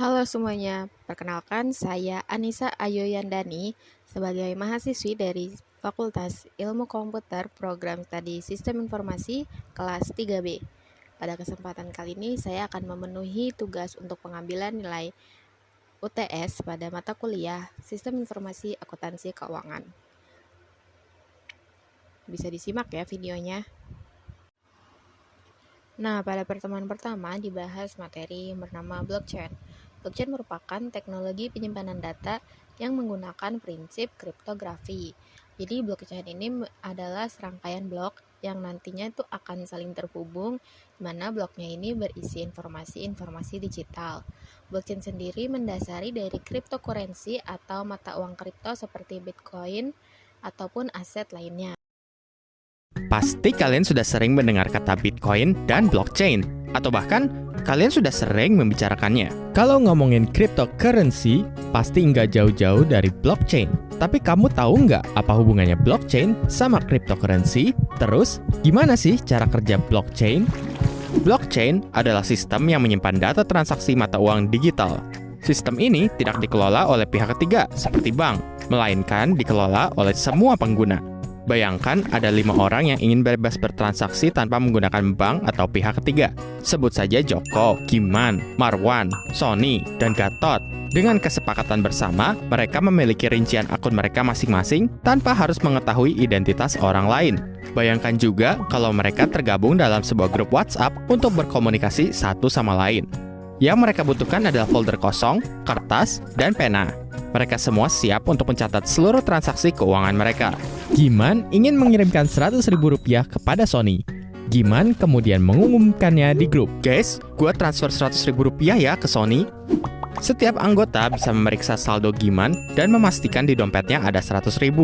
Halo semuanya, perkenalkan saya Anissa Ayoyandani sebagai mahasiswi dari Fakultas Ilmu Komputer Program Studi Sistem Informasi kelas 3B. Pada kesempatan kali ini saya akan memenuhi tugas untuk pengambilan nilai UTS pada mata kuliah Sistem Informasi Akuntansi Keuangan. Bisa disimak ya videonya. Nah, pada pertemuan pertama dibahas materi yang bernama blockchain. Blockchain merupakan teknologi penyimpanan data yang menggunakan prinsip kriptografi. Jadi blockchain ini adalah serangkaian blok yang nantinya itu akan saling terhubung, di mana bloknya ini berisi informasi-informasi digital. Blockchain sendiri mendasari dari cryptocurrency atau mata uang kripto seperti Bitcoin ataupun aset lainnya. Pasti kalian sudah sering mendengar kata Bitcoin dan blockchain, atau bahkan kalian sudah sering membicarakannya. Kalau ngomongin cryptocurrency, pasti nggak jauh-jauh dari blockchain. Tapi kamu tahu nggak apa hubungannya blockchain sama cryptocurrency? Terus, gimana sih cara kerja blockchain? Blockchain adalah sistem yang menyimpan data transaksi mata uang digital. Sistem ini tidak dikelola oleh pihak ketiga seperti bank, melainkan dikelola oleh semua pengguna. Bayangkan ada 5 orang yang ingin bebas bertransaksi tanpa menggunakan bank atau pihak ketiga. Sebut saja Joko, Giman, Marwan, Sony, dan Gatot. Dengan kesepakatan bersama, mereka memiliki rincian akun mereka masing-masing tanpa harus mengetahui identitas orang lain. Bayangkan juga kalau mereka tergabung dalam sebuah grup WhatsApp untuk berkomunikasi satu sama lain. Yang mereka butuhkan adalah folder kosong, kertas, dan pena. Mereka semua siap untuk mencatat seluruh transaksi keuangan mereka. Giman ingin mengirimkan Rp100.000 kepada Sony. Giman kemudian mengumumkannya di grup. Guys, gua transfer Rp100.000 ya ke Sony. Setiap anggota bisa memeriksa saldo Giman dan memastikan di dompetnya ada Rp100.000.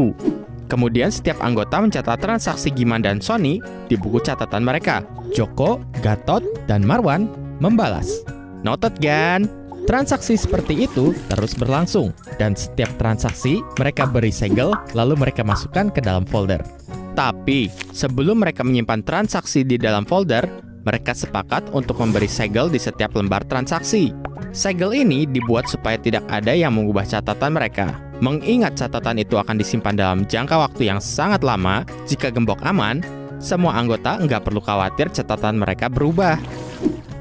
Kemudian setiap anggota mencatat transaksi Giman dan Sony di buku catatan mereka. Joko, Gatot, dan Marwan membalas. Noted kan? Transaksi seperti itu terus berlangsung, dan setiap transaksi mereka beri segel, lalu mereka masukkan ke dalam folder. Tapi, sebelum mereka menyimpan transaksi di dalam folder, mereka sepakat untuk memberi segel di setiap lembar transaksi. Segel ini dibuat supaya tidak ada yang mengubah catatan mereka. Mengingat catatan itu akan disimpan dalam jangka waktu yang sangat lama, jika gembok aman, semua anggota nggak perlu khawatir catatan mereka berubah.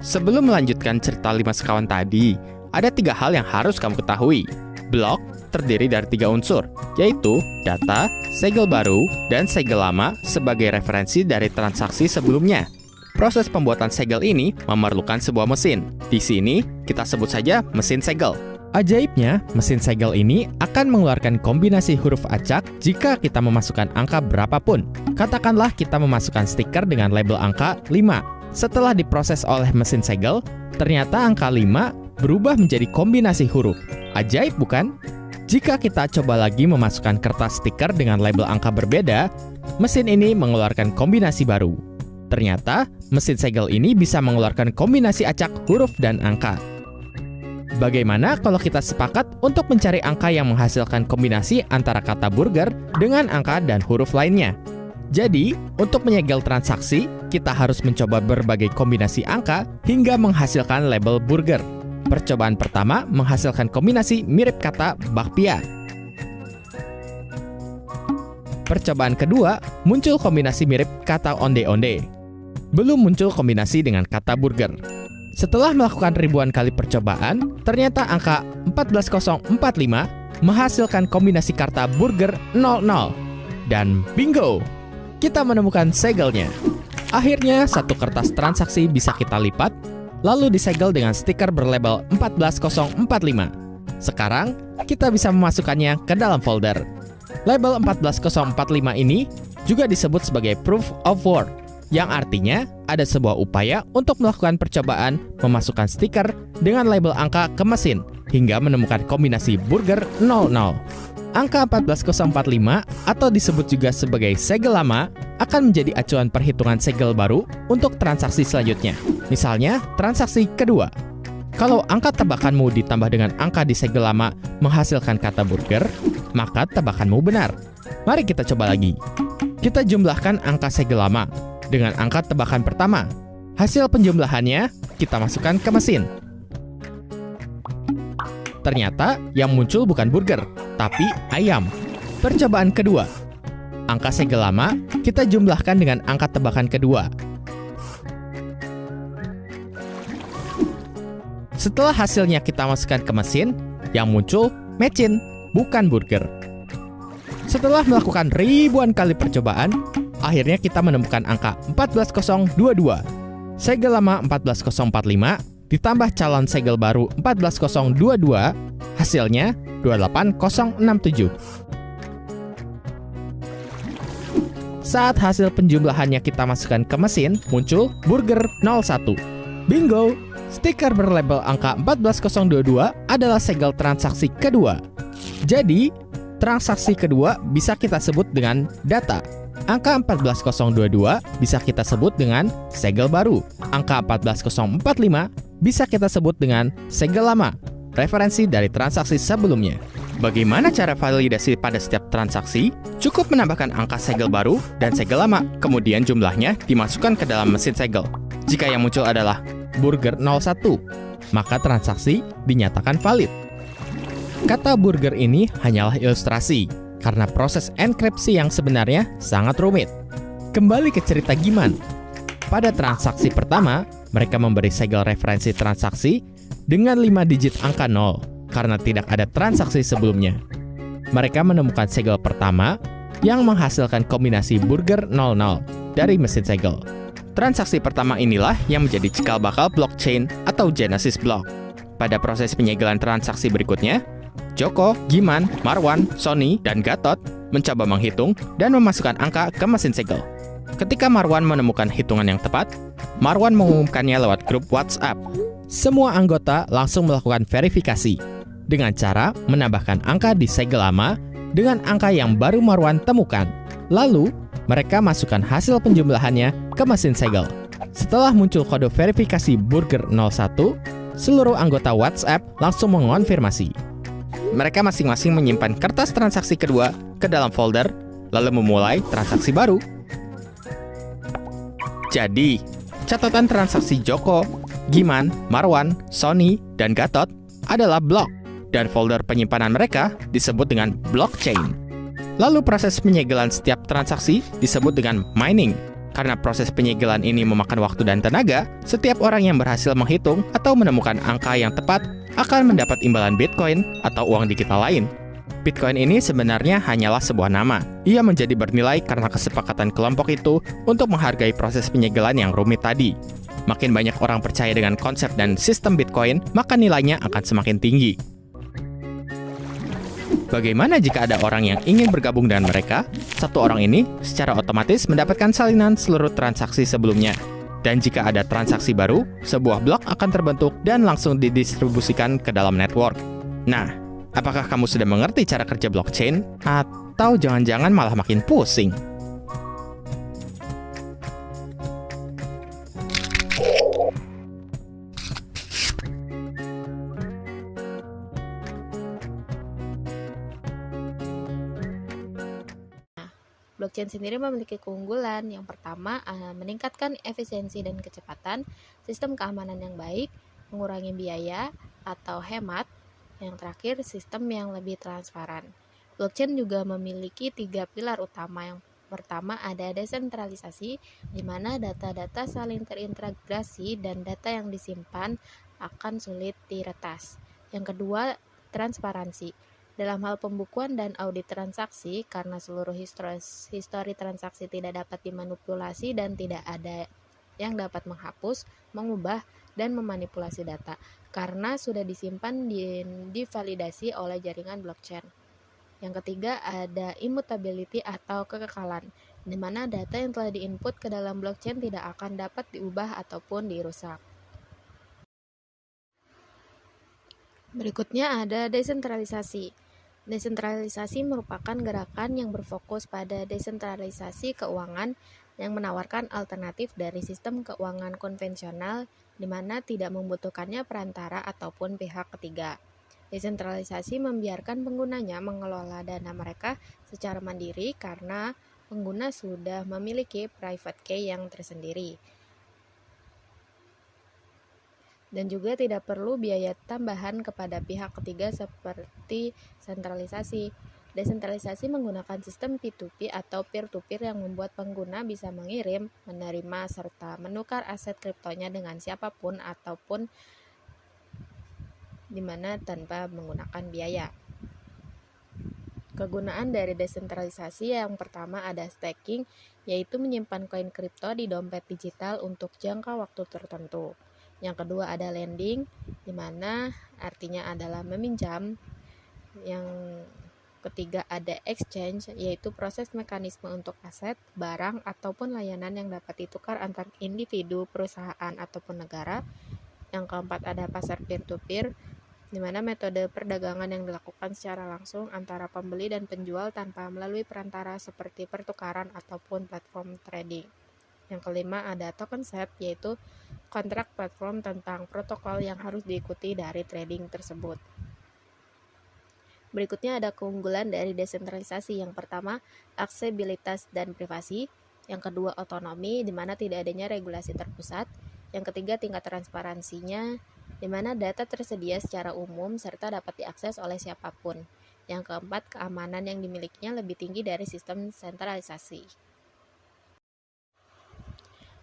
Sebelum melanjutkan cerita 5 sekawan tadi, ada 3 hal yang harus kamu ketahui. Blok terdiri dari 3 unsur, yaitu data, segel baru, dan segel lama sebagai referensi dari transaksi sebelumnya. Proses pembuatan segel ini memerlukan sebuah mesin. Di sini, kita sebut saja mesin segel. Ajaibnya, mesin segel ini akan mengeluarkan kombinasi huruf acak jika kita memasukkan angka berapapun. Katakanlah kita memasukkan stiker dengan label angka 5. Setelah diproses oleh mesin segel, ternyata angka 5 berubah menjadi kombinasi huruf. Ajaib bukan? Jika kita coba lagi memasukkan kertas stiker dengan label angka berbeda, mesin ini mengeluarkan kombinasi baru. Ternyata, mesin segel ini bisa mengeluarkan kombinasi acak huruf dan angka. Bagaimana kalau kita sepakat untuk mencari angka yang menghasilkan kombinasi antara kata burger dengan angka dan huruf lainnya? Jadi, untuk menyegel transaksi, kita harus mencoba berbagai kombinasi angka hingga menghasilkan label burger. Percobaan pertama menghasilkan kombinasi mirip kata bakpia. Percobaan kedua muncul kombinasi mirip kata onde-onde. Belum muncul kombinasi dengan kata burger. Setelah melakukan ribuan kali percobaan, ternyata angka 14045 menghasilkan kombinasi kata burger 00. Dan bingo! Kita menemukan segelnya. Akhirnya, satu kertas transaksi bisa kita lipat, lalu disegel dengan stiker berlabel 14045. Sekarang, kita bisa memasukkannya ke dalam folder. Label 14045 ini juga disebut sebagai proof of work, yang artinya ada sebuah upaya untuk melakukan percobaan memasukkan stiker dengan label angka ke mesin hingga menemukan kombinasi burger 00. Angka 14045 atau disebut juga sebagai segel lama akan menjadi acuan perhitungan segel baru untuk transaksi selanjutnya. Misalnya, transaksi kedua. Kalau angka tebakanmu ditambah dengan angka di segel lama menghasilkan kata burger, maka tebakanmu benar. Mari kita coba lagi. Kita jumlahkan angka segel lama dengan angka tebakan pertama. Hasil penjumlahannya kita masukkan ke mesin. Ternyata yang muncul bukan burger, tapi ayam. Percobaan kedua. Angka segel lama kita jumlahkan dengan angka tebakan kedua. Setelah hasilnya kita masukkan ke mesin, yang muncul mecin, bukan burger. Setelah melakukan ribuan kali percobaan, akhirnya kita menemukan angka 14022. Segel lama 14045 ditambah calon segel baru 14022, hasilnya 28067. Saat hasil penjumlahannya kita masukkan ke mesin, muncul burger 01. Bingo! Stiker berlabel angka 14022 adalah segel transaksi kedua. Jadi, transaksi kedua bisa kita sebut dengan data. Angka 14022 bisa kita sebut dengan segel baru. Angka 14045 bisa kita sebut dengan segel lama, referensi dari transaksi sebelumnya. Bagaimana cara validasi pada setiap transaksi? Cukup menambahkan angka segel baru dan segel lama, kemudian jumlahnya dimasukkan ke dalam mesin segel. Jika yang muncul adalah burger 01, maka transaksi dinyatakan valid. Kata burger ini hanyalah ilustrasi, karena proses enkripsi yang sebenarnya sangat rumit. Kembali ke cerita Giman. Pada transaksi pertama, mereka memberi segel referensi transaksi dengan 5 digit angka 0, karena tidak ada transaksi sebelumnya. Mereka menemukan segel pertama yang menghasilkan kombinasi burger 00 dari mesin segel. Transaksi pertama inilah yang menjadi cikal bakal blockchain atau Genesis block. Pada proses penyegelan transaksi berikutnya, Joko, Giman, Marwan, Sony, dan Gatot mencoba menghitung dan memasukkan angka ke mesin segel. Ketika Marwan menemukan hitungan yang tepat, Marwan mengumumkannya lewat grup WhatsApp. Semua anggota langsung melakukan verifikasi dengan cara menambahkan angka di segel lama dengan angka yang baru Marwan temukan. Lalu, mereka masukkan hasil penjumlahannya ke mesin segel. Setelah muncul kode verifikasi burger 01, seluruh anggota WhatsApp langsung mengonfirmasi. Mereka masing-masing menyimpan kertas transaksi kedua ke dalam folder, lalu memulai transaksi baru. Jadi, catatan transaksi Joko, Giman, Marwan, Sony, dan Gatot adalah blok, dan folder penyimpanan mereka disebut dengan blockchain. Lalu proses penyegelan setiap transaksi disebut dengan mining. Karena proses penyegelan ini memakan waktu dan tenaga, setiap orang yang berhasil menghitung atau menemukan angka yang tepat akan mendapat imbalan Bitcoin atau uang digital lain. Bitcoin ini sebenarnya hanyalah sebuah nama. Ia menjadi bernilai karena kesepakatan kelompok itu untuk menghargai proses penyegelan yang rumit tadi. Makin banyak orang percaya dengan konsep dan sistem Bitcoin, maka nilainya akan semakin tinggi. Bagaimana jika ada orang yang ingin bergabung dengan mereka? Satu orang ini secara otomatis mendapatkan salinan seluruh transaksi sebelumnya. Dan jika ada transaksi baru, sebuah blok akan terbentuk dan langsung didistribusikan ke dalam network. Nah, apakah kamu sudah mengerti cara kerja blockchain? Atau jangan-jangan malah makin pusing? Blockchain sendiri memiliki keunggulan. Yang pertama, meningkatkan efisiensi dan kecepatan, sistem keamanan yang baik, mengurangi biaya atau hemat. Yang terakhir, sistem yang lebih transparan. Blockchain juga memiliki 3 pilar utama. Yang pertama ada desentralisasi, di mana data-data saling terintegrasi dan data yang disimpan akan sulit diretas. Yang kedua, transparansi. Dalam hal pembukuan dan audit transaksi, karena seluruh histori transaksi tidak dapat dimanipulasi dan tidak ada yang dapat menghapus, mengubah, dan memanipulasi data, karena sudah disimpan dan divalidasi oleh jaringan blockchain. Yang ketiga, ada immutability atau kekekalan, di mana data yang telah diinput ke dalam blockchain tidak akan dapat diubah ataupun dirusak. Berikutnya ada desentralisasi. Desentralisasi merupakan gerakan yang berfokus pada desentralisasi keuangan yang menawarkan alternatif dari sistem keuangan konvensional di mana tidak membutuhkannya perantara ataupun pihak ketiga. Desentralisasi membiarkan penggunanya mengelola dana mereka secara mandiri karena pengguna sudah memiliki private key yang tersendiri. Dan juga tidak perlu biaya tambahan kepada pihak ketiga seperti sentralisasi. Desentralisasi menggunakan sistem P2P atau peer-to-peer yang membuat pengguna bisa mengirim, menerima, serta menukar aset kriptonya dengan siapapun ataupun di mana tanpa menggunakan biaya. Kegunaan dari desentralisasi yang pertama ada staking, yaitu menyimpan koin kripto di dompet digital untuk jangka waktu tertentu. Yang kedua ada lending, di mana artinya adalah meminjam. Yang ketiga ada exchange, yaitu proses mekanisme untuk aset, barang, ataupun layanan yang dapat ditukar antar individu, perusahaan, ataupun negara. Yang keempat ada pasar peer-to-peer, di mana metode perdagangan yang dilakukan secara langsung antara pembeli dan penjual tanpa melalui perantara seperti pertukaran ataupun platform trading. Yang kelima ada token set, yaitu kontrak platform tentang protokol yang harus diikuti dari trading tersebut. Berikutnya ada keunggulan dari desentralisasi. Yang pertama, aksesibilitas dan privasi. Yang kedua, otonomi, di mana tidak adanya regulasi terpusat. Yang ketiga, tingkat transparansinya, di mana data tersedia secara umum serta dapat diakses oleh siapapun. Yang keempat, keamanan yang dimilikinya lebih tinggi dari sistem sentralisasi.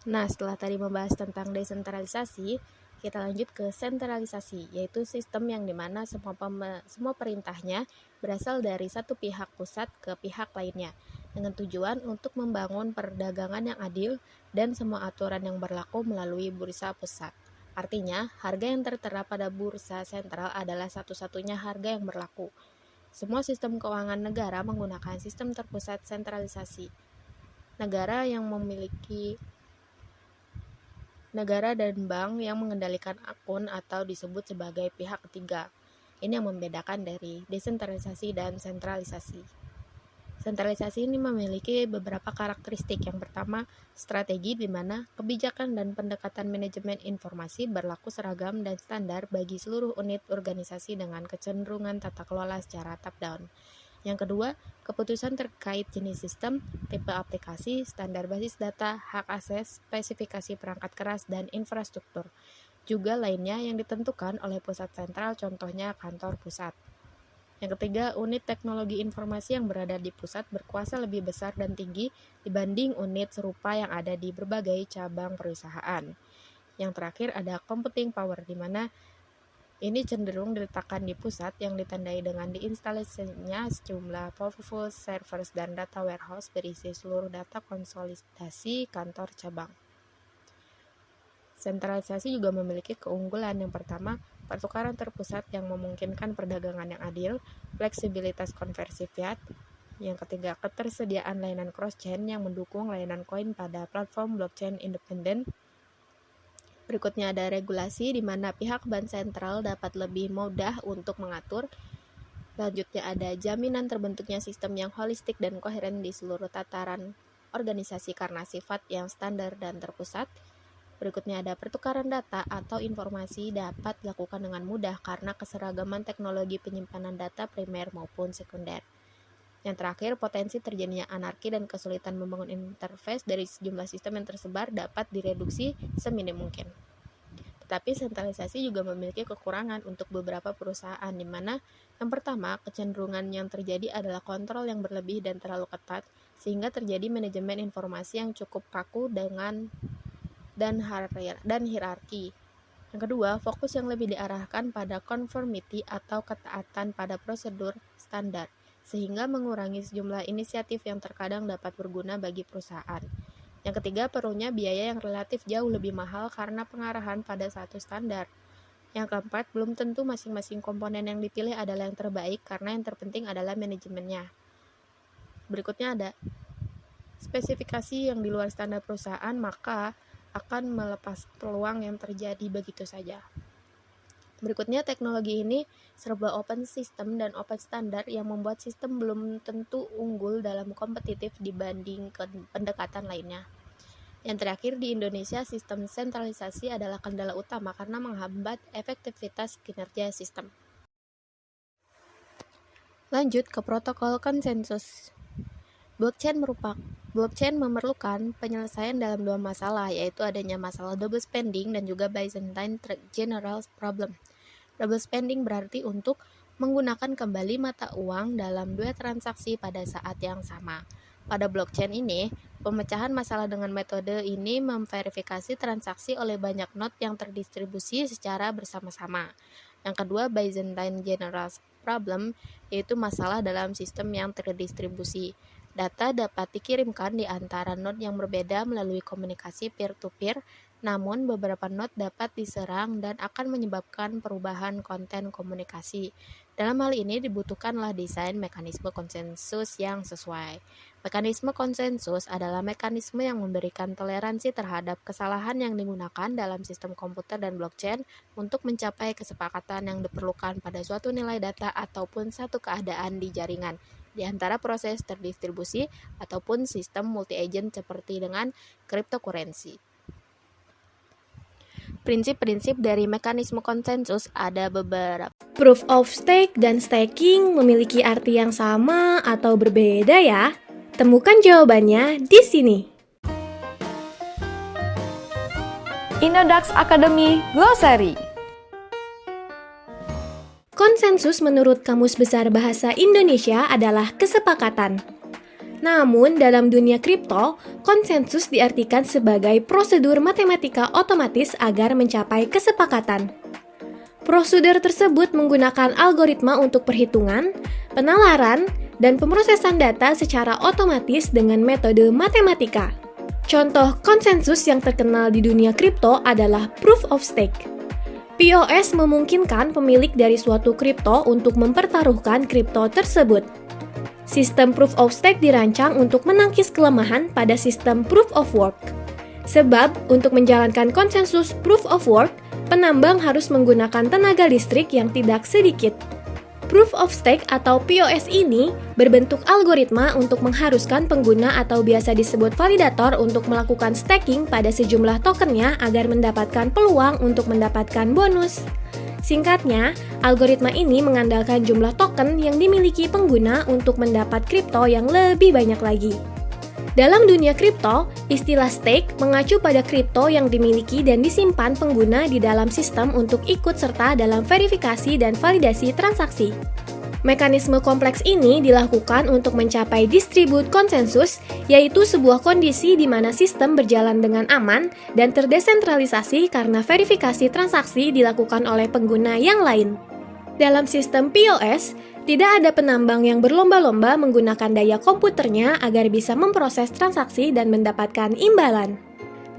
Nah, setelah tadi membahas tentang desentralisasi, kita lanjut ke sentralisasi, yaitu sistem yang dimana semua perintahnya berasal dari satu pihak pusat ke pihak lainnya, dengan tujuan untuk membangun perdagangan yang adil dan semua aturan yang berlaku melalui bursa pusat. Artinya, harga yang tertera pada bursa sentral adalah satu-satunya harga yang berlaku. Semua sistem keuangan negara menggunakan sistem terpusat sentralisasi. Negara dan bank yang mengendalikan akun atau disebut sebagai pihak ketiga. Ini yang membedakan dari desentralisasi dan sentralisasi. Sentralisasi ini memiliki beberapa karakteristik. Yang pertama, strategi, di mana kebijakan dan pendekatan manajemen informasi berlaku seragam dan standar bagi seluruh unit organisasi dengan kecenderungan tata kelola secara top-down. Yang kedua, keputusan terkait jenis sistem, tipe aplikasi, standar basis data, hak akses, spesifikasi perangkat keras, dan infrastruktur. Juga lainnya yang ditentukan oleh pusat sentral, contohnya kantor pusat. Yang ketiga, unit teknologi informasi yang berada di pusat berkuasa lebih besar dan tinggi dibanding unit serupa yang ada di berbagai cabang perusahaan. Yang terakhir ada computing power, di mana ini cenderung diletakkan di pusat yang ditandai dengan diinstalasinya sejumlah powerful servers dan data warehouse berisi seluruh data konsolidasi kantor cabang. Sentralisasi juga memiliki keunggulan. Yang pertama, pertukaran terpusat yang memungkinkan perdagangan yang adil, fleksibilitas konversi fiat. Yang ketiga, ketersediaan layanan cross-chain yang mendukung layanan koin pada platform blockchain independen. Berikutnya ada regulasi, di mana pihak bank sentral dapat lebih mudah untuk mengatur. Selanjutnya ada jaminan terbentuknya sistem yang holistik dan koheren di seluruh tataran organisasi karena sifat yang standar dan terpusat. Berikutnya ada pertukaran data atau informasi dapat dilakukan dengan mudah karena keseragaman teknologi penyimpanan data primer maupun sekunder. Yang terakhir, potensi terjadinya anarki dan kesulitan membangun interface dari sejumlah sistem yang tersebar dapat direduksi seminim mungkin. Tetapi sentralisasi juga memiliki kekurangan untuk beberapa perusahaan, di mana yang pertama, kecenderungan yang terjadi adalah kontrol yang berlebih dan terlalu ketat, sehingga terjadi manajemen informasi yang cukup kaku dan hierarki. Yang kedua, fokus yang lebih diarahkan pada conformity atau ketaatan pada prosedur standar, sehingga mengurangi sejumlah inisiatif yang terkadang dapat berguna bagi perusahaan. Yang ketiga, perlunya biaya yang relatif jauh lebih mahal karena pengarahan pada satu standar. Yang keempat, belum tentu masing-masing komponen yang dipilih adalah yang terbaik karena yang terpenting adalah manajemennya. Berikutnya ada spesifikasi yang di luar standar perusahaan, maka akan melepas peluang yang terjadi begitu saja. Berikutnya, teknologi ini serba open system dan open standar yang membuat sistem belum tentu unggul dalam kompetitif dibanding pendekatan lainnya. Yang terakhir, di Indonesia, sistem sentralisasi adalah kendala utama karena menghambat efektivitas kinerja sistem. Lanjut ke protokol konsensus. Blockchain Blockchain memerlukan penyelesaian dalam dua masalah, yaitu adanya masalah double spending dan juga Byzantine General Problem. Double spending berarti untuk menggunakan kembali mata uang dalam dua transaksi pada saat yang sama. Pada blockchain ini, pemecahan masalah dengan metode ini memverifikasi transaksi oleh banyak node yang terdistribusi secara bersama-sama. Yang kedua, Byzantine General Problem, yaitu masalah dalam sistem yang terdistribusi. Data dapat dikirimkan di antara node yang berbeda melalui komunikasi peer-to-peer, namun beberapa node dapat diserang dan akan menyebabkan perubahan konten komunikasi. Dalam hal ini dibutuhkanlah desain mekanisme konsensus yang sesuai. Mekanisme konsensus adalah mekanisme yang memberikan toleransi terhadap kesalahan yang digunakan dalam sistem komputer dan blockchain untuk mencapai kesepakatan yang diperlukan pada suatu nilai data ataupun satu keadaan di jaringan di antara proses terdistribusi ataupun sistem multi-agent seperti dengan cryptocurrency. Prinsip-prinsip dari mekanisme konsensus ada beberapa. Proof of stake dan staking memiliki arti yang sama atau berbeda ya? Temukan jawabannya di sini. Innodax Academy Glossary. Konsensus menurut Kamus Besar Bahasa Indonesia adalah kesepakatan. Namun, dalam dunia kripto, konsensus diartikan sebagai prosedur matematika otomatis agar mencapai kesepakatan. Prosedur tersebut menggunakan algoritma untuk perhitungan, penalaran, dan pemrosesan data secara otomatis dengan metode matematika. Contoh konsensus yang terkenal di dunia kripto adalah Proof of Stake. POS memungkinkan pemilik dari suatu kripto untuk mempertaruhkan kripto tersebut. Sistem Proof of Stake dirancang untuk menangkis kelemahan pada sistem Proof of Work. Sebab, untuk menjalankan konsensus Proof of Work, penambang harus menggunakan tenaga listrik yang tidak sedikit. Proof of Stake atau POS ini berbentuk algoritma untuk mengharuskan pengguna atau biasa disebut validator untuk melakukan staking pada sejumlah tokennya agar mendapatkan peluang untuk mendapatkan bonus. Singkatnya, algoritma ini mengandalkan jumlah token yang dimiliki pengguna untuk mendapat kripto yang lebih banyak lagi. Dalam dunia kripto, istilah stake mengacu pada kripto yang dimiliki dan disimpan pengguna di dalam sistem untuk ikut serta dalam verifikasi dan validasi transaksi. Mekanisme kompleks ini dilakukan untuk mencapai distribute konsensus, yaitu sebuah kondisi di mana sistem berjalan dengan aman dan terdesentralisasi karena verifikasi transaksi dilakukan oleh pengguna yang lain. Dalam sistem POS, tidak ada penambang yang berlomba-lomba menggunakan daya komputernya agar bisa memproses transaksi dan mendapatkan imbalan.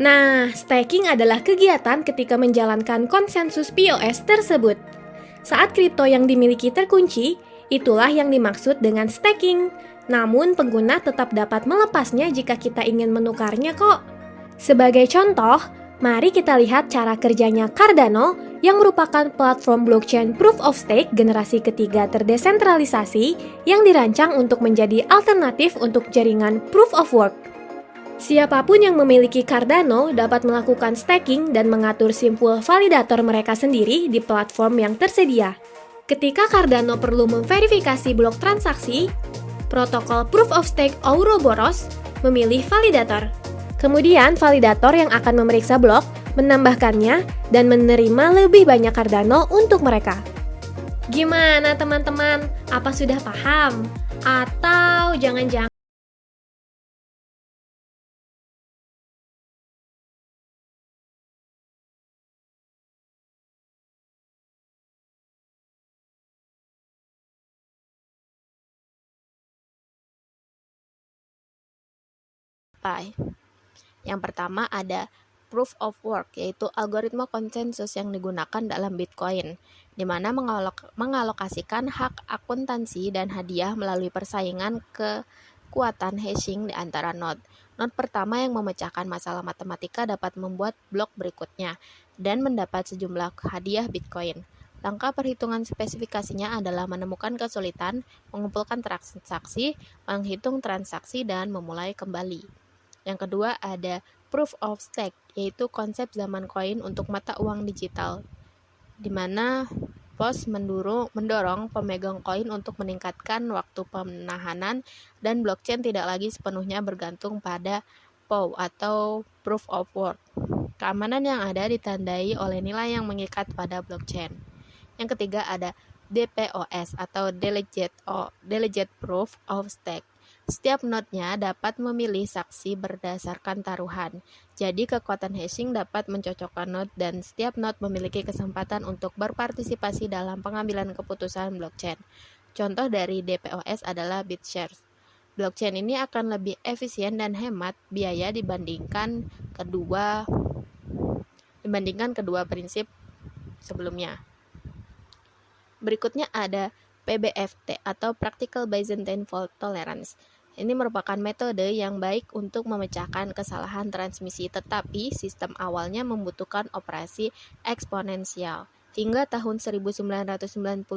Nah, staking adalah kegiatan ketika menjalankan konsensus POS tersebut. Saat kripto yang dimiliki terkunci, itulah yang dimaksud dengan staking. Namun, pengguna tetap dapat melepasnya jika kita ingin menukarnya kok. Sebagai contoh, mari kita lihat cara kerjanya Cardano yang merupakan platform blockchain Proof of Stake generasi ketiga terdesentralisasi yang dirancang untuk menjadi alternatif untuk jaringan Proof of Work. Siapapun yang memiliki Cardano dapat melakukan staking dan mengatur simpul validator mereka sendiri di platform yang tersedia. Ketika Cardano perlu memverifikasi blok transaksi, protokol Proof of Stake Ouroboros memilih validator. Kemudian validator yang akan memeriksa blok, menambahkannya, dan menerima lebih banyak Cardano untuk mereka. Gimana teman-teman? Apa sudah paham? Atau jangan-jangan Yang pertama ada Proof of Work, yaitu algoritma konsensus yang digunakan dalam Bitcoin, di mana mengalokasikan hak akuntansi dan hadiah melalui persaingan kekuatan hashing di antara node. Node pertama yang memecahkan masalah matematika dapat membuat blok berikutnya dan mendapat sejumlah hadiah Bitcoin. Langkah perhitungan spesifikasinya adalah menemukan kesulitan, mengumpulkan transaksi, menghitung transaksi, dan memulai kembali. Yang kedua ada Proof of Stake, yaitu konsep zaman koin untuk mata uang digital, di mana POS mendorong pemegang koin untuk meningkatkan waktu penahanan, dan blockchain tidak lagi sepenuhnya bergantung pada POW atau Proof of Work. Keamanan yang ada ditandai oleh nilai yang mengikat pada blockchain. Yang ketiga ada DPoS atau Delegate Proof of Stake. Setiap node-nya dapat memilih saksi berdasarkan taruhan. Jadi kekuatan hashing dapat mencocokkan node dan setiap node memiliki kesempatan untuk berpartisipasi dalam pengambilan keputusan blockchain. Contoh dari DPoS adalah BitShares. Blockchain ini akan lebih efisien dan hemat biaya dibandingkan kedua prinsip sebelumnya. Berikutnya ada PBFT atau Practical Byzantine Fault Tolerance. Ini merupakan metode yang baik untuk memecahkan kesalahan transmisi, tetapi sistem awalnya membutuhkan operasi eksponensial. Hingga tahun 1999,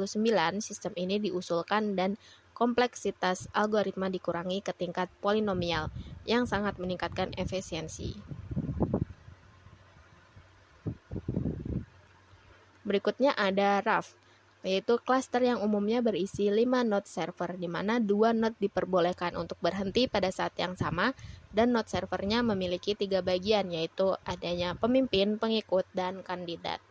sistem ini diusulkan dan kompleksitas algoritma dikurangi ke tingkat polinomial yang sangat meningkatkan efisiensi. Berikutnya ada RAF, yaitu cluster yang umumnya berisi 5 node server, di mana 2 node diperbolehkan untuk berhenti pada saat yang sama, dan node servernya memiliki 3 bagian, yaitu adanya pemimpin, pengikut, dan kandidat.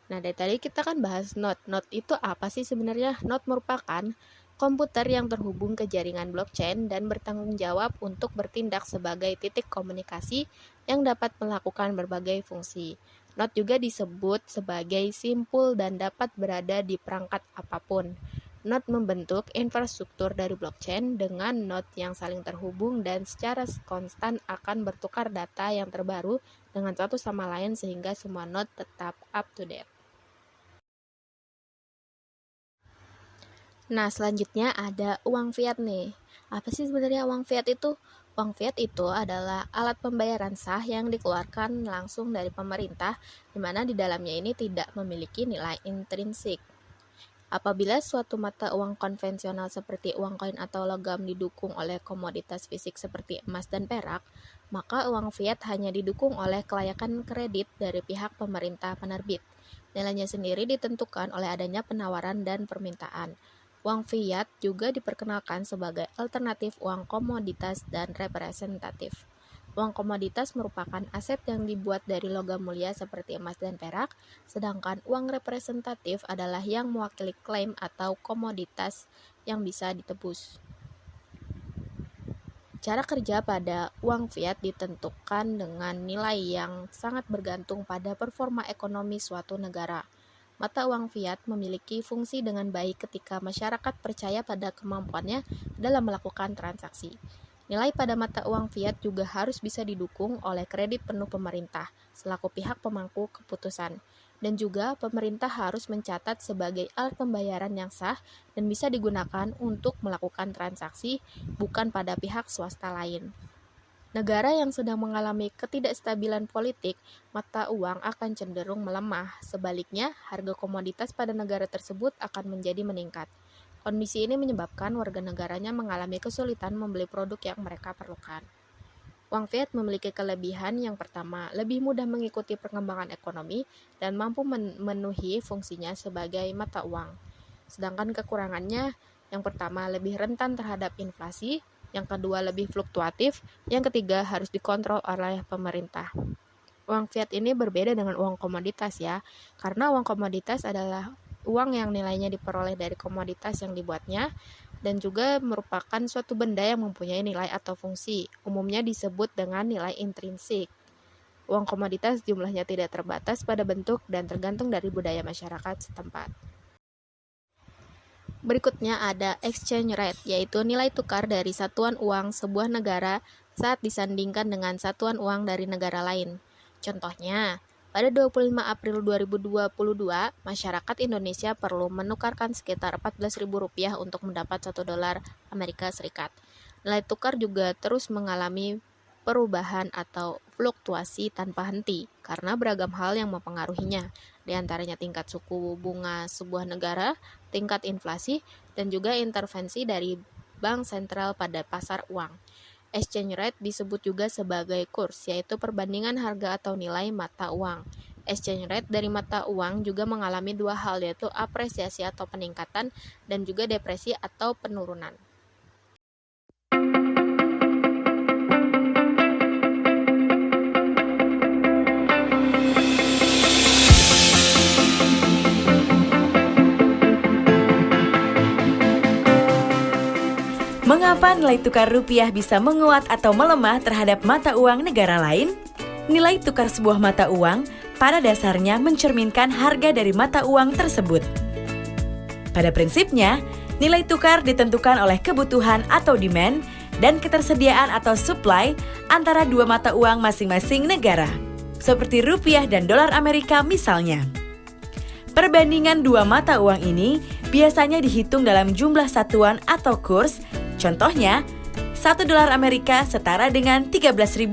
Nah, dari tadi kita kan bahas node. Node itu apa sih sebenarnya? Node merupakan komputer yang terhubung ke jaringan blockchain dan bertanggung jawab untuk bertindak sebagai titik komunikasi yang dapat melakukan berbagai fungsi. Node juga disebut sebagai simpul dan dapat berada di perangkat apapun. Node membentuk infrastruktur dari blockchain dengan node yang saling terhubung dan secara konstan akan bertukar data yang terbaru dengan satu sama lain sehingga semua node tetap up to date. Nah, selanjutnya ada uang fiat nih. Apa sih sebenarnya uang fiat itu? Uang fiat itu adalah alat pembayaran sah yang dikeluarkan langsung dari pemerintah, di mana di dalamnya ini tidak memiliki nilai intrinsik. Apabila suatu mata uang konvensional seperti uang koin atau logam didukung oleh komoditas fisik seperti emas dan perak, maka uang fiat hanya didukung oleh kelayakan kredit dari pihak pemerintah penerbit. Nilainya sendiri ditentukan oleh adanya penawaran dan permintaan. Uang fiat juga diperkenalkan sebagai alternatif uang komoditas dan representatif. Uang komoditas merupakan aset yang dibuat dari logam mulia seperti emas dan perak, sedangkan uang representatif adalah yang mewakili klaim atau komoditas yang bisa ditebus. Cara kerja pada uang fiat ditentukan dengan nilai yang sangat bergantung pada performa ekonomi suatu negara. Mata uang fiat memiliki fungsi dengan baik ketika masyarakat percaya pada kemampuannya dalam melakukan transaksi. Nilai pada mata uang fiat juga harus bisa didukung oleh kredit penuh pemerintah selaku pihak pemangku keputusan. Dan juga pemerintah harus mencatat sebagai alat pembayaran yang sah dan bisa digunakan untuk melakukan transaksi bukan pada pihak swasta lain. Negara yang sedang mengalami ketidakstabilan politik, mata uang akan cenderung melemah. Sebaliknya, harga komoditas pada negara tersebut akan menjadi meningkat. Kondisi ini menyebabkan warga negaranya mengalami kesulitan membeli produk yang mereka perlukan. Uang fiat memiliki kelebihan yang pertama, lebih mudah mengikuti perkembangan ekonomi dan mampu memenuhi fungsinya sebagai mata uang. Sedangkan kekurangannya, yang pertama lebih rentan terhadap inflasi, yang kedua lebih fluktuatif, yang ketiga harus dikontrol oleh pemerintah. Uang fiat ini berbeda dengan uang komoditas ya, karena uang komoditas adalah uang yang nilainya diperoleh dari komoditas yang dibuatnya, dan juga merupakan suatu benda yang mempunyai nilai atau fungsi, umumnya disebut dengan nilai intrinsik. Uang komoditas jumlahnya tidak terbatas pada bentuk dan tergantung dari budaya masyarakat setempat. Berikutnya ada exchange rate, yaitu nilai tukar dari satuan uang sebuah negara saat disandingkan dengan satuan uang dari negara lain. Contohnya, pada 25 April 2022, masyarakat Indonesia perlu menukarkan sekitar Rp14.000 untuk mendapat $1 Amerika Serikat. Nilai tukar juga terus mengalami perubahan atau fluktuasi tanpa henti karena beragam hal yang mempengaruhinya, di antaranya tingkat suku bunga sebuah negara, tingkat inflasi, dan juga intervensi dari bank sentral pada pasar uang. Exchange rate disebut juga sebagai kurs, yaitu perbandingan harga atau nilai mata uang. exchange rate dari mata uang juga mengalami dua hal, yaitu apresiasi atau peningkatan dan juga depresi atau penurunan. Mengapa nilai tukar rupiah bisa menguat atau melemah terhadap mata uang negara lain? Nilai tukar sebuah mata uang pada dasarnya mencerminkan harga dari mata uang tersebut. Pada prinsipnya, nilai tukar ditentukan oleh kebutuhan atau demand dan ketersediaan atau supply antara dua mata uang masing-masing negara, seperti rupiah dan dolar Amerika misalnya. Perbandingan dua mata uang ini biasanya dihitung dalam jumlah satuan atau kurs. Contohnya, 1 dolar Amerika setara dengan Rp13.000.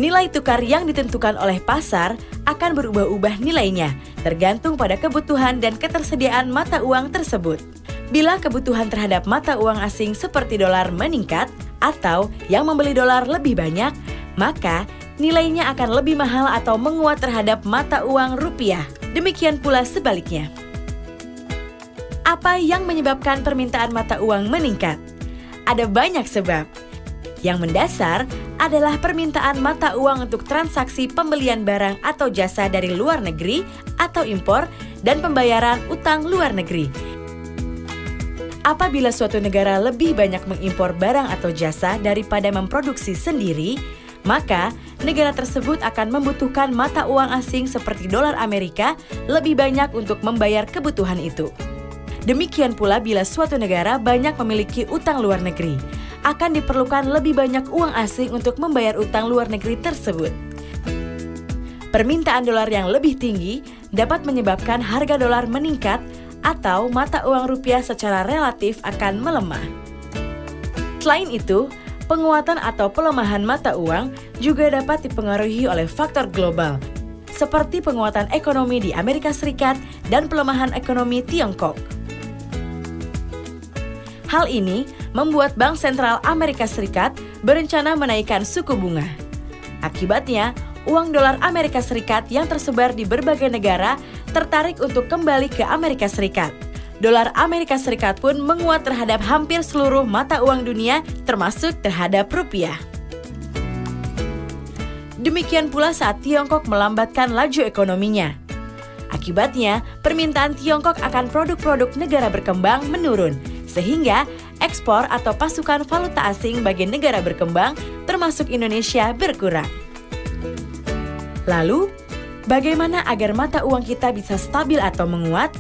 Nilai tukar yang ditentukan oleh pasar akan berubah-ubah nilainya, tergantung pada kebutuhan dan ketersediaan mata uang tersebut. Bila kebutuhan terhadap mata uang asing seperti dolar meningkat, atau yang membeli dolar lebih banyak, maka nilainya akan lebih mahal atau menguat terhadap mata uang rupiah. Demikian pula sebaliknya. Apa yang menyebabkan permintaan mata uang meningkat? Ada banyak sebab. Yang mendasar adalah permintaan mata uang untuk transaksi pembelian barang atau jasa dari luar negeri atau impor dan pembayaran utang luar negeri. Apabila suatu negara lebih banyak mengimpor barang atau jasa daripada memproduksi sendiri, maka negara tersebut akan membutuhkan mata uang asing seperti dolar Amerika lebih banyak untuk membayar kebutuhan itu. Demikian pula bila suatu negara banyak memiliki utang luar negeri, akan diperlukan lebih banyak uang asing untuk membayar utang luar negeri tersebut. Permintaan dolar yang lebih tinggi dapat menyebabkan harga dolar meningkat atau mata uang rupiah secara relatif akan melemah. Selain itu, penguatan atau pelemahan mata uang juga dapat dipengaruhi oleh faktor global, seperti penguatan ekonomi di Amerika Serikat dan pelemahan ekonomi Tiongkok. Hal ini membuat Bank Sentral Amerika Serikat berencana menaikkan suku bunga. Akibatnya, uang dolar Amerika Serikat yang tersebar di berbagai negara tertarik untuk kembali ke Amerika Serikat. Dolar Amerika Serikat pun menguat terhadap hampir seluruh mata uang dunia, termasuk terhadap rupiah. Demikian pula saat Tiongkok melambatkan laju ekonominya. Akibatnya, permintaan Tiongkok akan produk-produk negara berkembang menurun, sehingga ekspor atau pasukan valuta asing bagi negara berkembang, termasuk Indonesia, berkurang. Lalu, bagaimana agar mata uang kita bisa stabil atau menguat?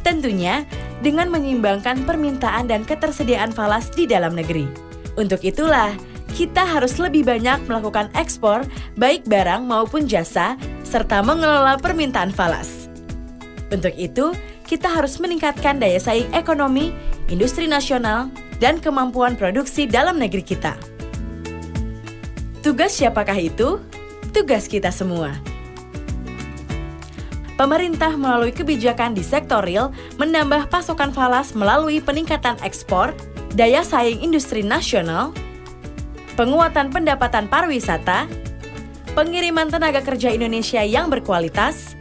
Tentunya, dengan menyeimbangkan permintaan dan ketersediaan falas di dalam negeri. Untuk itulah, kita harus lebih banyak melakukan ekspor, baik barang maupun jasa, serta mengelola permintaan falas. Untuk itu, kita harus meningkatkan daya saing ekonomi, industri nasional, dan kemampuan produksi dalam negeri kita. Tugas siapakah itu? Tugas kita semua. Pemerintah melalui kebijakan di sektor real menambah pasokan falas melalui peningkatan ekspor, daya saing industri nasional, penguatan pendapatan pariwisata, pengiriman tenaga kerja Indonesia yang berkualitas,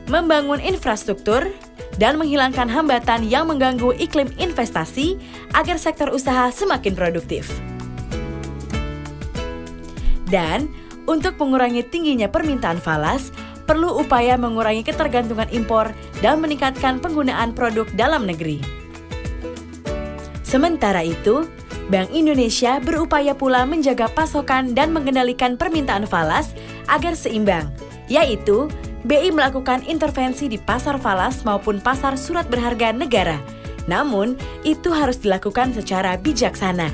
membangun infrastruktur, dan menghilangkan hambatan yang mengganggu iklim investasi agar sektor usaha semakin produktif. Dan untuk mengurangi tingginya permintaan falas, perlu upaya mengurangi ketergantungan impor dan meningkatkan penggunaan produk dalam negeri. Sementara itu, Bank Indonesia berupaya pula menjaga pasokan dan mengendalikan permintaan falas agar seimbang, yaitu BI melakukan intervensi di pasar falas maupun pasar surat berharga negara. Namun, itu harus dilakukan secara bijaksana.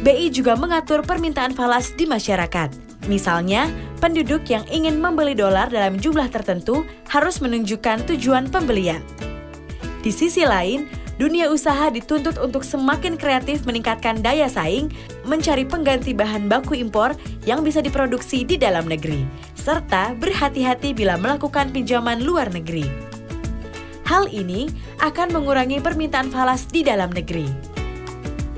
BI juga mengatur permintaan falas di masyarakat. Misalnya, penduduk yang ingin membeli dolar dalam jumlah tertentu harus menunjukkan tujuan pembelian. Di sisi lain, dunia usaha dituntut untuk semakin kreatif meningkatkan daya saing, mencari pengganti bahan baku impor yang bisa diproduksi di dalam negeri, serta berhati-hati bila melakukan pinjaman luar negeri. Hal ini akan mengurangi permintaan falas di dalam negeri.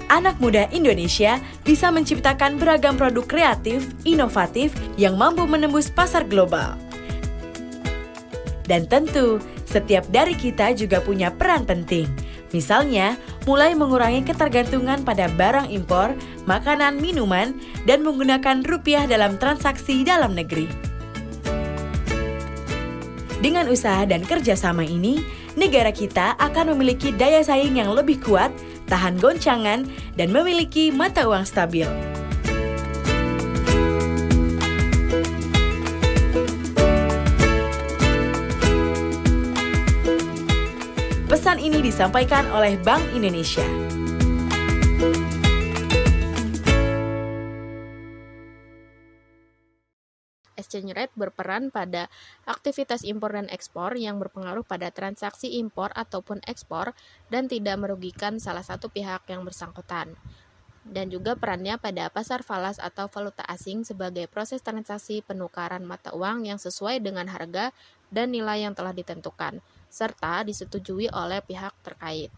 anak muda Indonesia bisa menciptakan beragam produk kreatif, inovatif yang mampu menembus pasar global. Dan tentu, setiap dari kita juga punya peran penting. Misalnya, mulai mengurangi ketergantungan pada barang impor, makanan, minuman, dan menggunakan rupiah dalam transaksi dalam negeri. Dengan usaha dan kerjasama ini, negara kita akan memiliki daya saing yang lebih kuat, tahan goncangan, dan memiliki mata uang stabil. Pesan ini disampaikan oleh Bank Indonesia. Exchange rate berperan pada aktivitas impor dan ekspor yang berpengaruh pada transaksi impor ataupun ekspor dan tidak merugikan salah satu pihak yang bersangkutan. Dan juga perannya pada pasar falas atau valuta asing sebagai proses transaksi penukaran mata uang yang sesuai dengan harga dan nilai yang telah ditentukan, serta disetujui oleh pihak terkait.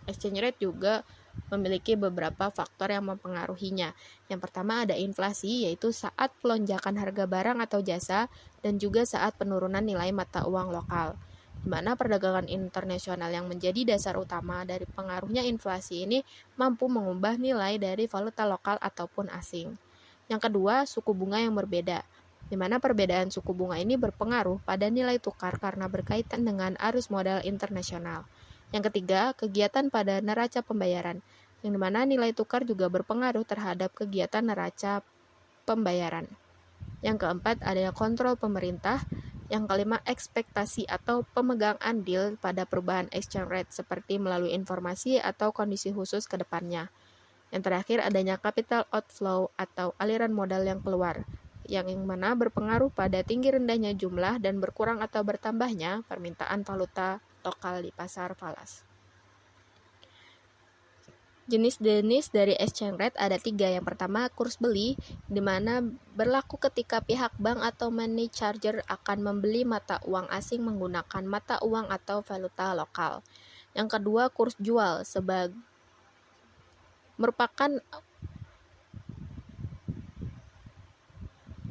Exchange rate juga memiliki beberapa faktor yang mempengaruhinya. Yang pertama ada inflasi, yaitu saat pelonjakan harga barang atau jasa, dan juga saat penurunan nilai mata uang lokal, di mana perdagangan internasional yang menjadi dasar utama dari pengaruhnya inflasi ini mampu mengubah nilai dari valuta lokal ataupun asing. Yang kedua, suku bunga yang berbeda, di mana perbedaan suku bunga ini berpengaruh pada nilai tukar karena berkaitan dengan arus modal internasional. Yang ketiga, kegiatan pada neraca pembayaran, yang dimana nilai tukar juga berpengaruh terhadap kegiatan neraca pembayaran. Yang keempat, ada kontrol pemerintah. Yang kelima, ekspektasi atau pemegang andil pada perubahan exchange rate seperti melalui informasi atau kondisi khusus ke depannya. Yang terakhir, adanya capital outflow atau aliran modal yang keluar, yang mana berpengaruh pada tinggi rendahnya jumlah dan berkurang atau bertambahnya permintaan valuta lokal di pasar falas. Jenis-jenis dari exchange rate ada 3. Yang pertama, kurs beli, di mana berlaku ketika pihak bank atau money charger akan membeli mata uang asing menggunakan mata uang atau valuta lokal. Yang kedua, kurs jual,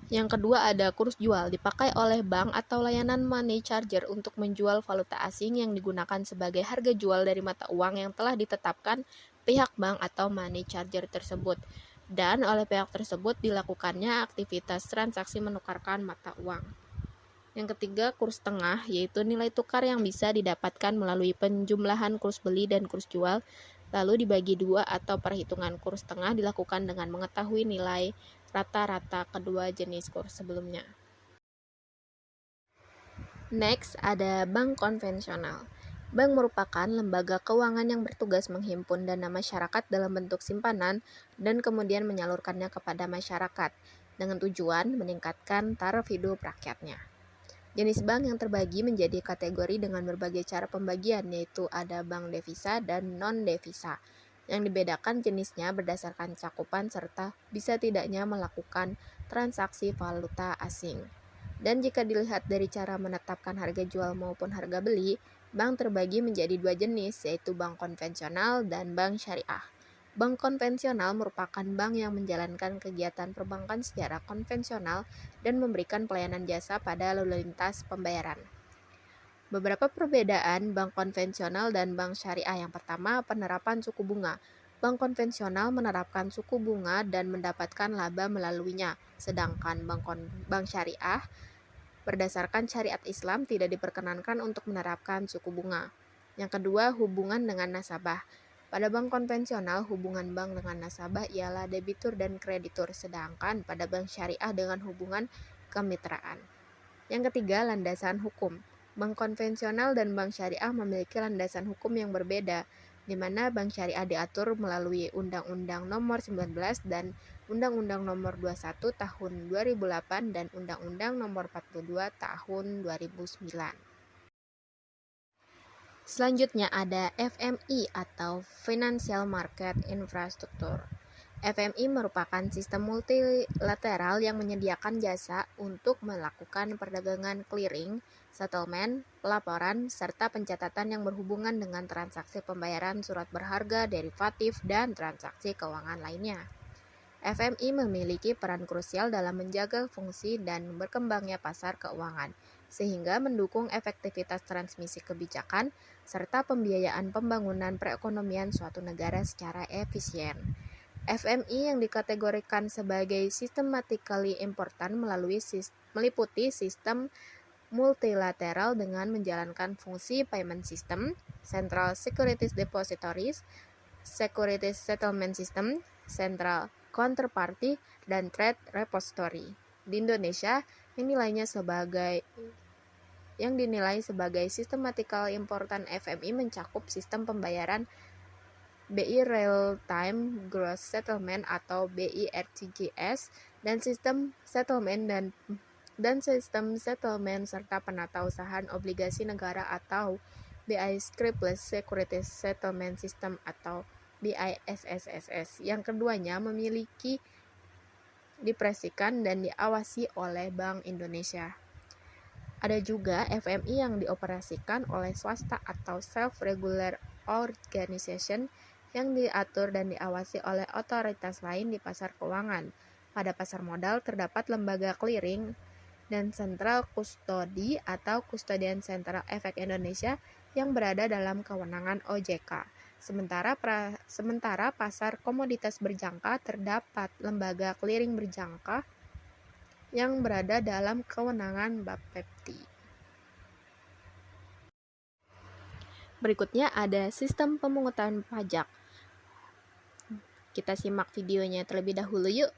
Yang kedua ada kurs jual, dipakai oleh bank atau layanan money charger untuk menjual valuta asing yang digunakan sebagai harga jual dari mata uang yang telah ditetapkan pihak bank atau money charger tersebut. Dan oleh pihak tersebut dilakukannya aktivitas transaksi menukarkan mata uang. Yang ketiga, kurs tengah, yaitu nilai tukar yang bisa didapatkan melalui penjumlahan kurs beli dan kurs jual, lalu dibagi 2 atau perhitungan kurs tengah dilakukan dengan mengetahui nilai rata-rata kedua jenis kurs sebelumnya. Next, ada bank konvensional. Bank merupakan lembaga keuangan yang bertugas menghimpun dana masyarakat dalam bentuk simpanan dan kemudian menyalurkannya kepada masyarakat dengan tujuan meningkatkan taraf hidup rakyatnya. Jenis bank yang terbagi menjadi kategori dengan berbagai cara pembagian, yaitu ada bank devisa dan non-devisa. Yang dibedakan jenisnya berdasarkan cakupan serta bisa tidaknya melakukan transaksi valuta asing. Dan jika dilihat dari cara menetapkan harga jual maupun harga beli, bank terbagi menjadi 2 jenis, yaitu bank konvensional dan bank syariah. Bank konvensional merupakan bank yang menjalankan kegiatan perbankan secara konvensional dan memberikan pelayanan jasa pada lalu lintas pembayaran. Beberapa perbedaan bank konvensional dan bank syariah. Yang pertama, penerapan suku bunga. Bank konvensional menerapkan suku bunga dan mendapatkan laba melaluinya, sedangkan bank syariah berdasarkan syariat Islam tidak diperkenankan untuk menerapkan suku bunga. Yang kedua, hubungan dengan nasabah. Pada bank konvensional, hubungan bank dengan nasabah ialah debitur dan kreditur, sedangkan pada bank syariah dengan hubungan kemitraan. Yang ketiga, landasan hukum. Bank konvensional dan bank syariah memiliki landasan hukum yang berbeda, di mana bank syariah diatur melalui Undang-Undang Nomor 19 dan Undang-Undang Nomor 21 Tahun 2008 dan Undang-Undang Nomor 42 Tahun 2009. Selanjutnya ada FMI atau Financial Market Infrastructure. FMI merupakan sistem multilateral yang menyediakan jasa untuk melakukan perdagangan clearing, settlement, pelaporan, serta pencatatan yang berhubungan dengan transaksi pembayaran surat berharga, derivatif, dan transaksi keuangan lainnya. FMI memiliki peran krusial dalam menjaga fungsi dan berkembangnya pasar keuangan, sehingga mendukung efektivitas transmisi kebijakan serta pembiayaan pembangunan perekonomian suatu negara secara efisien. FMI yang dikategorikan sebagai systematically important meliputi sistem multilateral dengan menjalankan fungsi payment system, central securities depositories, securities settlement system, central counterparty, dan trade repository. Di Indonesia, yang dinilai sebagai systematically important FMI mencakup sistem pembayaran BI Real Time Gross Settlement atau BI RTGS dan sistem settlement serta penatausahaan obligasi negara atau BI Scriptless Securities Settlement System atau BISSSS. Yang keduanya memiliki dioperasikan dan diawasi oleh Bank Indonesia. Ada juga FMI yang dioperasikan oleh swasta atau self-regular organization yang diatur dan diawasi oleh otoritas lain di pasar keuangan. Pada pasar modal terdapat lembaga clearing dan sentral kustodi atau Custodian Central Efek Indonesia yang berada dalam kewenangan OJK. Sementara pasar komoditas berjangka terdapat lembaga clearing berjangka yang berada dalam kewenangan Bapepti. Berikutnya ada sistem pemungutan pajak. Kita simak videonya terlebih dahulu yuk.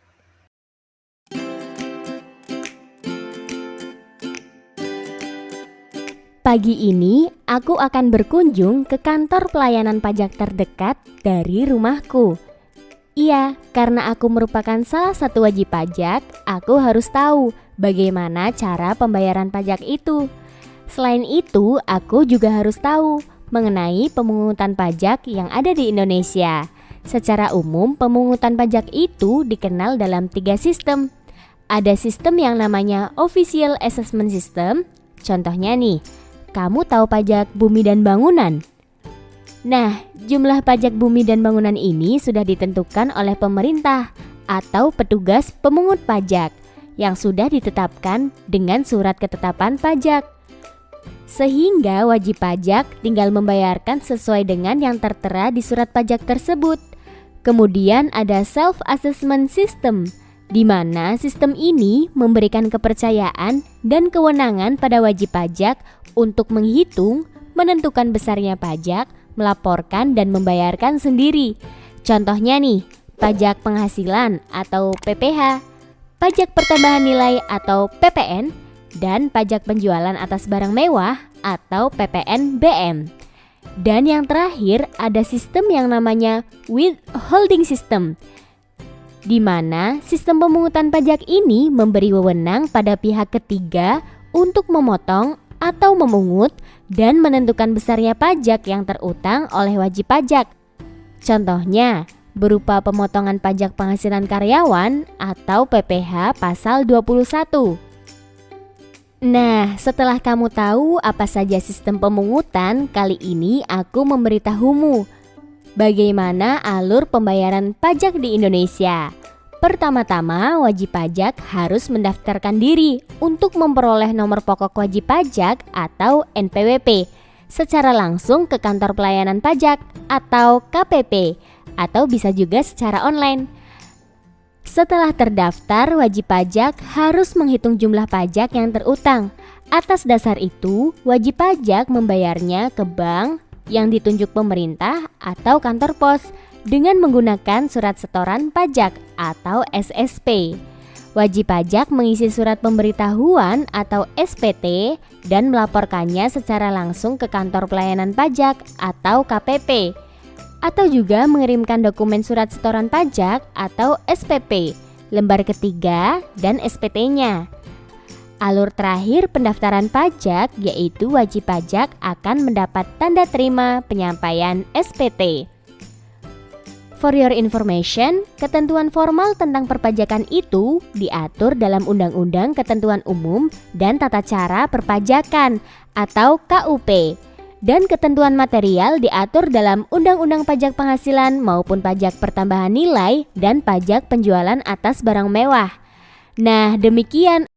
Pagi ini aku akan berkunjung ke kantor pelayanan pajak terdekat dari rumahku. Iya, karena aku merupakan salah satu wajib pajak, aku harus tahu bagaimana cara pembayaran pajak itu. Selain itu, aku juga harus tahu mengenai pemungutan pajak yang ada di Indonesia. Secara umum, pemungutan pajak itu dikenal dalam 3 sistem. Ada sistem yang namanya Official Assessment System. Contohnya nih, kamu tahu pajak bumi dan bangunan? Nah, jumlah pajak bumi dan bangunan ini sudah ditentukan oleh pemerintah atau petugas pemungut pajak yang sudah ditetapkan dengan surat ketetapan pajak. Sehingga wajib pajak tinggal membayarkan sesuai dengan yang tertera di surat pajak tersebut. Kemudian ada self-assessment system, di mana sistem ini memberikan kepercayaan dan kewenangan pada wajib pajak untuk menghitung, menentukan besarnya pajak, melaporkan dan membayarkan sendiri. Contohnya nih, pajak penghasilan atau PPH, pajak pertambahan nilai atau PPN, dan pajak penjualan atas barang mewah atau PPNBM. Dan yang terakhir ada sistem yang namanya withholding system, di mana sistem pemungutan pajak ini memberi wewenang pada pihak ketiga untuk memotong atau memungut dan menentukan besarnya pajak yang terutang oleh wajib pajak. Contohnya berupa pemotongan pajak penghasilan karyawan atau PPH pasal 21. Nah, setelah kamu tahu apa saja sistem pemungutan, kali ini aku memberitahumu bagaimana alur pembayaran pajak di Indonesia. Pertama-tama, wajib pajak harus mendaftarkan diri untuk memperoleh nomor pokok wajib pajak atau NPWP secara langsung ke kantor pelayanan pajak atau KPP, atau bisa juga secara online. Setelah terdaftar, wajib pajak harus menghitung jumlah pajak yang terutang. Atas dasar itu, wajib pajak membayarnya ke bank yang ditunjuk pemerintah atau kantor pos dengan menggunakan surat setoran pajak atau SSP. Wajib pajak mengisi surat pemberitahuan atau SPT dan melaporkannya secara langsung ke kantor pelayanan pajak atau KPP, atau juga mengirimkan dokumen surat setoran pajak atau SPP, lembar ketiga, dan SPT-nya. Alur terakhir pendaftaran pajak yaitu wajib pajak akan mendapat tanda terima penyampaian SPT. For your information, ketentuan formal tentang perpajakan itu diatur dalam Undang-Undang Ketentuan Umum dan Tata Cara Perpajakan atau KUP. Dan ketentuan material diatur dalam Undang-Undang Pajak Penghasilan maupun Pajak Pertambahan Nilai dan Pajak Penjualan atas Barang Mewah. Nah, demikian.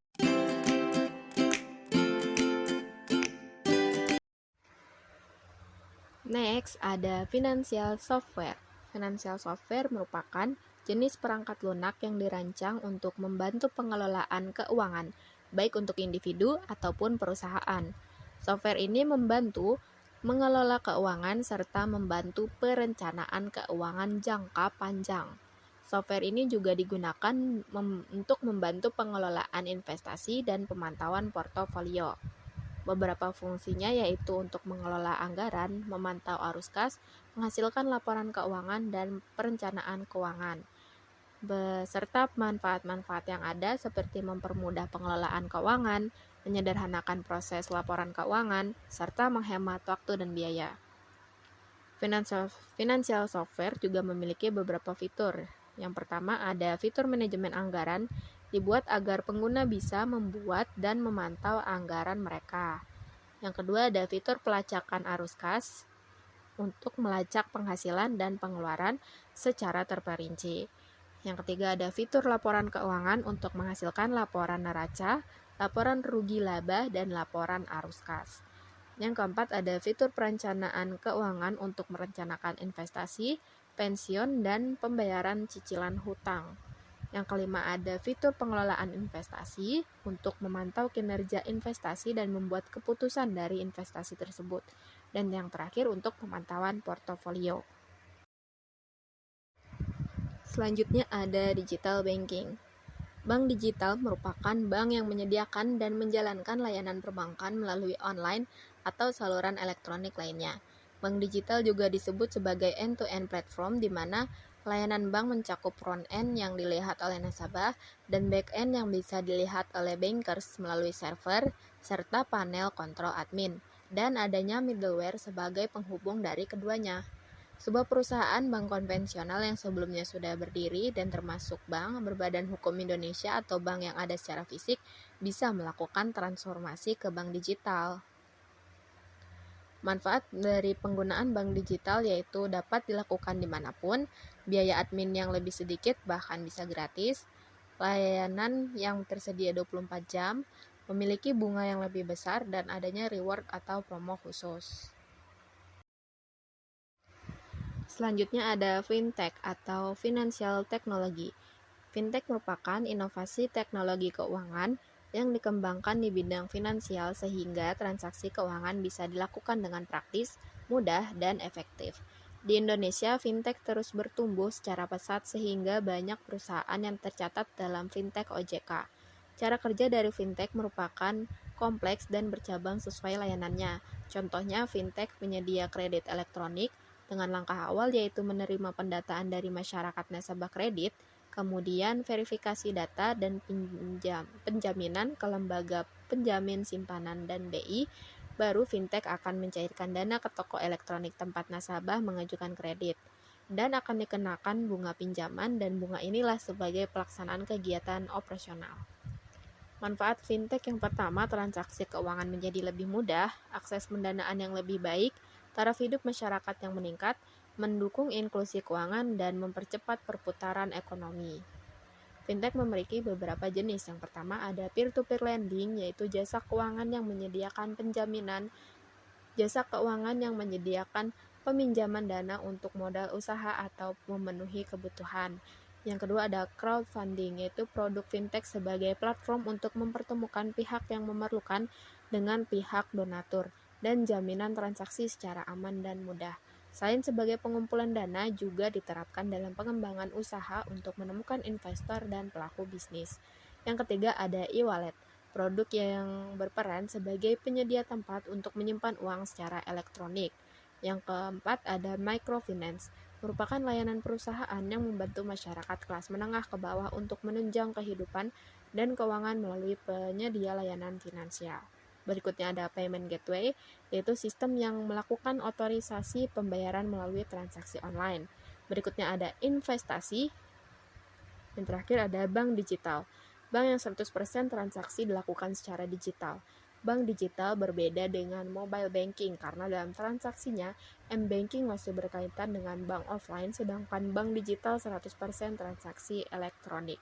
Next, ada financial software. Financial software merupakan jenis perangkat lunak yang dirancang untuk membantu pengelolaan keuangan, baik untuk individu ataupun perusahaan. Software ini membantu mengelola keuangan serta membantu perencanaan keuangan jangka panjang. Software ini juga digunakan untuk membantu pengelolaan investasi dan pemantauan portofolio. Beberapa fungsinya yaitu untuk mengelola anggaran, memantau arus kas, menghasilkan laporan keuangan, dan perencanaan keuangan. Beserta manfaat-manfaat yang ada seperti mempermudah pengelolaan keuangan, menyederhanakan proses laporan keuangan, serta menghemat waktu dan biaya. Financial software juga memiliki beberapa fitur. Yang pertama ada fitur manajemen anggaran, dibuat agar pengguna bisa membuat dan memantau anggaran mereka. Yang kedua ada fitur pelacakan arus kas untuk melacak penghasilan dan pengeluaran secara terperinci. Yang ketiga ada fitur laporan keuangan untuk menghasilkan laporan neraca, laporan rugi laba, dan laporan arus kas. Yang keempat ada fitur perencanaan keuangan untuk merencanakan investasi, pensiun, dan pembayaran cicilan hutang. Yang kelima ada fitur pengelolaan investasi untuk memantau kinerja investasi dan membuat keputusan dari investasi tersebut. Dan yang terakhir untuk pemantauan portofolio. Selanjutnya ada digital banking. Bank digital merupakan bank yang menyediakan dan menjalankan layanan perbankan melalui online atau saluran elektronik lainnya. Bank digital juga disebut sebagai end-to-end platform di mana layanan bank mencakup front-end yang dilihat oleh nasabah dan back-end yang bisa dilihat oleh bankers melalui server, serta panel kontrol admin, dan adanya middleware sebagai penghubung dari keduanya. Sebuah perusahaan bank konvensional yang sebelumnya sudah berdiri dan termasuk bank berbadan hukum Indonesia atau bank yang ada secara fisik bisa melakukan transformasi ke bank digital. Manfaat dari penggunaan bank digital yaitu dapat dilakukan dimanapun, biaya admin yang lebih sedikit bahkan bisa gratis, layanan yang tersedia 24 jam, memiliki bunga yang lebih besar, dan adanya reward atau promo khusus. Selanjutnya ada fintech atau financial technology. Fintech merupakan inovasi teknologi keuangan yang dikembangkan di bidang finansial sehingga transaksi keuangan bisa dilakukan dengan praktis, mudah, dan efektif. Di Indonesia, fintech terus bertumbuh secara pesat sehingga banyak perusahaan yang tercatat dalam fintech OJK. Cara kerja dari fintech merupakan kompleks dan bercabang sesuai layanannya. Contohnya, fintech penyedia kredit elektronik dengan langkah awal yaitu menerima pendataan dari masyarakat nasabah kredit, kemudian verifikasi data dan penjaminan ke lembaga penjamin simpanan dan BI, baru fintech akan mencairkan dana ke toko elektronik tempat nasabah mengajukan kredit, dan akan dikenakan bunga pinjaman, dan bunga inilah sebagai pelaksanaan kegiatan operasional. Manfaat fintech yang pertama, transaksi keuangan menjadi lebih mudah, akses pendanaan yang lebih baik, taraf hidup masyarakat yang meningkat, mendukung inklusi keuangan, dan mempercepat perputaran ekonomi. Fintech memiliki beberapa jenis. Yang pertama ada peer-to-peer lending, yaitu jasa keuangan yang menyediakan penjaminan, jasa keuangan yang menyediakan peminjaman dana untuk modal usaha atau memenuhi kebutuhan. Yang kedua ada crowdfunding, yaitu produk fintech sebagai platform untuk mempertemukan pihak yang memerlukan dengan pihak donatur, dan jaminan transaksi secara aman dan mudah. Selain sebagai pengumpulan dana, juga diterapkan dalam pengembangan usaha untuk menemukan investor dan pelaku bisnis. Yang ketiga ada e-wallet, produk yang berperan sebagai penyedia tempat untuk menyimpan uang secara elektronik. Yang keempat ada microfinance, merupakan layanan perusahaan yang membantu masyarakat kelas menengah ke bawah untuk menunjang kehidupan dan keuangan melalui penyedia layanan finansial. Berikutnya ada payment gateway, yaitu sistem yang melakukan otorisasi pembayaran melalui transaksi online. Berikutnya ada investasi. Dan terakhir ada bank digital. Bank yang 100% transaksi dilakukan secara digital. Bank digital berbeda dengan mobile banking karena dalam transaksinya m-banking masih berkaitan dengan bank offline, sedangkan bank digital 100% transaksi elektronik.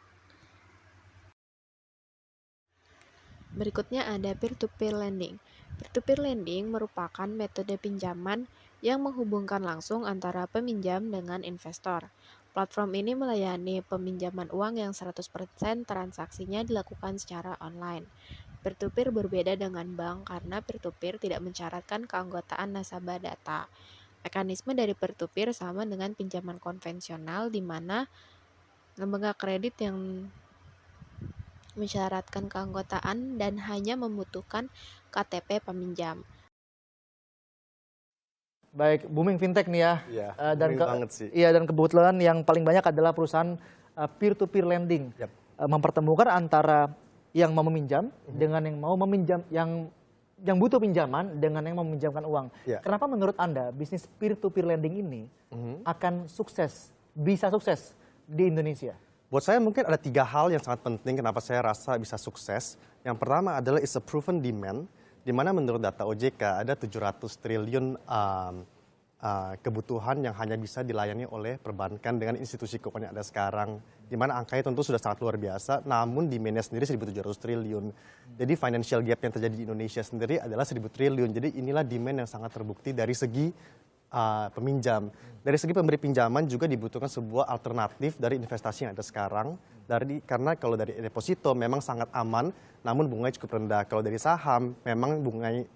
Berikutnya ada peer-to-peer lending. Peer-to-peer lending merupakan metode pinjaman yang menghubungkan langsung antara peminjam dengan investor. Platform ini melayani peminjaman uang yang 100% transaksinya dilakukan secara online. Peer-to-peer berbeda dengan bank karena peer-to-peer tidak mensyaratkan keanggotaan nasabah data. Mekanisme dari peer-to-peer sama dengan pinjaman konvensional di mana lembaga kredit yang mensyaratkan keanggotaan dan hanya membutuhkan KTP peminjam. Baik, booming fintech nih ya. Iya, Dan booming banget sih. Iya, dan kebetulan yang paling banyak adalah perusahaan peer-to-peer lending. Yap. Mempertemukan antara yang mau meminjam dengan yang mau meminjam, yang butuh pinjaman dengan yang mau meminjamkan uang. Iya. Kenapa menurut Anda bisnis peer-to-peer lending ini akan sukses, bisa sukses di Indonesia? Buat saya mungkin ada 3 hal yang sangat penting kenapa saya rasa bisa sukses. Yang pertama adalah it's a proven demand, di mana menurut data OJK ada 700 triliun kebutuhan yang hanya bisa dilayani oleh perbankan dengan institusi keuangan yang ada sekarang. Di mana angkanya tentu sudah sangat luar biasa, namun demand-nya sendiri 1.700 triliun. Jadi financial gap yang terjadi di Indonesia sendiri adalah 1.000 triliun. Jadi inilah demand yang sangat terbukti dari segi peminjam. Dari segi pemberi pinjaman juga dibutuhkan sebuah alternatif dari investasi yang ada sekarang. Karena kalau dari deposito memang sangat aman, namun bunganya cukup rendah. Kalau dari saham memang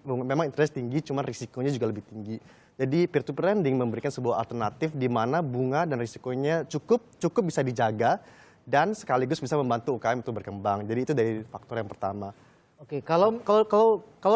memang interest tinggi, cuma risikonya juga lebih tinggi. Jadi peer-to-peer lending memberikan sebuah alternatif di mana bunga dan risikonya cukup bisa dijaga dan sekaligus bisa membantu UKM untuk berkembang. Jadi itu dari faktor yang pertama. Oke, kalau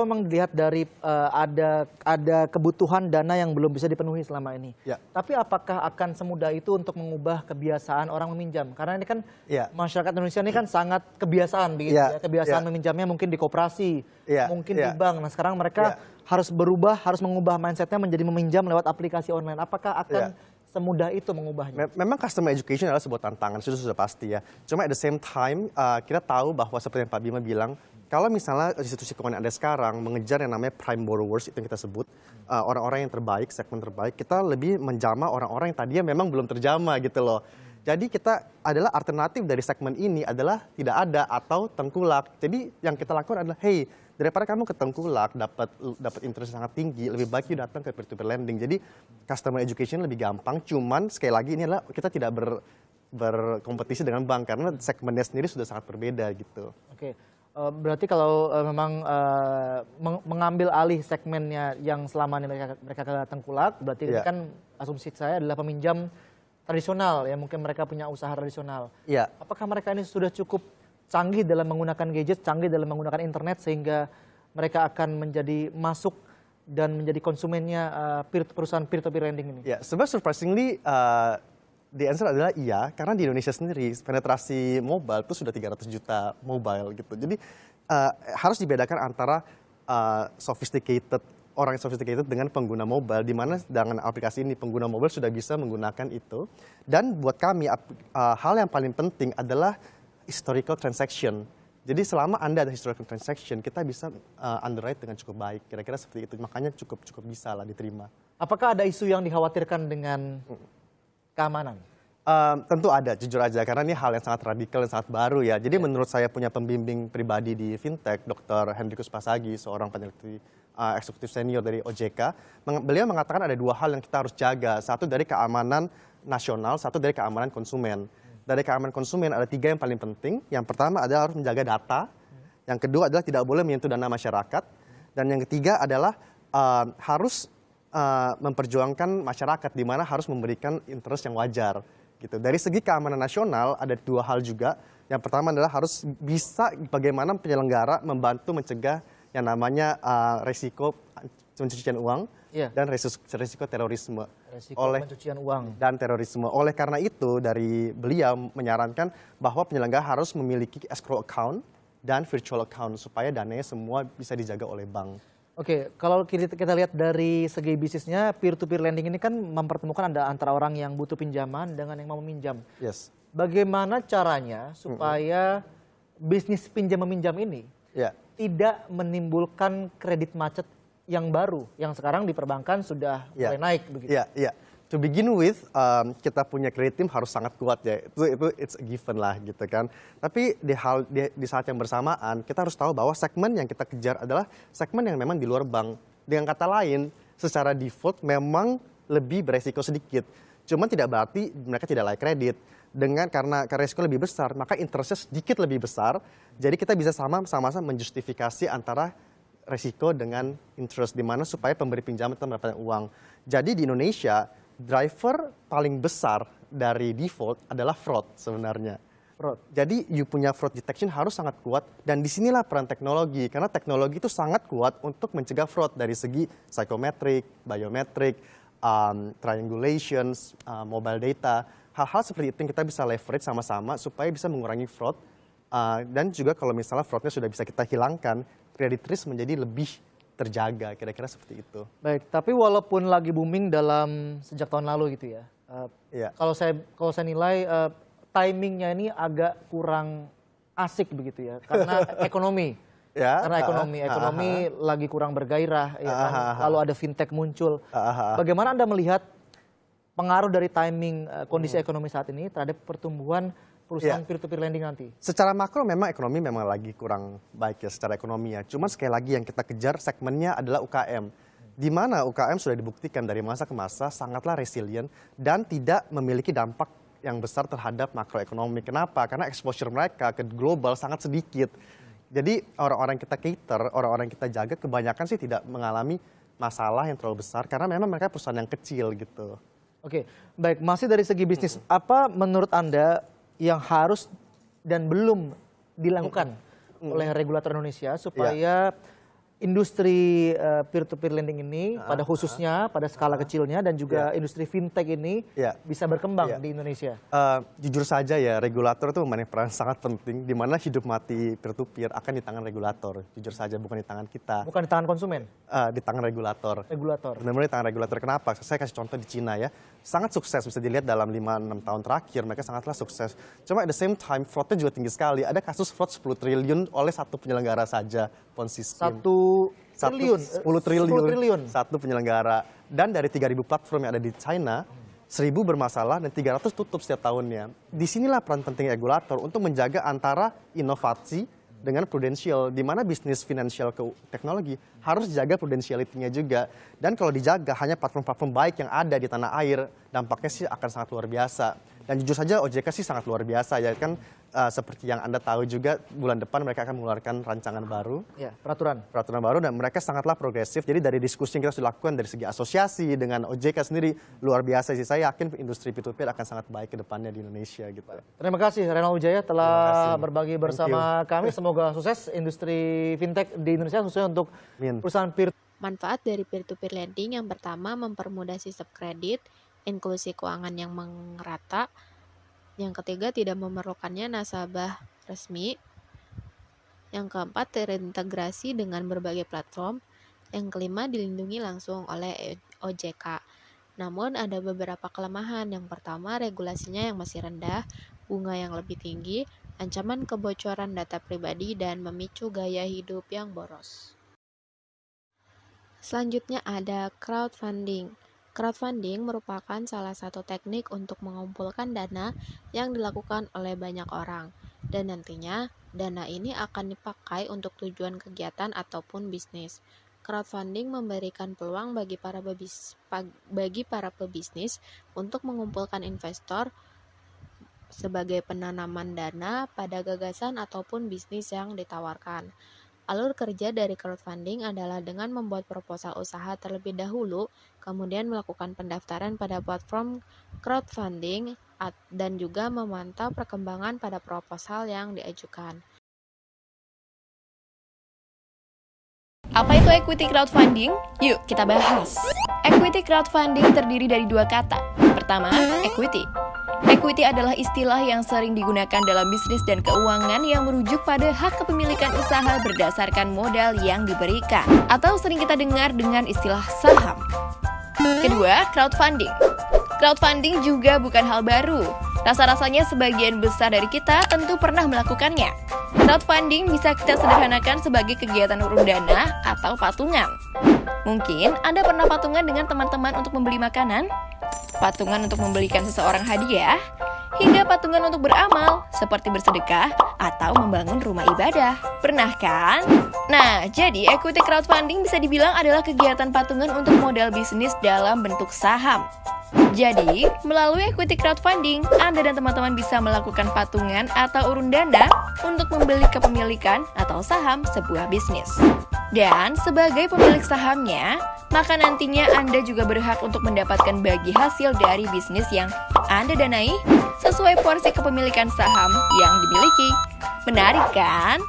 memang dilihat dari ada kebutuhan dana yang belum bisa dipenuhi selama ini. Ya. Tapi apakah akan semudah itu untuk mengubah kebiasaan orang meminjam? Karena ini kan Ya. masyarakat Indonesia ini kan sangat kebiasaan begitu Ya. ya. Kebiasaan Ya. meminjamnya mungkin di koperasi, Ya. mungkin di Ya. bank. Nah, sekarang mereka harus berubah, harus mengubah mindsetnya menjadi meminjam lewat aplikasi online. Apakah akan semudah itu mengubahnya? Memang customer education adalah sebuah tantangan, sudah pasti ya. Cuma at the same time, kita tahu bahwa seperti yang Pak Bima bilang, kalau misalnya institusi keuangan yang ada sekarang mengejar yang namanya prime borrowers, itu yang kita sebut, orang-orang yang terbaik, segmen terbaik, kita lebih menjamah orang-orang yang tadinya memang belum terjamah gitu loh. Jadi kita adalah alternatif dari segmen ini adalah tidak ada atau tengkulak. Jadi yang kita lakukan adalah, hey, daripada kamu ke tengkulak dapat interest sangat tinggi, lebih baik you datang ke peer-to-peer lending. Jadi customer education lebih gampang, cuman sekali lagi ini adalah kita tidak berkompetisi dengan bank karena segmennya sendiri sudah sangat berbeda gitu. Oke. Berarti kalau memang mengambil alih segmennya yang selama ini mereka ke tengkulak, berarti ini kan asumsi saya adalah peminjam tradisional ya, mungkin mereka punya usaha tradisional. Iya. Apakah mereka ini sudah cukup canggih dalam menggunakan gadget, canggih dalam menggunakan internet sehingga mereka akan menjadi masuk dan menjadi konsumennya perusahaan peer-to-peer lending ini? Ya, sebenarnya surprisingly the answer adalah iya, karena di Indonesia sendiri penetrasi mobile itu sudah 300 juta mobile gitu. Jadi harus dibedakan antara orang yang sophisticated dengan pengguna mobile, di mana dengan aplikasi ini pengguna mobile sudah bisa menggunakan itu. Dan buat kami hal yang paling penting adalah historical transaction. Jadi selama Anda ada historical transaction, kita bisa underwrite dengan cukup baik. Kira-kira seperti itu. Makanya cukup bisa lah diterima. Apakah ada isu yang dikhawatirkan dengan keamanan? Tentu ada, jujur aja, karena ini hal yang sangat radikal dan sangat baru ya. Jadi menurut saya punya pembimbing pribadi di fintech, Dr. Hendrikus Pasagi, seorang peneliti eksekutif senior dari OJK, beliau mengatakan ada 2 hal yang kita harus jaga. Satu dari keamanan nasional, satu dari keamanan konsumen. Dari keamanan konsumen ada 3 yang paling penting. Yang pertama adalah harus menjaga data. Yang kedua adalah tidak boleh menyentuh dana masyarakat. Dan yang ketiga adalah harus memperjuangkan masyarakat, di mana harus memberikan interest yang wajar. Gitu. Dari segi keamanan nasional ada 2 hal juga. Yang pertama adalah harus bisa bagaimana penyelenggara membantu mencegah yang namanya resiko pencucian uang dan resiko terorisme. Resiko pencucian uang dan terorisme. Oleh karena itu dari beliau menyarankan bahwa penyelenggara harus memiliki escrow account dan virtual account supaya dananya semua bisa dijaga oleh bank. Oke, kalau kita lihat dari segi bisnisnya, peer-to-peer lending ini kan mempertemukan ada antara orang yang butuh pinjaman dengan yang mau meminjam. Yes. Bagaimana caranya supaya bisnis pinjam-meminjam ini Ya. tidak menimbulkan kredit macet yang baru, yang sekarang di perbankan sudah Ya. mulai naik begitu? Iya, iya. To begin with, kita punya credit team harus sangat kuat ya. Itu it's a given lah gitu kan. Tapi di saat yang bersamaan kita harus tahu bahwa segmen yang kita kejar adalah segmen yang memang di luar bank. Dengan kata lain, secara default memang lebih beresiko sedikit. Cuma tidak berarti mereka tidak layak kredit. Karena resiko lebih besar, maka interestnya sedikit lebih besar. Jadi kita bisa sama-sama menjustifikasi antara resiko dengan interest, di mana supaya pemberi pinjaman tetap mendapatkan uang. Jadi di Indonesia, driver paling besar dari default adalah fraud sebenarnya. Fraud. Jadi you punya fraud detection harus sangat kuat, dan disinilah peran teknologi. Karena teknologi itu sangat kuat untuk mencegah fraud dari segi psychometric, biometric, triangulations, mobile data. Hal-hal seperti itu yang kita bisa leverage sama-sama supaya bisa mengurangi fraud. Dan juga kalau misalnya fraudnya sudah bisa kita hilangkan, credit risk menjadi lebih terjaga, kira-kira seperti itu. Baik, tapi walaupun lagi booming dalam sejak tahun lalu gitu ya, Iya. kalau saya nilai timingnya ini agak kurang asik begitu ya, karena ekonomi. Ya, Karena ekonomi lagi kurang bergairah, ya kan? Lalu ada fintech muncul. Bagaimana Anda melihat pengaruh dari timing kondisi ekonomi saat ini terhadap pertumbuhan perusahaan peer-to-peer lending nanti? Secara makro memang ekonomi memang lagi kurang baik ya secara ekonomi ya. Cuman sekali lagi yang kita kejar segmennya adalah UKM. Di mana UKM sudah dibuktikan dari masa ke masa sangatlah resilient dan tidak memiliki dampak yang besar terhadap makroekonomi. Kenapa? Karena exposure mereka ke global sangat sedikit. Jadi orang-orang kita cater, orang-orang kita jaga kebanyakan sih tidak mengalami masalah yang terlalu besar karena memang mereka perusahaan yang kecil gitu. Oke, baik. Masih dari segi bisnis, apa menurut Anda yang harus dan belum dilakukan oleh regulator Indonesia supaya industri peer-to-peer lending ini pada khususnya pada skala kecilnya dan juga industri fintech ini bisa berkembang di Indonesia? Jujur saja ya, regulator itu memainkan peran sangat penting di mana hidup mati peer-to-peer akan di tangan regulator. Jujur saja bukan di tangan kita. Bukan di tangan konsumen? Di tangan regulator. Regulator. Benar-benar di tangan regulator. Kenapa? Saya kasih contoh di Cina ya. Sangat sukses, bisa dilihat dalam 5-6 tahun terakhir mereka sangatlah sukses. Cuma at the same time fraudnya juga tinggi sekali. Ada kasus fraud 10 triliun oleh satu penyelenggara saja phone system. 10 triliun. Satu penyelenggara. Dan dari 3.000 platform yang ada di China, 1.000 bermasalah dan 300 tutup setiap tahunnya. Disinilah peran penting regulator untuk menjaga antara inovasi dengan prudensial, di mana bisnis finansial ke teknologi harus jaga prudensiality-nya juga. Dan kalau dijaga hanya platform-platform baik yang ada di tanah air, dampaknya sih akan sangat luar biasa. Dan jujur saja OJK sih sangat luar biasa ya kan, seperti yang Anda tahu juga bulan depan mereka akan mengeluarkan rancangan baru. Ya, peraturan Baru dan mereka sangatlah progresif. Jadi dari diskusi yang kita sudah lakukan dari segi asosiasi dengan OJK sendiri luar biasa sih. Saya yakin industri P2P akan sangat baik ke depannya di Indonesia gitu. Terima kasih Renal Wijaya telah berbagi bersama kami. Thank you. Semoga sukses industri fintech di Indonesia khususnya untuk perusahaan peer. Manfaat dari peer-to-peer lending yang pertama mempermudah sistem kredit, inklusi keuangan yang merata. Yang ketiga tidak memerlukannya nasabah resmi. Yang keempat terintegrasi dengan berbagai platform. Yang kelima dilindungi langsung oleh OJK. Namun ada beberapa kelemahan. Yang pertama regulasinya yang masih rendah, bunga yang lebih tinggi, ancaman kebocoran data pribadi, dan memicu gaya hidup yang boros. Selanjutnya ada crowdfunding. Crowdfunding merupakan salah satu teknik untuk mengumpulkan dana yang dilakukan oleh banyak orang. Dan nantinya, dana ini akan dipakai untuk tujuan kegiatan ataupun bisnis. Crowdfunding memberikan peluang bagi para pebisnis untuk mengumpulkan investor sebagai penanaman dana pada gagasan ataupun bisnis yang ditawarkan. Alur kerja dari crowdfunding adalah dengan membuat proposal usaha terlebih dahulu, kemudian melakukan pendaftaran pada platform crowdfunding, dan juga memantau perkembangan pada proposal yang diajukan. Apa itu equity crowdfunding? Yuk kita bahas. Equity crowdfunding terdiri dari dua kata. Pertama, equity. Equity adalah istilah yang sering digunakan dalam bisnis dan keuangan yang merujuk pada hak kepemilikan usaha berdasarkan modal yang diberikan, atau sering kita dengar dengan istilah saham. Kedua, crowdfunding. Crowdfunding juga bukan hal baru. Rasa-rasanya sebagian besar dari kita tentu pernah melakukannya. Crowdfunding bisa kita sederhanakan sebagai kegiatan urun dana atau patungan. Mungkin Anda pernah patungan dengan teman-teman untuk membeli makanan, patungan untuk membelikan seseorang hadiah, hingga patungan untuk beramal, seperti bersedekah atau membangun rumah ibadah. Pernah kan? Nah, jadi equity crowdfunding bisa dibilang adalah kegiatan patungan untuk modal bisnis dalam bentuk saham. Jadi, melalui equity crowdfunding, Anda dan teman-teman bisa melakukan patungan atau urun dana untuk membeli kepemilikan atau saham sebuah bisnis. Dan sebagai pemilik sahamnya, maka nantinya Anda juga berhak untuk mendapatkan bagi hasil dari bisnis yang Anda danai sesuai porsi kepemilikan saham yang dimiliki. Menarik kan?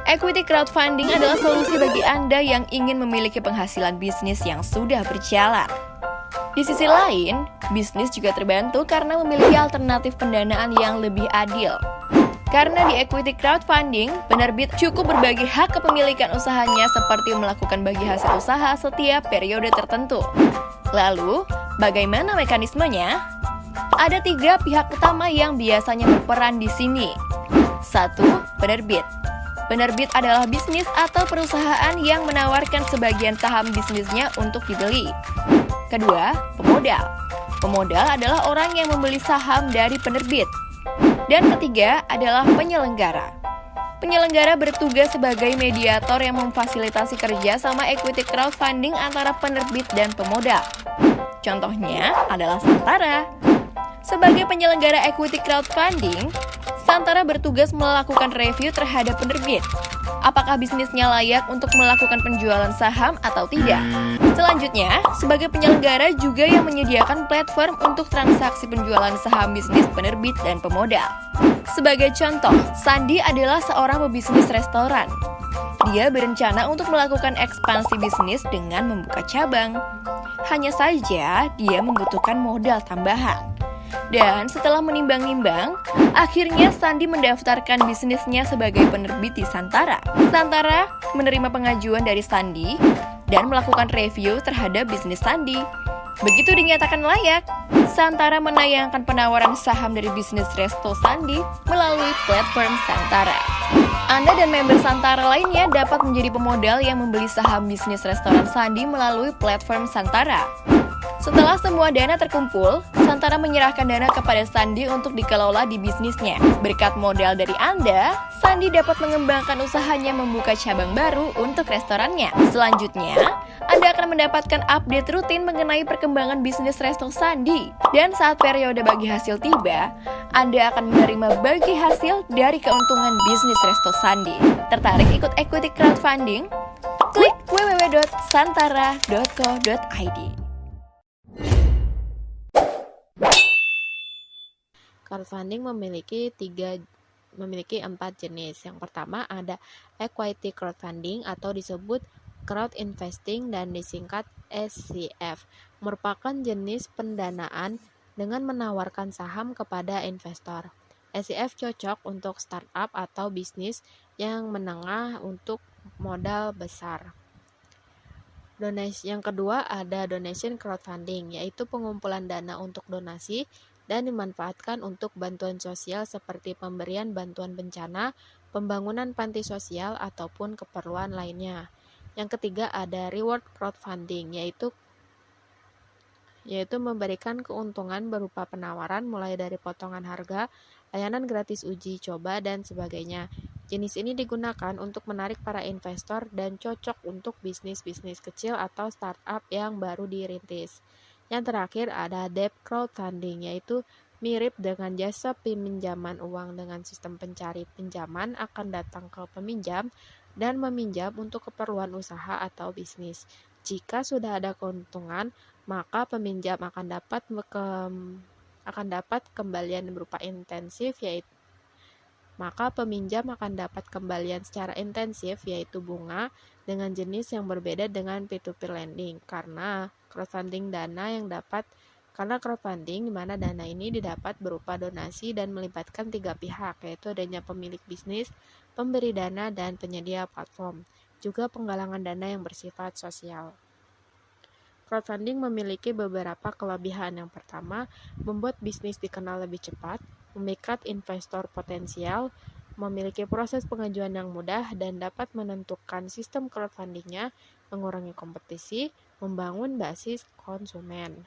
Equity crowdfunding adalah solusi bagi Anda yang ingin memiliki penghasilan bisnis yang sudah berjalan. Di sisi lain, bisnis juga terbantu karena memiliki alternatif pendanaan yang lebih adil. Karena di equity crowdfunding, penerbit cukup berbagi hak kepemilikan usahanya seperti melakukan bagi hasil usaha setiap periode tertentu. Lalu, bagaimana mekanismenya? Ada 3 pihak utama yang biasanya berperan di sini. 1. Penerbit. Penerbit adalah bisnis atau perusahaan yang menawarkan sebagian saham bisnisnya untuk dibeli. Kedua, pemodal. Pemodal adalah orang yang membeli saham dari penerbit. Dan ketiga adalah penyelenggara. Penyelenggara bertugas sebagai mediator yang memfasilitasi kerja sama equity crowdfunding antara penerbit dan pemodal. Contohnya adalah Santara. Sebagai penyelenggara equity crowdfunding, Santara bertugas melakukan review terhadap penerbit. Apakah bisnisnya layak untuk melakukan penjualan saham atau tidak? Selanjutnya, sebagai penyelenggara juga yang menyediakan platform untuk transaksi penjualan saham bisnis penerbit dan pemodal. Sebagai contoh, Sandi adalah seorang pebisnis restoran. Dia berencana untuk melakukan ekspansi bisnis dengan membuka cabang. Hanya saja, dia membutuhkan modal tambahan. Dan setelah menimbang-nimbang, akhirnya Sandi mendaftarkan bisnisnya sebagai penerbit di Santara. Santara menerima pengajuan dari Sandi dan melakukan review terhadap bisnis Sandi. Begitu dinyatakan layak, Santara menayangkan penawaran saham dari bisnis resto Sandi melalui platform Santara. Anda dan member Santara lainnya dapat menjadi pemodal yang membeli saham bisnis restoran Sandi melalui platform Santara. Setelah semua dana terkumpul, Santara menyerahkan dana kepada Sandi untuk dikelola di bisnisnya. Berkat modal dari Anda, Sandi dapat mengembangkan usahanya membuka cabang baru untuk restorannya. Selanjutnya, Anda akan mendapatkan update rutin mengenai perkembangan bisnis resto Sandi. Dan saat periode bagi hasil tiba, Anda akan menerima bagi hasil dari keuntungan bisnis resto Sandi. Tertarik ikut equity crowdfunding? Klik www.santara.co.id. Crowdfunding memiliki 4 jenis. Yang pertama ada equity crowdfunding atau disebut crowd investing dan disingkat SCF. Merupakan jenis pendanaan dengan menawarkan saham kepada investor. SCF cocok untuk startup atau bisnis yang menengah untuk modal besar. Yang kedua ada donation crowdfunding, yaitu pengumpulan dana untuk donasi dan dimanfaatkan untuk bantuan sosial seperti pemberian bantuan bencana, pembangunan panti sosial, ataupun keperluan lainnya. Yang ketiga ada reward crowdfunding, yaitu memberikan keuntungan berupa penawaran mulai dari potongan harga, layanan gratis uji coba, dan sebagainya. Jenis ini digunakan untuk menarik para investor dan cocok untuk bisnis-bisnis kecil atau startup yang baru dirintis. Yang terakhir ada debt crowdfunding, yaitu mirip dengan jasa peminjaman uang dengan sistem pencari pinjaman akan datang ke peminjam dan meminjam untuk keperluan usaha atau bisnis. Jika sudah ada keuntungan, maka peminjam akan dapat kembalian berupa intensif, yaitu secara intensif, yaitu bunga, dengan jenis yang berbeda dengan P2P lending, karena crowdfunding dana yang dapat Karena crowdfunding di mana dana ini didapat berupa donasi dan melibatkan 3 pihak, yaitu adanya pemilik bisnis, pemberi dana, dan penyedia platform. Juga penggalangan dana yang bersifat sosial. Crowdfunding memiliki beberapa kelebihan. Yang pertama, membuat bisnis dikenal lebih cepat, memikat investor potensial, memiliki proses pengajuan yang mudah, dan dapat menentukan sistem crowdfundingnya, mengurangi kompetisi, membangun basis konsumen.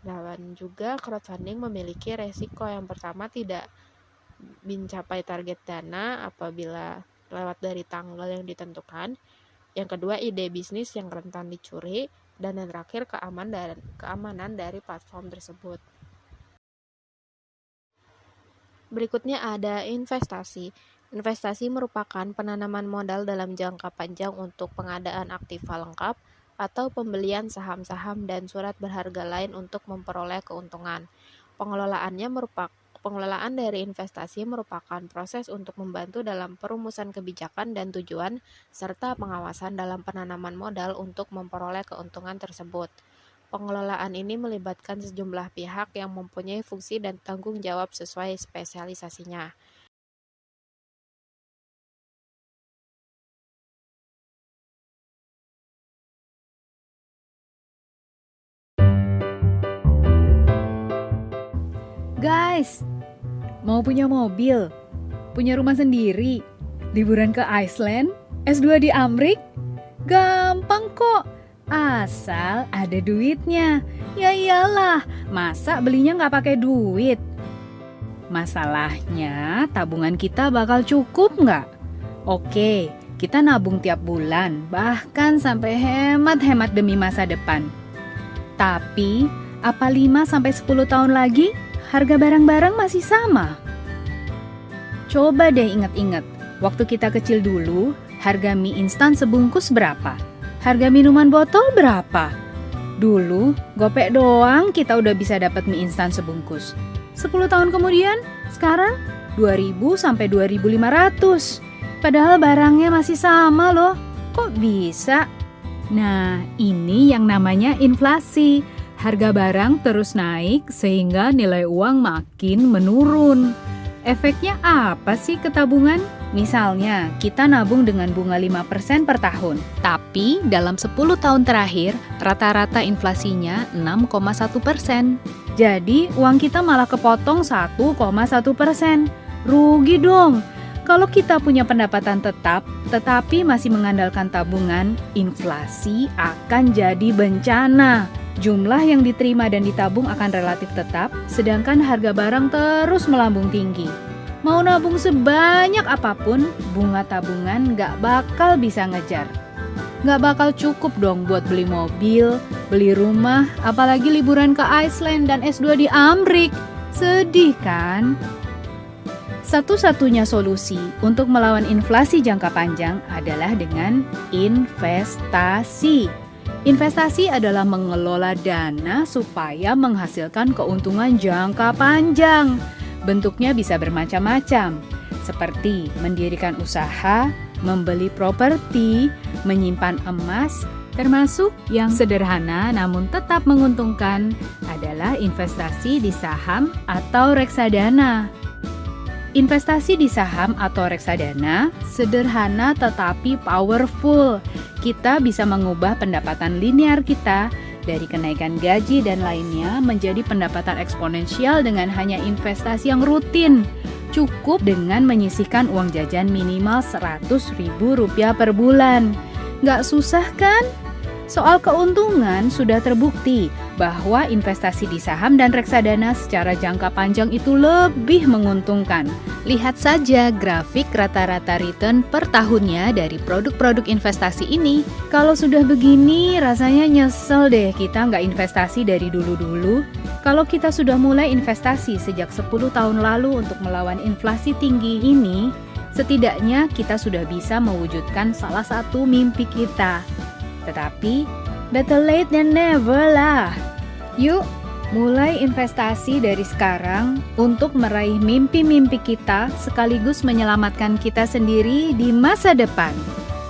Dan juga crowdfunding memiliki resiko. Yang pertama, tidak mencapai target dana apabila lewat dari tanggal yang ditentukan. Yang kedua, ide bisnis yang rentan dicuri. Dan yang terakhir, keamanan dari platform tersebut. Berikutnya ada investasi. Investasi merupakan penanaman modal dalam jangka panjang untuk pengadaan aktiva lengkap atau pembelian saham-saham dan surat berharga lain untuk memperoleh keuntungan. Pengelolaan dari investasi merupakan proses untuk membantu dalam perumusan kebijakan dan tujuan, serta pengawasan dalam penanaman modal untuk memperoleh keuntungan tersebut. Pengelolaan ini melibatkan sejumlah pihak yang mempunyai fungsi dan tanggung jawab sesuai spesialisasinya. Guys, mau punya mobil, punya rumah sendiri, liburan ke Iceland, S2 di Amrik? Gampang kok, asal ada duitnya. Ya iyalah, masa belinya nggak pakai duit? Masalahnya tabungan kita bakal cukup nggak? Oke, kita nabung tiap bulan, bahkan sampai hemat-hemat demi masa depan. Tapi, apa 5-10 tahun lagi? Harga barang-barang masih sama. Coba deh ingat-ingat, waktu kita kecil dulu, harga mie instan sebungkus berapa? Harga minuman botol berapa? Dulu, gopek doang kita udah bisa dapat mie instan sebungkus. 10 tahun kemudian, sekarang 2.000 sampai 2.500. Padahal barangnya masih sama loh. Kok bisa? Nah, ini yang namanya inflasi. Harga barang terus naik sehingga nilai uang makin menurun. Efeknya apa sih ke tabungan? Misalnya, kita nabung dengan bunga 5% per tahun. Tapi dalam 10 tahun terakhir, rata-rata inflasinya 6,1%. Jadi, uang kita malah kepotong 1,1%. Rugi dong. Kalau kita punya pendapatan tetap, tetapi masih mengandalkan tabungan, inflasi akan jadi bencana. Jumlah yang diterima dan ditabung akan relatif tetap, sedangkan harga barang terus melambung tinggi. Mau nabung sebanyak apapun, bunga tabungan nggak bakal bisa ngejar. Nggak bakal cukup dong buat beli mobil, beli rumah, apalagi liburan ke Iceland dan S2 di Amrik. Sedih kan? Satu-satunya solusi untuk melawan inflasi jangka panjang adalah dengan investasi. Investasi adalah mengelola dana supaya menghasilkan keuntungan jangka panjang. Bentuknya bisa bermacam-macam, seperti mendirikan usaha, membeli properti, menyimpan emas, termasuk yang sederhana namun tetap menguntungkan adalah investasi di saham atau reksadana. Investasi di saham atau reksadana sederhana tetapi powerful. Kita bisa mengubah pendapatan linear kita dari kenaikan gaji dan lainnya menjadi pendapatan eksponensial dengan hanya investasi yang rutin. Cukup dengan menyisihkan uang jajan minimal Rp100.000 per bulan. Nggak susah kan? Soal keuntungan sudah terbukti bahwa investasi di saham dan reksadana secara jangka panjang itu lebih menguntungkan. Lihat saja grafik rata-rata return per tahunnya dari produk-produk investasi ini. Kalau sudah begini, rasanya nyesel deh kita nggak investasi dari dulu-dulu. Kalau kita sudah mulai investasi sejak 10 tahun lalu untuk melawan inflasi tinggi ini, setidaknya kita sudah bisa mewujudkan salah satu mimpi kita. Tetapi, better late than never lah. Yuk, mulai investasi dari sekarang untuk meraih mimpi-mimpi kita sekaligus menyelamatkan kita sendiri di masa depan.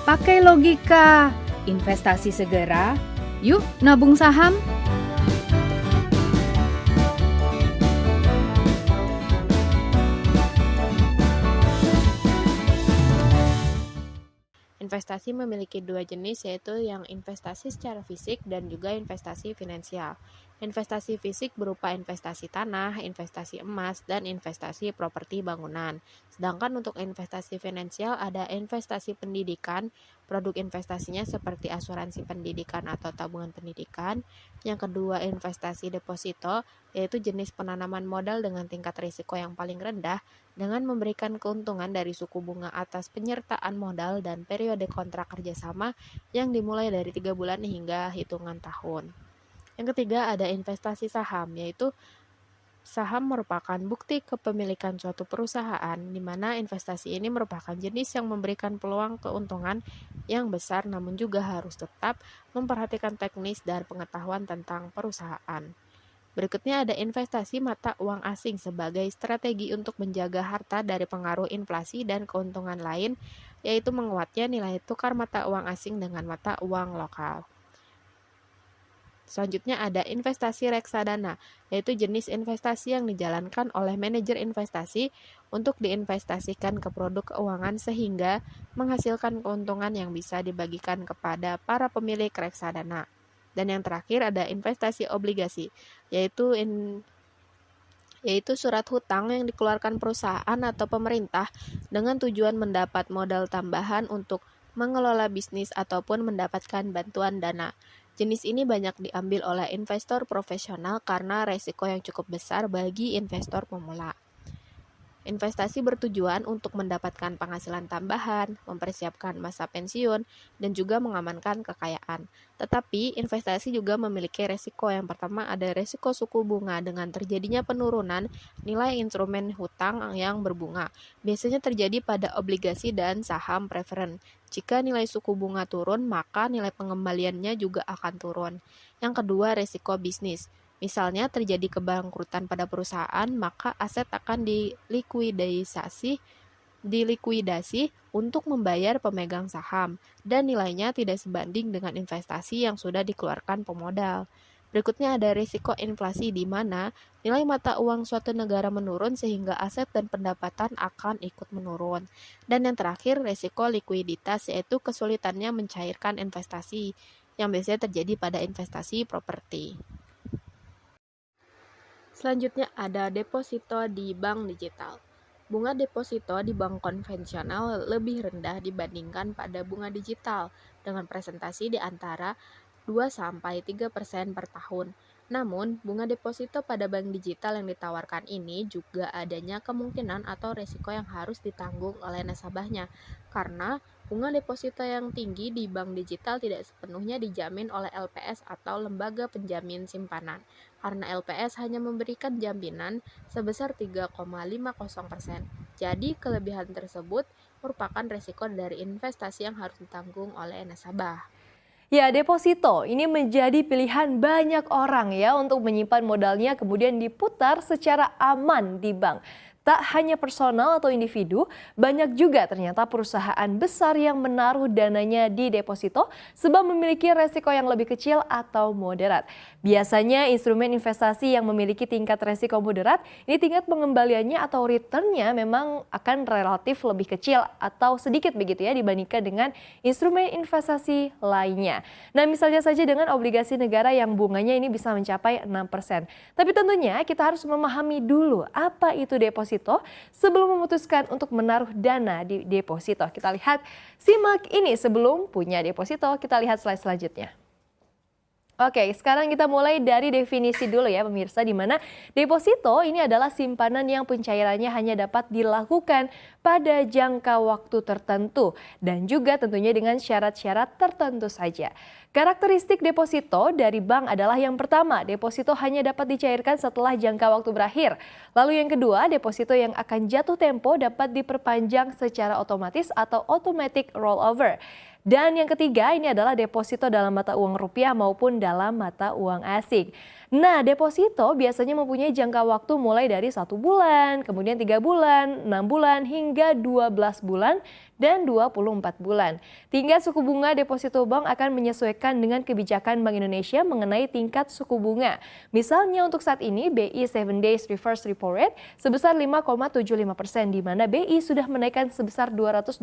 Pakai logika, investasi segera. Yuk, nabung saham. Investasi memiliki dua jenis, yaitu yang investasi secara fisik dan juga investasi finansial. Investasi fisik berupa investasi tanah, investasi emas, dan investasi properti bangunan. Sedangkan untuk investasi finansial ada investasi pendidikan, produk investasinya seperti asuransi pendidikan atau tabungan pendidikan. Yang kedua, investasi deposito, yaitu jenis penanaman modal dengan tingkat risiko yang paling rendah dengan memberikan keuntungan dari suku bunga atas penyertaan modal dan periode kontrak kerjasama yang dimulai dari 3 bulan hingga hitungan tahun. Yang ketiga ada investasi saham, yaitu saham merupakan bukti kepemilikan suatu perusahaan, di mana investasi ini merupakan jenis yang memberikan peluang keuntungan yang besar namun juga harus tetap memperhatikan teknis dan pengetahuan tentang perusahaan. Berikutnya ada investasi mata uang asing sebagai strategi untuk menjaga harta dari pengaruh inflasi dan keuntungan lain, yaitu menguatnya nilai tukar mata uang asing dengan mata uang lokal. Selanjutnya ada investasi reksadana, yaitu jenis investasi yang dijalankan oleh manajer investasi untuk diinvestasikan ke produk keuangan sehingga menghasilkan keuntungan yang bisa dibagikan kepada para pemilik reksadana. Dan yang terakhir ada investasi obligasi, yaitu surat hutang yang dikeluarkan perusahaan atau pemerintah dengan tujuan mendapat modal tambahan untuk mengelola bisnis ataupun mendapatkan bantuan dana. Jenis ini banyak diambil oleh investor profesional karena resiko yang cukup besar bagi investor pemula. Investasi bertujuan untuk mendapatkan penghasilan tambahan, mempersiapkan masa pensiun, dan juga mengamankan kekayaan. Tetapi, investasi juga memiliki resiko. Yang pertama ada resiko suku bunga dengan terjadinya penurunan nilai instrumen hutang yang berbunga. Biasanya terjadi pada obligasi dan saham preferen. Jika nilai suku bunga turun, maka nilai pengembaliannya juga akan turun. Yang kedua, resiko bisnis. Misalnya terjadi kebangkrutan pada perusahaan, maka aset akan dilikuidasi untuk membayar pemegang saham, dan nilainya tidak sebanding dengan investasi yang sudah dikeluarkan pemodal. Berikutnya ada risiko inflasi, di mana nilai mata uang suatu negara menurun sehingga aset dan pendapatan akan ikut menurun. Dan yang terakhir, risiko likuiditas, yaitu kesulitannya mencairkan investasi, yang biasanya terjadi pada investasi properti. Selanjutnya ada deposito di bank digital. Bunga deposito di bank konvensional lebih rendah dibandingkan pada bunga digital dengan presentasi di antara 2-3% per tahun. Namun, bunga deposito pada bank digital yang ditawarkan ini juga adanya kemungkinan atau resiko yang harus ditanggung oleh nasabahnya, karena bunga deposito yang tinggi di bank digital tidak sepenuhnya dijamin oleh LPS atau lembaga penjamin simpanan, karena LPS hanya memberikan jaminan sebesar 3,50%. Jadi, kelebihan tersebut merupakan resiko dari investasi yang harus ditanggung oleh nasabah. Ya, deposito ini menjadi pilihan banyak orang ya untuk menyimpan modalnya kemudian diputar secara aman di bank. Tak hanya personal atau individu, banyak juga ternyata perusahaan besar yang menaruh dananya di deposito sebab memiliki resiko yang lebih kecil atau moderat. Biasanya instrumen investasi yang memiliki tingkat resiko moderat, ini tingkat pengembaliannya atau returnnya memang akan relatif lebih kecil atau sedikit begitu ya dibandingkan dengan instrumen investasi lainnya. Nah, misalnya saja dengan obligasi negara yang bunganya ini bisa mencapai 6%. Tapi tentunya kita harus memahami dulu apa itu deposito sebelum memutuskan untuk menaruh dana di deposito. Kita lihat, simak ini sebelum punya deposito. Kita lihat slide selanjutnya. Oke, sekarang kita mulai dari definisi dulu ya pemirsa, di mana deposito ini adalah simpanan yang pencairannya hanya dapat dilakukan pada jangka waktu tertentu dan juga tentunya dengan syarat-syarat tertentu saja. Karakteristik deposito dari bank adalah yang pertama, deposito hanya dapat dicairkan setelah jangka waktu berakhir. Lalu yang kedua, deposito yang akan jatuh tempo dapat diperpanjang secara otomatis atau automatic rollover. Dan yang ketiga ini adalah deposito dalam mata uang rupiah maupun dalam mata uang asing. Nah, deposito biasanya mempunyai jangka waktu mulai dari 1 bulan, kemudian 3 bulan, 6 bulan, hingga 12 bulan dan 24 bulan. Tingkat suku bunga deposito bank akan menyesuaikan dengan kebijakan Bank Indonesia mengenai tingkat suku bunga. Misalnya untuk saat ini BI 7 Days Reverse Repo Rate sebesar 5,75%, di mana BI sudah menaikkan sebesar 225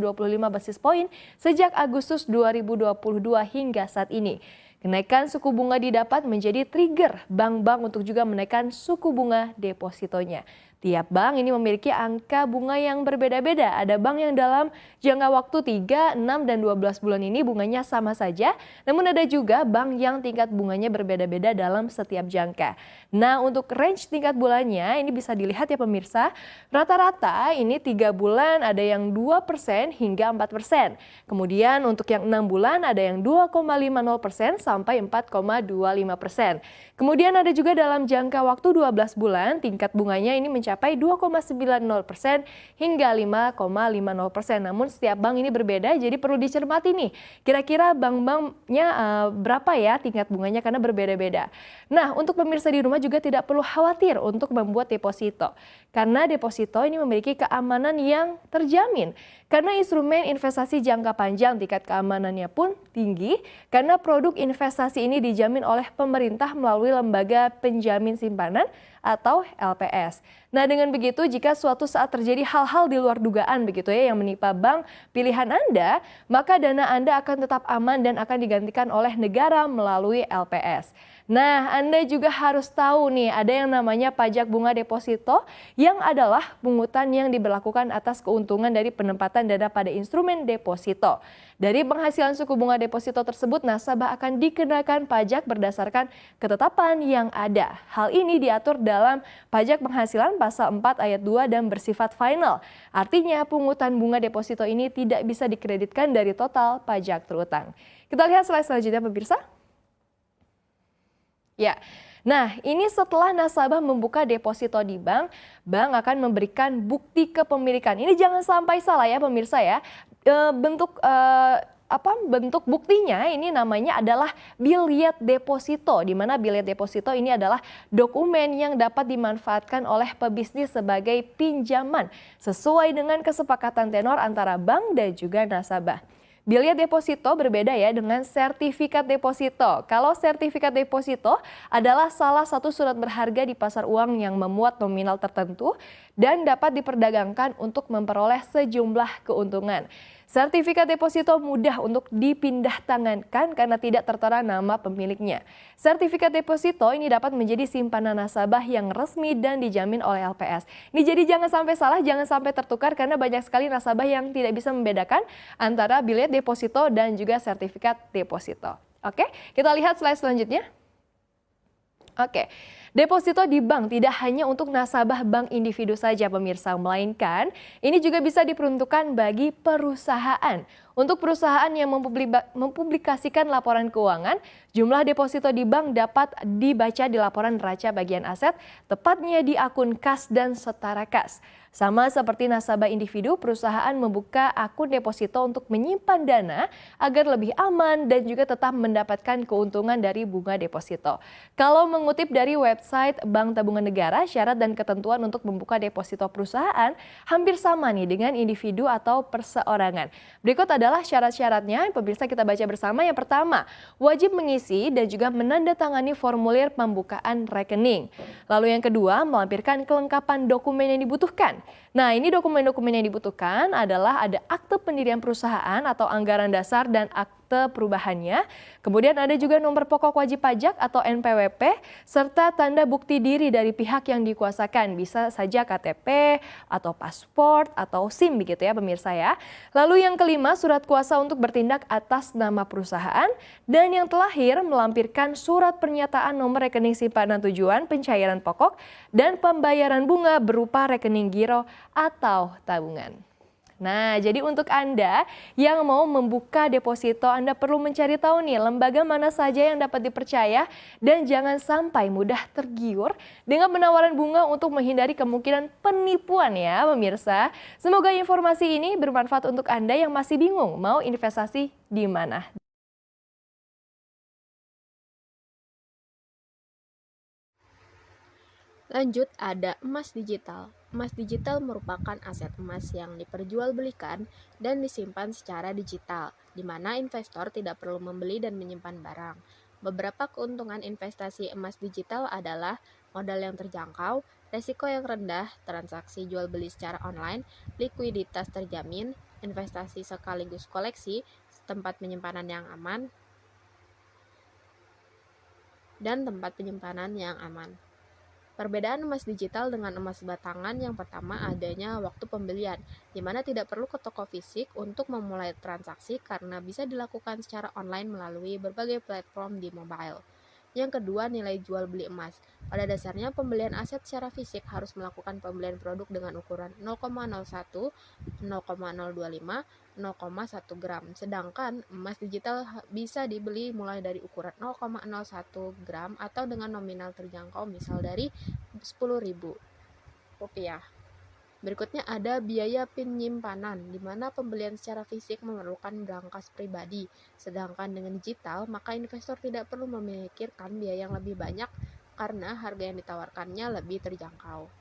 basis poin sejak Agustus 2022 hingga saat ini. Kenaikan suku bunga didapat menjadi trigger bank-bank untuk juga menaikkan suku bunga depositonya. Tiap bank ini memiliki angka bunga yang berbeda-beda. Ada bank yang dalam jangka waktu 3, 6, dan 12 bulan ini bunganya sama saja. Namun ada juga bank yang tingkat bunganya berbeda-beda dalam setiap jangka. Nah, untuk range tingkat bulannya ini bisa dilihat ya pemirsa. Rata-rata ini 3 bulan ada yang 2% hingga 4%. Kemudian untuk yang 6 bulan ada yang 2,50% sampai 4,25%. Kemudian ada juga dalam jangka waktu 12 bulan tingkat bunganya ini mencapai 2,90% hingga 5,50%. Namun setiap bank ini berbeda, jadi perlu dicermati nih. Kira-kira bank-banknya berapa ya tingkat bunganya karena berbeda-beda. Nah, untuk pemirsa di rumah juga tidak perlu khawatir untuk membuat deposito. Karena deposito ini memiliki keamanan yang terjamin. Karena instrumen investasi jangka panjang tingkat keamanannya pun tinggi karena produk investasi ini dijamin oleh pemerintah melalui lembaga penjamin simpanan atau LPS. Nah, dengan begitu jika suatu saat terjadi hal-hal di luar dugaan begitu ya yang menimpa bank pilihan Anda, maka dana Anda akan tetap aman dan akan digantikan oleh negara melalui LPS. Nah, Anda juga harus tahu nih ada yang namanya pajak bunga deposito yang adalah pungutan yang diberlakukan atas keuntungan dari penempatan dana pada instrumen deposito. Dari penghasilan suku bunga deposito tersebut, nasabah akan dikenakan pajak berdasarkan ketetapan yang ada. Hal ini diatur dalam pajak penghasilan pasal 4 ayat 2 dan bersifat final. Artinya pungutan bunga deposito ini tidak bisa dikreditkan dari total pajak terutang. Kita lihat slide selanjutnya pemirsa. Ya, nah ini setelah nasabah membuka deposito di bank, bank akan memberikan bukti kepemilikan. Ini jangan sampai salah ya pemirsa ya. Bentuk buktinya ini namanya adalah biliet deposito, di mana biliet deposito ini adalah dokumen yang dapat dimanfaatkan oleh pebisnis sebagai pinjaman sesuai dengan kesepakatan tenor antara bank dan juga nasabah. Biliet deposito berbeda ya dengan sertifikat deposito. Kalau sertifikat deposito adalah salah satu surat berharga di pasar uang yang memuat nominal tertentu dan dapat diperdagangkan untuk memperoleh sejumlah keuntungan. Sertifikat deposito mudah untuk dipindah tangankan karena tidak tertera nama pemiliknya. Sertifikat deposito ini dapat menjadi simpanan nasabah yang resmi dan dijamin oleh LPS. Ini jadi jangan sampai salah, jangan sampai tertukar karena banyak sekali nasabah yang tidak bisa membedakan antara biliet deposito dan juga sertifikat deposito. Oke, kita lihat slide selanjutnya. Oke. Deposito di bank tidak hanya untuk nasabah bank individu saja pemirsa, melainkan ini juga bisa diperuntukkan bagi perusahaan. Untuk perusahaan yang mempublikasikan laporan keuangan, jumlah deposito di bank dapat dibaca di laporan neraca bagian aset, tepatnya di akun kas dan setara kas. Sama seperti nasabah individu, perusahaan membuka akun deposito untuk menyimpan dana agar lebih aman dan juga tetap mendapatkan keuntungan dari bunga deposito. Kalau mengutip dari website Bank Tabungan Negara, syarat dan ketentuan untuk membuka deposito perusahaan hampir sama nih dengan individu atau perseorangan. Berikut adalah syarat-syaratnya, pemirsa kita baca bersama. Yang pertama, wajib mengisi dan juga menandatangani formulir pembukaan rekening. Lalu yang kedua, melampirkan kelengkapan dokumen yang dibutuhkan. Nah, ini dokumen-dokumen yang dibutuhkan adalah ada akte pendirian perusahaan atau anggaran dasar dan akte perubahannya. Kemudian ada juga nomor pokok wajib pajak atau NPWP serta tanda bukti diri dari pihak yang dikuasakan. Bisa saja KTP atau paspor atau SIM begitu ya pemirsa ya. Lalu yang kelima, surat kuasa untuk bertindak atas nama perusahaan. Dan yang terakhir, melampirkan surat pernyataan nomor rekening simpanan tujuan pencairan pokok dan pembayaran bunga berupa rekening giro atau tabungan. Nah, jadi untuk Anda yang mau membuka deposito, Anda perlu mencari tahu nih lembaga mana saja yang dapat dipercaya dan jangan sampai mudah tergiur dengan penawaran bunga untuk menghindari kemungkinan penipuan ya pemirsa. Semoga informasi ini bermanfaat untuk Anda yang masih bingung mau investasi di mana. Lanjut ada emas digital. Emas digital merupakan aset emas yang diperjualbelikan dan disimpan secara digital, di mana investor tidak perlu membeli dan menyimpan barang. Beberapa keuntungan investasi emas digital adalah modal yang terjangkau, resiko yang rendah, transaksi jual beli secara online, likuiditas terjamin, investasi sekaligus koleksi, tempat penyimpanan yang aman, dan tempat penyimpanan yang aman. Perbedaan emas digital dengan emas batangan yang pertama adanya waktu pembelian, di mana tidak perlu ke toko fisik untuk memulai transaksi karena bisa dilakukan secara online melalui berbagai platform di mobile. Yang kedua, nilai jual beli emas. Pada dasarnya, pembelian aset secara fisik harus melakukan pembelian produk dengan ukuran 0,01, 0,025, 0,1 gram. Sedangkan emas digital bisa dibeli mulai dari ukuran 0,01 gram atau dengan nominal terjangkau misal dari Rp10.000. Berikutnya ada biaya penyimpanan, di mana pembelian secara fisik memerlukan berangkas pribadi. Sedangkan dengan digital, maka investor tidak perlu memikirkan biaya yang lebih banyak karena harga yang ditawarkannya lebih terjangkau.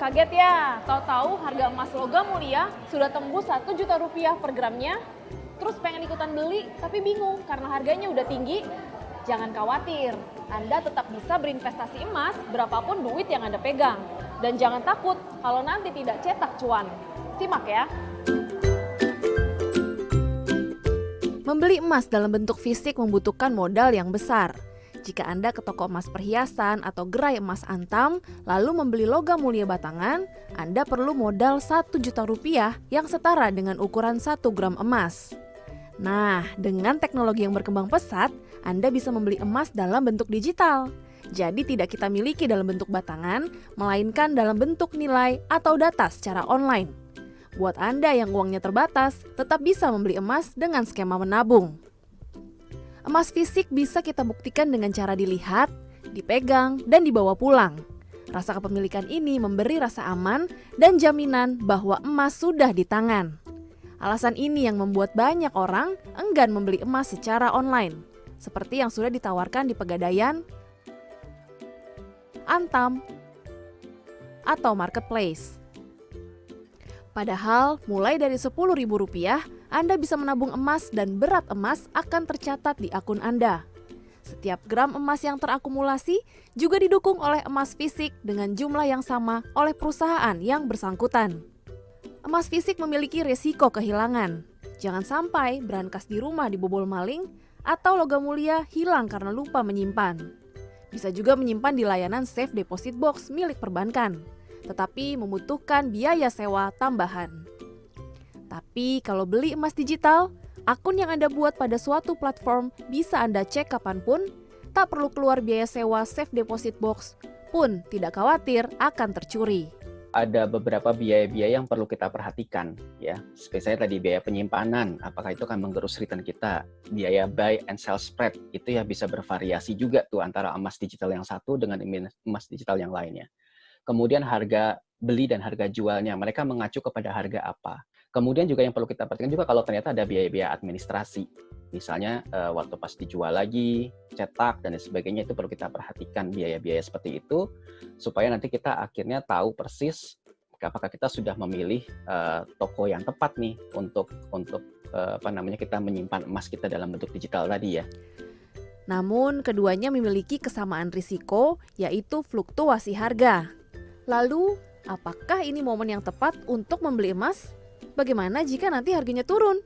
Kaget ya, tahu-tahu harga emas logam mulia sudah tembus Rp1 juta per gramnya. Terus pengen ikutan beli, tapi bingung karena harganya udah tinggi. Jangan khawatir, Anda tetap bisa berinvestasi emas berapapun duit yang Anda pegang. Dan jangan takut kalau nanti tidak cetak cuan. Simak ya. Membeli emas dalam bentuk fisik membutuhkan modal yang besar. Jika Anda ke toko emas perhiasan atau gerai emas Antam, lalu membeli logam mulia batangan, Anda perlu modal Rp1 juta yang setara dengan ukuran 1 gram emas. Nah, dengan teknologi yang berkembang pesat, Anda bisa membeli emas dalam bentuk digital. Jadi tidak kita miliki dalam bentuk batangan, melainkan dalam bentuk nilai atau data secara online. Buat Anda yang uangnya terbatas, tetap bisa membeli emas dengan skema menabung. Emas fisik bisa kita buktikan dengan cara dilihat, dipegang, dan dibawa pulang. Rasa kepemilikan ini memberi rasa aman dan jaminan bahwa emas sudah di tangan. Alasan ini yang membuat banyak orang enggan membeli emas secara online, seperti yang sudah ditawarkan di Pegadaian, Antam, atau Marketplace. Padahal mulai dari Rp10.000, Anda bisa menabung emas dan berat emas akan tercatat di akun Anda. Setiap gram emas yang terakumulasi juga didukung oleh emas fisik dengan jumlah yang sama oleh perusahaan yang bersangkutan. Emas fisik memiliki risiko kehilangan. Jangan sampai berangkas di rumah dibobol maling atau logam mulia hilang karena lupa menyimpan. Bisa juga menyimpan di layanan safe deposit box milik perbankan, tetapi membutuhkan biaya sewa tambahan. Tapi kalau beli emas digital, akun yang Anda buat pada suatu platform bisa Anda cek kapanpun, tak perlu keluar biaya sewa safe deposit box, pun tidak khawatir akan tercuri. Ada beberapa biaya-biaya yang perlu kita perhatikan ya. Spesialnya tadi biaya penyimpanan, apakah itu akan menggerus return kita. Biaya buy and sell spread itu ya bisa bervariasi juga tuh antara emas digital yang satu dengan emas digital yang lainnya. Kemudian harga beli dan harga jualnya, mereka mengacu kepada harga apa. Kemudian juga yang perlu kita perhatikan juga kalau ternyata ada biaya-biaya administrasi. Misalnya waktu pas dijual lagi, cetak dan sebagainya, itu perlu kita perhatikan biaya-biaya seperti itu supaya nanti kita akhirnya tahu persis apakah kita sudah memilih toko yang tepat nih untuk kita menyimpan emas kita dalam bentuk digital tadi ya. Namun keduanya memiliki kesamaan risiko, yaitu fluktuasi harga. Lalu, apakah ini momen yang tepat untuk membeli emas? Bagaimana jika nanti harganya turun?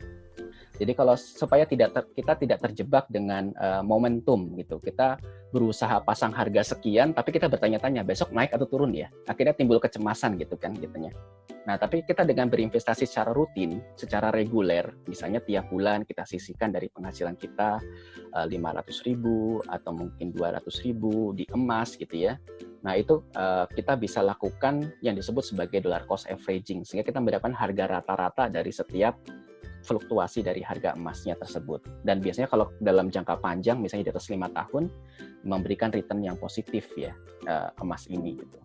Jadi kalau supaya kita tidak terjebak dengan momentum gitu, kita berusaha pasang harga sekian, tapi kita bertanya-tanya besok naik atau turun ya. Akhirnya timbul kecemasan gitu kan gitunya. Nah tapi kita dengan berinvestasi secara rutin, secara reguler, misalnya tiap bulan kita sisihkan dari penghasilan kita 500.000 atau mungkin 200.000 di emas gitu ya. Nah itu kita bisa lakukan yang disebut sebagai dollar cost averaging, sehingga kita mendapatkan harga rata-rata dari setiap fluktuasi dari harga emasnya tersebut. Dan biasanya kalau dalam jangka panjang, misalnya di atas 5 tahun, memberikan return yang positif ya emas ini gitu.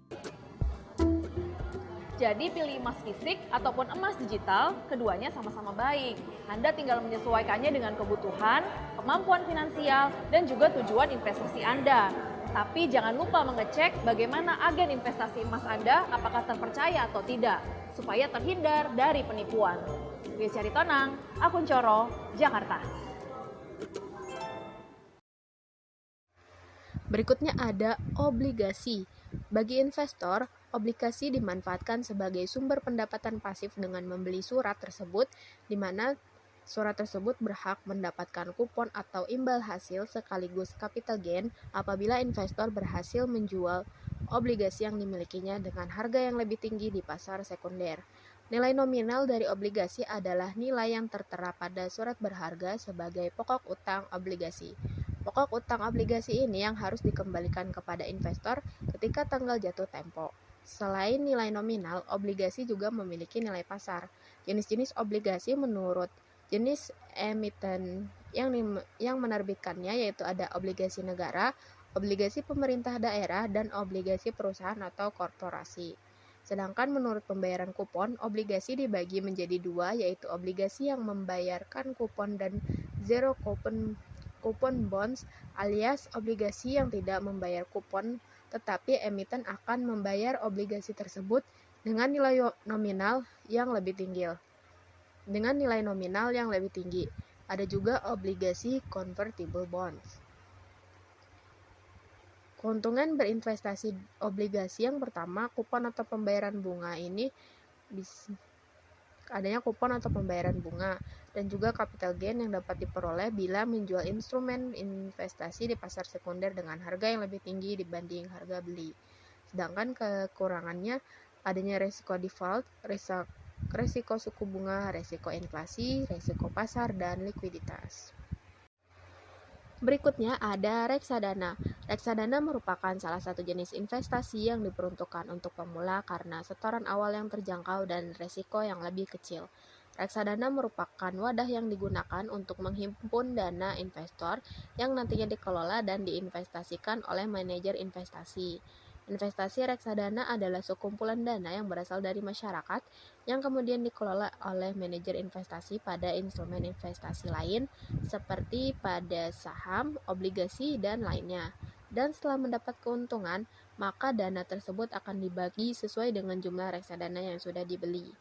Jadi pilih emas fisik ataupun emas digital, keduanya sama-sama baik. Anda tinggal menyesuaikannya dengan kebutuhan, kemampuan finansial, dan juga tujuan investasi Anda. Tapi jangan lupa mengecek bagaimana agen investasi emas Anda apakah terpercaya atau tidak, supaya terhindar dari penipuan. Gria Caritonang, Akun Coro, Jakarta. Berikutnya ada obligasi. Bagi investor, obligasi dimanfaatkan sebagai sumber pendapatan pasif dengan membeli surat tersebut, di mana surat tersebut berhak mendapatkan kupon atau imbal hasil sekaligus capital gain apabila investor berhasil menjual obligasi yang dimilikinya dengan harga yang lebih tinggi di pasar sekunder. Nilai nominal dari obligasi adalah nilai yang tertera pada surat berharga sebagai pokok utang obligasi. Pokok utang obligasi ini yang harus dikembalikan kepada investor ketika tanggal jatuh tempo. Selain nilai nominal, obligasi juga memiliki nilai pasar. Jenis-jenis obligasi menurut jenis emiten yang menerbitkannya yaitu ada obligasi negara, obligasi pemerintah daerah, dan obligasi perusahaan atau korporasi. Sedangkan menurut pembayaran kupon, obligasi dibagi menjadi dua, yaitu obligasi yang membayarkan kupon dan zero coupon bonds, alias obligasi yang tidak membayar kupon, tetapi emiten akan membayar obligasi tersebut dengan nilai nominal yang lebih tinggi. Ada juga obligasi convertible bonds. Keuntungan berinvestasi obligasi yang pertama, kupon atau pembayaran bunga ini adanya kupon atau pembayaran bunga, dan juga capital gain yang dapat diperoleh bila menjual instrumen investasi di pasar sekunder dengan harga yang lebih tinggi dibanding harga beli. Sedangkan kekurangannya adanya resiko default, resiko suku bunga, resiko inflasi, resiko pasar, dan likuiditas. Berikutnya ada reksadana. Reksadana merupakan salah satu jenis investasi yang diperuntukkan untuk pemula karena setoran awal yang terjangkau dan resiko yang lebih kecil. Reksadana merupakan wadah yang digunakan untuk menghimpun dana investor yang nantinya dikelola dan diinvestasikan oleh manajer investasi. Investasi reksadana adalah sekumpulan dana yang berasal dari masyarakat yang kemudian dikelola oleh manajer investasi pada instrumen investasi lain seperti pada saham, obligasi, dan lainnya. Dan setelah mendapat keuntungan, maka dana tersebut akan dibagi sesuai dengan jumlah reksadana yang sudah dibeli.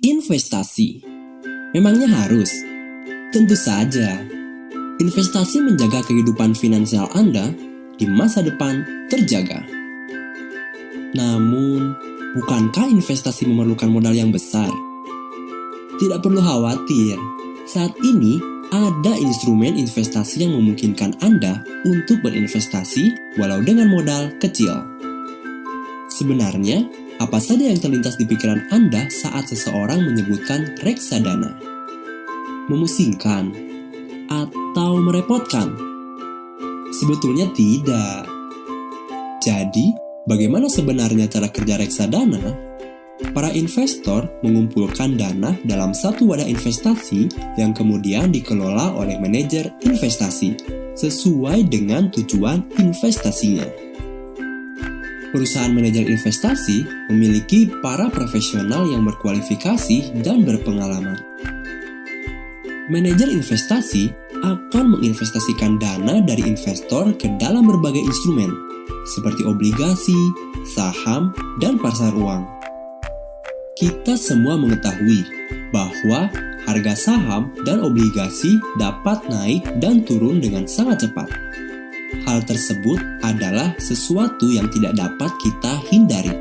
Investasi memangnya harus? Tentu saja. Investasi menjaga kehidupan finansial Anda di masa depan terjaga. Namun, bukankah investasi memerlukan modal yang besar? Tidak perlu khawatir. Saat ini ada instrumen investasi yang memungkinkan Anda untuk berinvestasi walau dengan modal kecil. Sebenarnya, apa saja yang terlintas di pikiran Anda saat seseorang menyebutkan reksadana? Memusingkan atau merepotkan? Sebetulnya tidak. Jadi, bagaimana sebenarnya cara kerja reksadana? Para investor mengumpulkan dana dalam satu wadah investasi yang kemudian dikelola oleh manajer investasi sesuai dengan tujuan investasinya. Perusahaan manajer investasi memiliki para profesional yang berkualifikasi dan berpengalaman. Manajer investasi akan menginvestasikan dana dari investor ke dalam berbagai instrumen, seperti obligasi, saham, dan pasar uang. Kita semua mengetahui bahwa harga saham dan obligasi dapat naik dan turun dengan sangat cepat. Hal tersebut adalah sesuatu yang tidak dapat kita hindari.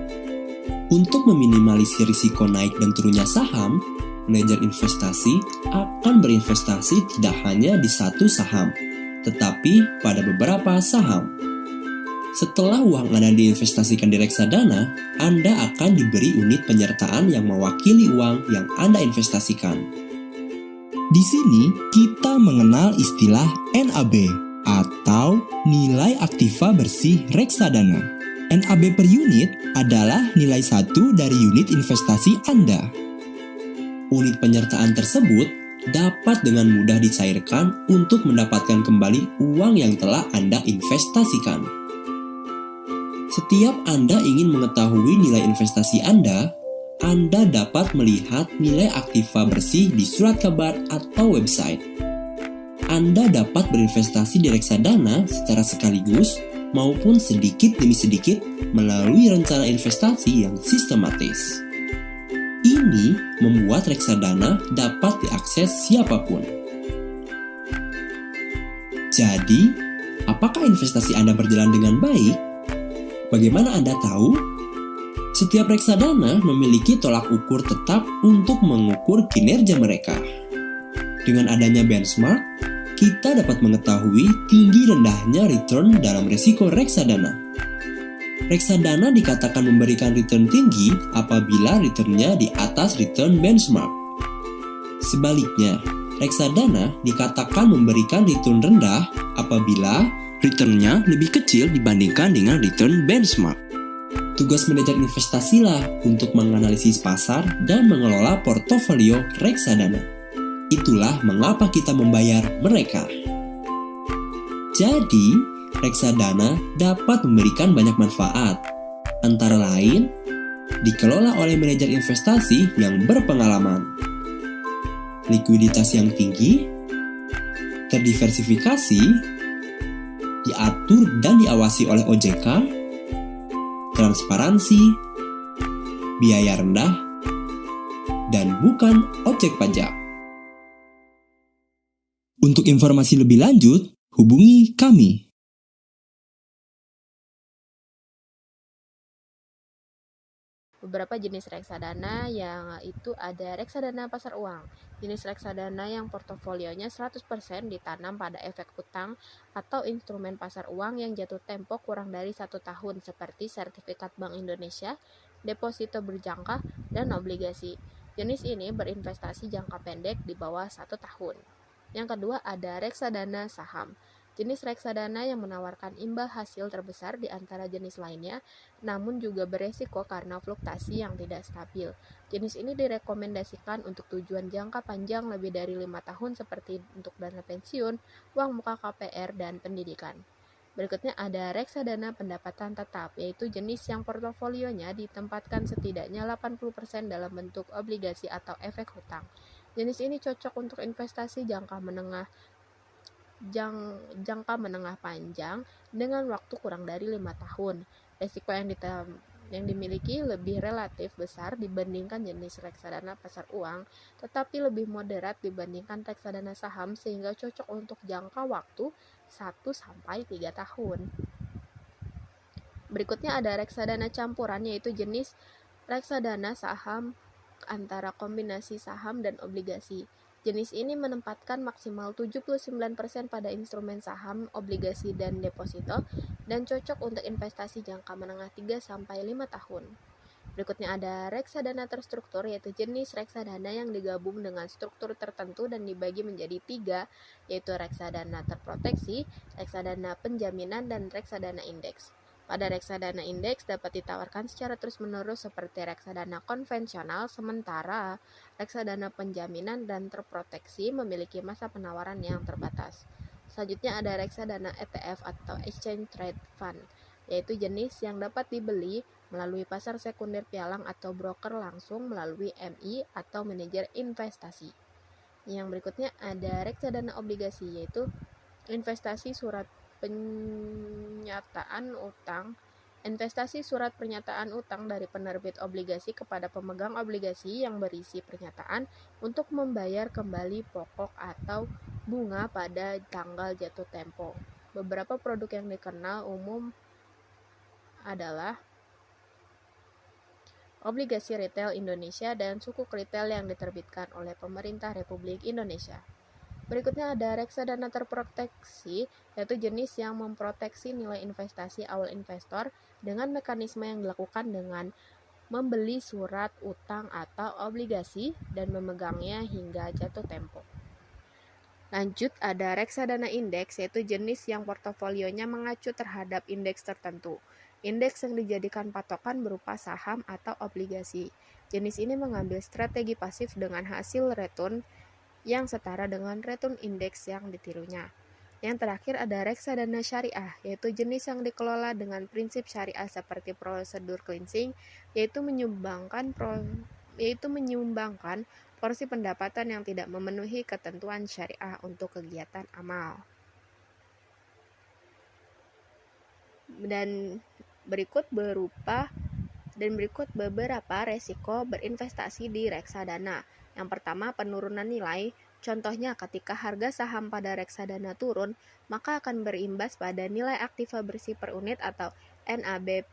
Untuk meminimalisir risiko naik dan turunnya saham, manajer investasi akan berinvestasi tidak hanya di satu saham, tetapi pada beberapa saham. Setelah uang Anda diinvestasikan di reksadana, Anda akan diberi unit penyertaan yang mewakili uang yang Anda investasikan. Di sini kita mengenal istilah NAB atau nilai aktiva bersih reksadana. NAB per unit adalah nilai 1 dari unit investasi Anda. Unit penyertaan tersebut dapat dengan mudah dicairkan untuk mendapatkan kembali uang yang telah Anda investasikan. Setiap Anda ingin mengetahui nilai investasi Anda dapat melihat nilai aktiva bersih di surat kabar atau website. Anda dapat berinvestasi di reksadana secara sekaligus maupun sedikit demi sedikit melalui rencana investasi yang sistematis. Ini membuat reksadana dapat diakses siapapun. Jadi, apakah investasi Anda berjalan dengan baik? Bagaimana Anda tahu? Setiap reksadana memiliki tolak ukur tetap untuk mengukur kinerja mereka. Dengan adanya benchmark, kita dapat mengetahui tinggi rendahnya return dalam risiko reksadana. Reksadana dikatakan memberikan return tinggi apabila returnnya di atas return benchmark. Sebaliknya, reksadana dikatakan memberikan return rendah apabila returnnya lebih kecil dibandingkan dengan return benchmark. Tugas manajer investasilah untuk menganalisis pasar dan mengelola portofolio reksadana. Itulah mengapa kita membayar mereka. Jadi, reksadana dapat memberikan banyak manfaat, antara lain dikelola oleh manajer investasi yang berpengalaman, likuiditas yang tinggi, terdiversifikasi, diatur dan diawasi oleh OJK, transparansi, biaya rendah, dan bukan objek pajak. Untuk informasi lebih lanjut, hubungi kami. Beberapa jenis reksadana yang itu ada reksadana pasar uang. Jenis reksadana yang portofolionya 100% ditanam pada efek utang atau instrumen pasar uang yang jatuh tempo kurang dari 1 tahun seperti sertifikat Bank Indonesia, deposito berjangka, dan obligasi. Jenis ini berinvestasi jangka pendek di bawah 1 tahun. Yang kedua ada reksadana saham. Jenis reksadana yang menawarkan imbal hasil terbesar di antara jenis lainnya, namun juga beresiko karena fluktuasi yang tidak stabil. Jenis ini direkomendasikan untuk tujuan jangka panjang lebih dari 5 tahun seperti untuk dana pensiun, uang muka KPR, dan pendidikan. Berikutnya ada reksadana pendapatan tetap, yaitu jenis yang portofolionya ditempatkan setidaknya 80% dalam bentuk obligasi atau efek hutang. Jenis ini cocok untuk investasi jangka menengah panjang dengan waktu kurang dari 5 tahun. Risiko yang dimiliki lebih relatif besar dibandingkan jenis reksadana pasar uang, tetapi lebih moderat dibandingkan reksadana saham sehingga cocok untuk jangka waktu 1-3 tahun. Berikutnya ada reksadana campuran, yaitu jenis reksadana saham antara kombinasi saham dan obligasi. Jenis ini menempatkan maksimal 79% pada instrumen saham, obligasi, dan deposito, dan cocok untuk investasi jangka menengah 3-5 tahun. Berikutnya ada reksadana terstruktur, yaitu jenis reksadana yang digabung dengan struktur tertentu dan dibagi menjadi 3, yaitu reksadana terproteksi, reksadana penjaminan, dan reksadana indeks. Pada reksadana indeks dapat ditawarkan secara terus-menerus seperti reksadana konvensional, sementara reksadana penjaminan dan terproteksi memiliki masa penawaran yang terbatas. Selanjutnya ada reksadana ETF atau Exchange Trade Fund, yaitu jenis yang dapat dibeli melalui pasar sekunder pialang atau broker langsung melalui MI atau manajer investasi. Yang berikutnya ada reksadana obligasi, yaitu investasi surat pernyataan utang dari penerbit obligasi kepada pemegang obligasi yang berisi pernyataan untuk membayar kembali pokok atau bunga pada tanggal jatuh tempo. Beberapa produk yang dikenal umum adalah obligasi retail Indonesia dan sukuk retail yang diterbitkan oleh pemerintah Republik Indonesia. Berikutnya ada reksadana terproteksi, yaitu jenis yang memproteksi nilai investasi awal investor dengan mekanisme yang dilakukan dengan membeli surat utang atau obligasi dan memegangnya hingga jatuh tempo. Lanjut ada reksadana indeks, yaitu jenis yang portofolionya mengacu terhadap indeks tertentu. Indeks yang dijadikan patokan berupa saham atau obligasi. Jenis ini mengambil strategi pasif dengan hasil return yang setara dengan return index yang ditirunya. Yang terakhir ada reksadana syariah, yaitu jenis yang dikelola dengan prinsip syariah seperti prosedur cleansing, yaitu menyumbangkan porsi pendapatan yang tidak memenuhi ketentuan syariah untuk kegiatan amal. Dan berikut beberapa resiko berinvestasi di reksadana. Yang pertama, penurunan nilai. Contohnya, ketika harga saham pada reksadana turun, maka akan berimbas pada nilai aktiva bersih per unit atau NAB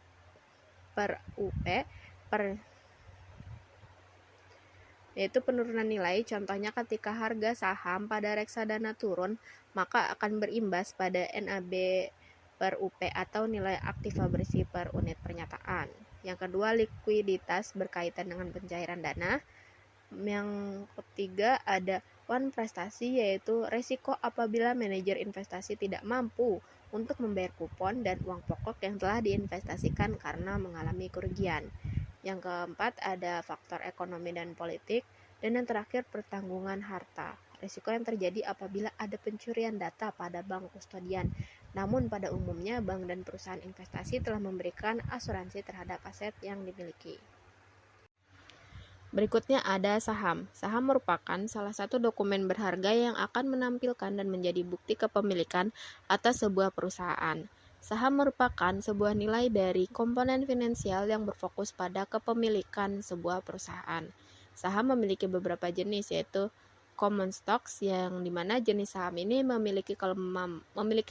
per UP yaitu penurunan nilai. Contohnya, ketika harga saham pada reksadana turun, maka akan berimbas pada NAB per UP atau nilai aktiva bersih per unit pernyataan. Yang kedua, likuiditas berkaitan dengan pencairan dana. Yang ketiga ada prestasi, yaitu resiko apabila manajer investasi tidak mampu untuk membayar kupon dan uang pokok yang telah diinvestasikan karena mengalami kerugian. Yang keempat ada faktor ekonomi dan politik. Dan yang terakhir pertanggungan harta. Risiko yang terjadi apabila ada pencurian data pada bank kustodian. Namun pada umumnya bank dan perusahaan investasi telah memberikan asuransi terhadap aset yang dimiliki. Berikutnya ada saham. Saham merupakan salah satu dokumen berharga yang akan menampilkan dan menjadi bukti kepemilikan atas sebuah perusahaan. Saham merupakan sebuah nilai dari komponen finansial yang berfokus pada kepemilikan sebuah perusahaan. Saham memiliki beberapa jenis, yaitu common stocks, yang dimana jenis saham ini memiliki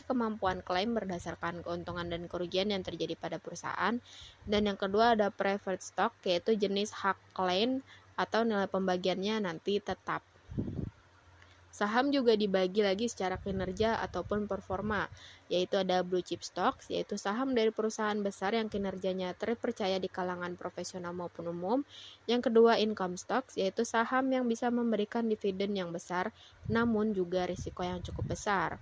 kemampuan klaim berdasarkan keuntungan dan kerugian yang terjadi pada perusahaan. Dan yang kedua ada preferred stock, yaitu jenis hak klaim atau nilai pembagiannya nanti tetap. Saham juga dibagi lagi secara kinerja ataupun performa, yaitu ada blue chip stocks, yaitu saham dari perusahaan besar yang kinerjanya terpercaya di kalangan profesional maupun umum. Yang kedua income stocks, yaitu saham yang bisa memberikan dividen yang besar, namun juga risiko yang cukup besar.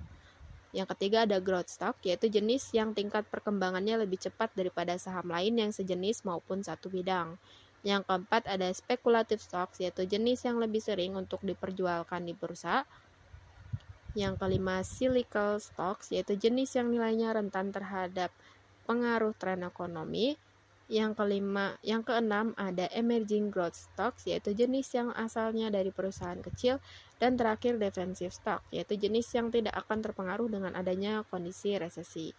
Yang ketiga ada growth stock, yaitu jenis yang tingkat perkembangannya lebih cepat daripada saham lain yang sejenis maupun satu bidang. Yang keempat ada speculative stocks, yaitu jenis yang lebih sering untuk diperjualkan di bursa. Yang kelima cyclical stocks, yaitu jenis yang nilainya rentan terhadap pengaruh tren ekonomi. Yang keenam ada emerging growth stocks, yaitu jenis yang asalnya dari perusahaan kecil. Dan terakhir defensive stock, yaitu jenis yang tidak akan terpengaruh dengan adanya kondisi resesi.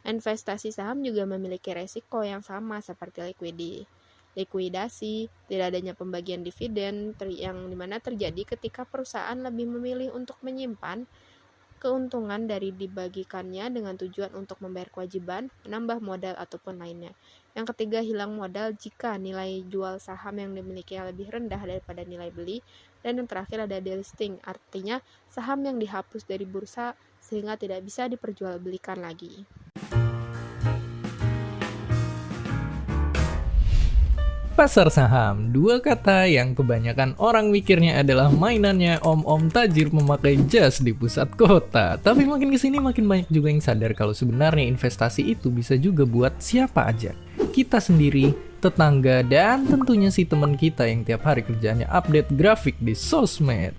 Investasi saham juga memiliki resiko yang sama seperti likuidasi, tidak adanya pembagian dividen yang dimana terjadi ketika perusahaan lebih memilih untuk menyimpan keuntungan dari dibagikannya dengan tujuan untuk membayar kewajiban, menambah modal ataupun lainnya. Yang ketiga hilang modal jika nilai jual saham yang dimiliki lebih rendah daripada nilai beli. Dan yang terakhir ada delisting, artinya saham yang dihapus dari bursa sehingga tidak bisa diperjualbelikan lagi. Pasar saham, dua kata yang kebanyakan orang mikirnya adalah mainannya om-om tajir memakai jas di pusat kota. Tapi makin kesini makin banyak juga yang sadar kalau sebenarnya investasi itu bisa juga buat siapa aja. Kita sendiri, tetangga, dan tentunya si teman kita yang tiap hari kerjanya update grafik di sosmed.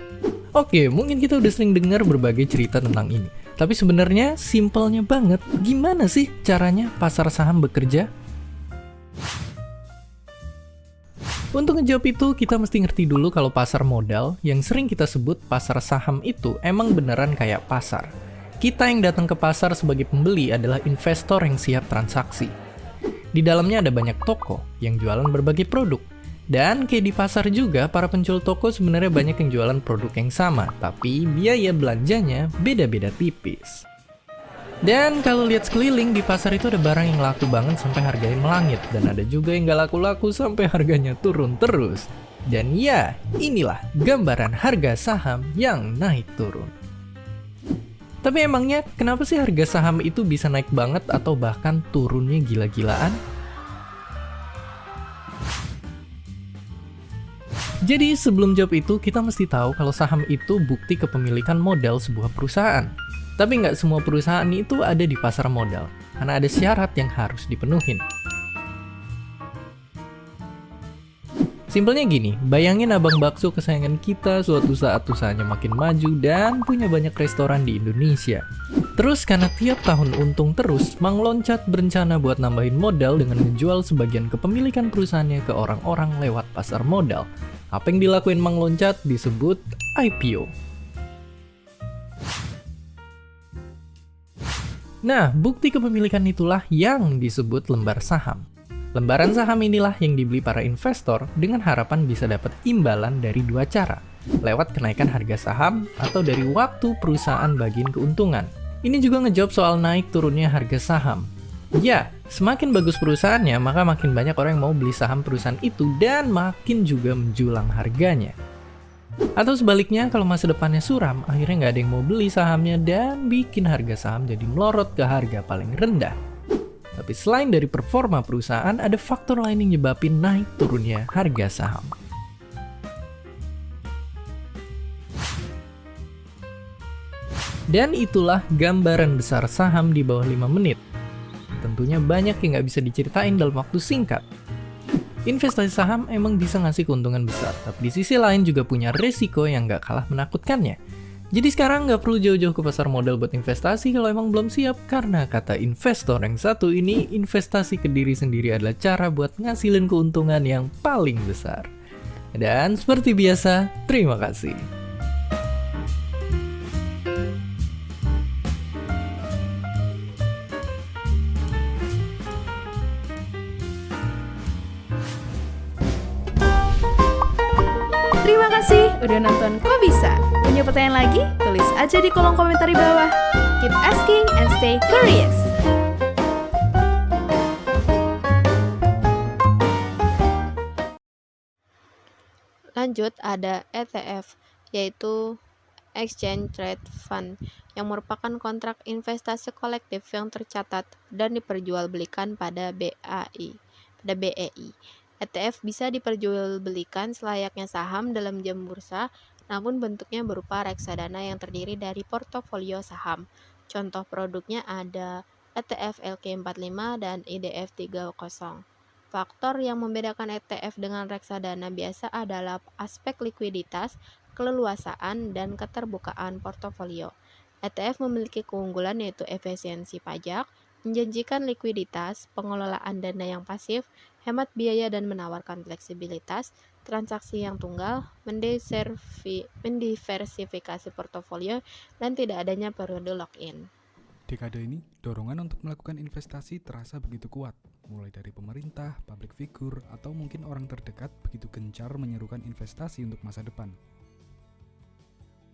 Oke, mungkin kita udah sering dengar berbagai cerita tentang ini. Tapi sebenarnya simpelnya banget, gimana sih caranya pasar saham bekerja? Untuk ngejawab itu, kita mesti ngerti dulu kalau pasar modal, yang sering kita sebut pasar saham itu emang beneran kayak pasar. Kita yang datang ke pasar sebagai pembeli adalah investor yang siap transaksi. Di dalamnya ada banyak toko yang jualan berbagai produk. Dan kayak di pasar juga, para penjual toko sebenarnya banyak yang jualan produk yang sama, tapi biaya belanjanya beda-beda tipis. Dan kalau lihat sekeliling, di pasar itu ada barang yang laku banget sampai harganya melangit. Dan ada juga yang gak laku-laku sampai harganya turun terus. Dan ya, inilah gambaran harga saham yang naik turun. Tapi emangnya kenapa sih harga saham itu bisa naik banget atau bahkan turunnya gila-gilaan? Jadi sebelum jawab itu, kita mesti tahu kalau saham itu bukti kepemilikan modal sebuah perusahaan. Tapi nggak semua perusahaan itu ada di pasar modal, karena ada syarat yang harus dipenuhin. Simpelnya gini, bayangin abang bakso kesayangan kita suatu saat usahanya makin maju dan punya banyak restoran di Indonesia. Terus karena tiap tahun untung terus, Mang Loncat berencana buat nambahin modal dengan menjual sebagian kepemilikan perusahaannya ke orang-orang lewat pasar modal. Apa yang dilakuin Mang Loncat disebut IPO. Nah, bukti kepemilikan itulah yang disebut lembar saham. Lembaran saham inilah yang dibeli para investor dengan harapan bisa dapat imbalan dari dua cara, lewat kenaikan harga saham atau dari waktu perusahaan bagiin keuntungan. Ini juga ngejawab soal naik turunnya harga saham. Ya, semakin bagus perusahaannya, maka makin banyak orang yang mau beli saham perusahaan itu dan makin juga menjulang harganya. Atau sebaliknya, kalau masa depannya suram, akhirnya nggak ada yang mau beli sahamnya dan bikin harga saham jadi melorot ke harga paling rendah. Tapi selain dari performa perusahaan, ada faktor lain yang nyebabin naik turunnya harga saham. Dan itulah gambaran besar saham di bawah 5 menit. Tentunya banyak yang nggak bisa diceritain dalam waktu singkat. Investasi saham emang bisa ngasih keuntungan besar, tapi di sisi lain juga punya resiko yang nggak kalah menakutkannya. Jadi sekarang nggak perlu jauh-jauh ke pasar modal buat investasi kalau emang belum siap, karena kata investor yang satu ini, investasi ke diri sendiri adalah cara buat ngasilin keuntungan yang paling besar. Dan seperti biasa, terima kasih. Terima kasih udah nonton Kok Bisa. Punya pertanyaan lagi? Tulis aja di kolom komentar di bawah. Keep asking and stay curious. Lanjut, ada ETF, yaitu Exchange Trade Fund, yang merupakan kontrak investasi kolektif yang tercatat dan diperjualbelikan pada BEI. ETF bisa diperjualbelikan selayaknya saham dalam jam bursa, namun bentuknya berupa reksadana yang terdiri dari portofolio saham. Contoh produknya ada ETF LQ45 dan IDF 30. Faktor yang membedakan ETF dengan reksadana biasa adalah aspek likuiditas, keleluasaan, dan keterbukaan portofolio. ETF memiliki keunggulan yaitu efisiensi pajak, menjanjikan likuiditas, pengelolaan dana yang pasif, hemat biaya dan menawarkan fleksibilitas, transaksi yang tunggal, mendiversifikasi portofolio, dan tidak adanya periode lock-in. Dekade ini, dorongan untuk melakukan investasi terasa begitu kuat, mulai dari pemerintah, public figure, atau mungkin orang terdekat begitu gencar menyerukan investasi untuk masa depan.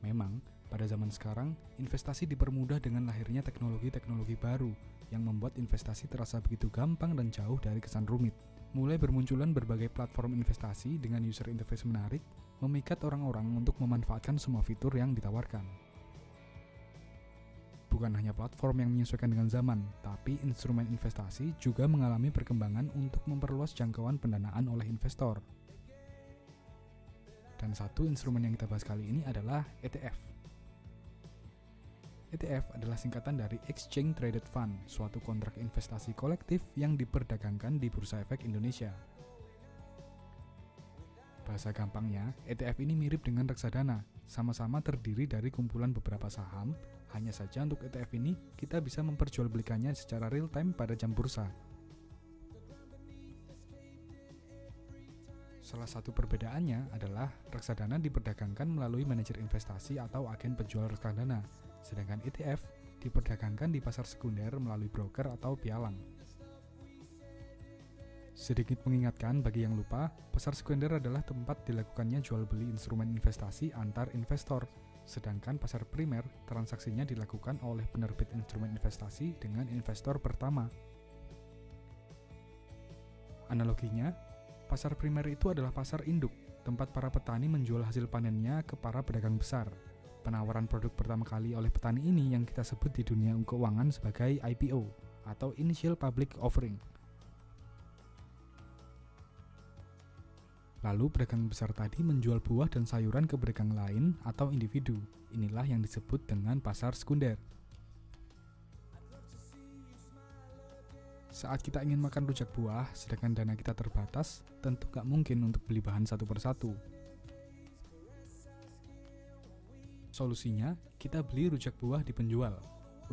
Memang, pada zaman sekarang, investasi dipermudah dengan lahirnya teknologi-teknologi baru yang membuat investasi terasa begitu gampang dan jauh dari kesan rumit. Mulai bermunculan berbagai platform investasi dengan user interface menarik, memikat orang-orang untuk memanfaatkan semua fitur yang ditawarkan. Bukan hanya platform yang menyesuaikan dengan zaman, tapi instrumen investasi juga mengalami perkembangan untuk memperluas jangkauan pendanaan oleh investor. Dan satu instrumen yang kita bahas kali ini adalah ETF. ETF adalah singkatan dari Exchange Traded Fund, suatu kontrak investasi kolektif yang diperdagangkan di Bursa Efek Indonesia. Bahasa gampangnya, ETF ini mirip dengan reksadana, sama-sama terdiri dari kumpulan beberapa saham, hanya saja untuk ETF ini kita bisa memperjualbelikannya secara real time pada jam bursa. Salah satu perbedaannya adalah reksadana diperdagangkan melalui manajer investasi atau agen penjual reksadana, sedangkan ETF diperdagangkan di pasar sekunder melalui broker atau pialang. Sedikit mengingatkan bagi yang lupa, pasar sekunder adalah tempat dilakukannya jual beli instrumen investasi antar investor, sedangkan pasar primer transaksinya dilakukan oleh penerbit instrumen investasi dengan investor pertama. Analoginya, pasar primer itu adalah pasar induk, tempat para petani menjual hasil panennya ke para pedagang besar. Penawaran produk pertama kali oleh petani ini yang kita sebut di dunia keuangan sebagai IPO atau Initial Public Offering. Lalu pedagang besar tadi menjual buah dan sayuran ke pedagang lain atau individu. Inilah yang disebut dengan pasar sekunder. Saat kita ingin makan rujak buah, sedangkan dana kita terbatas, tentu gak mungkin untuk beli bahan satu persatu. Solusinya, kita beli rujak buah di penjual.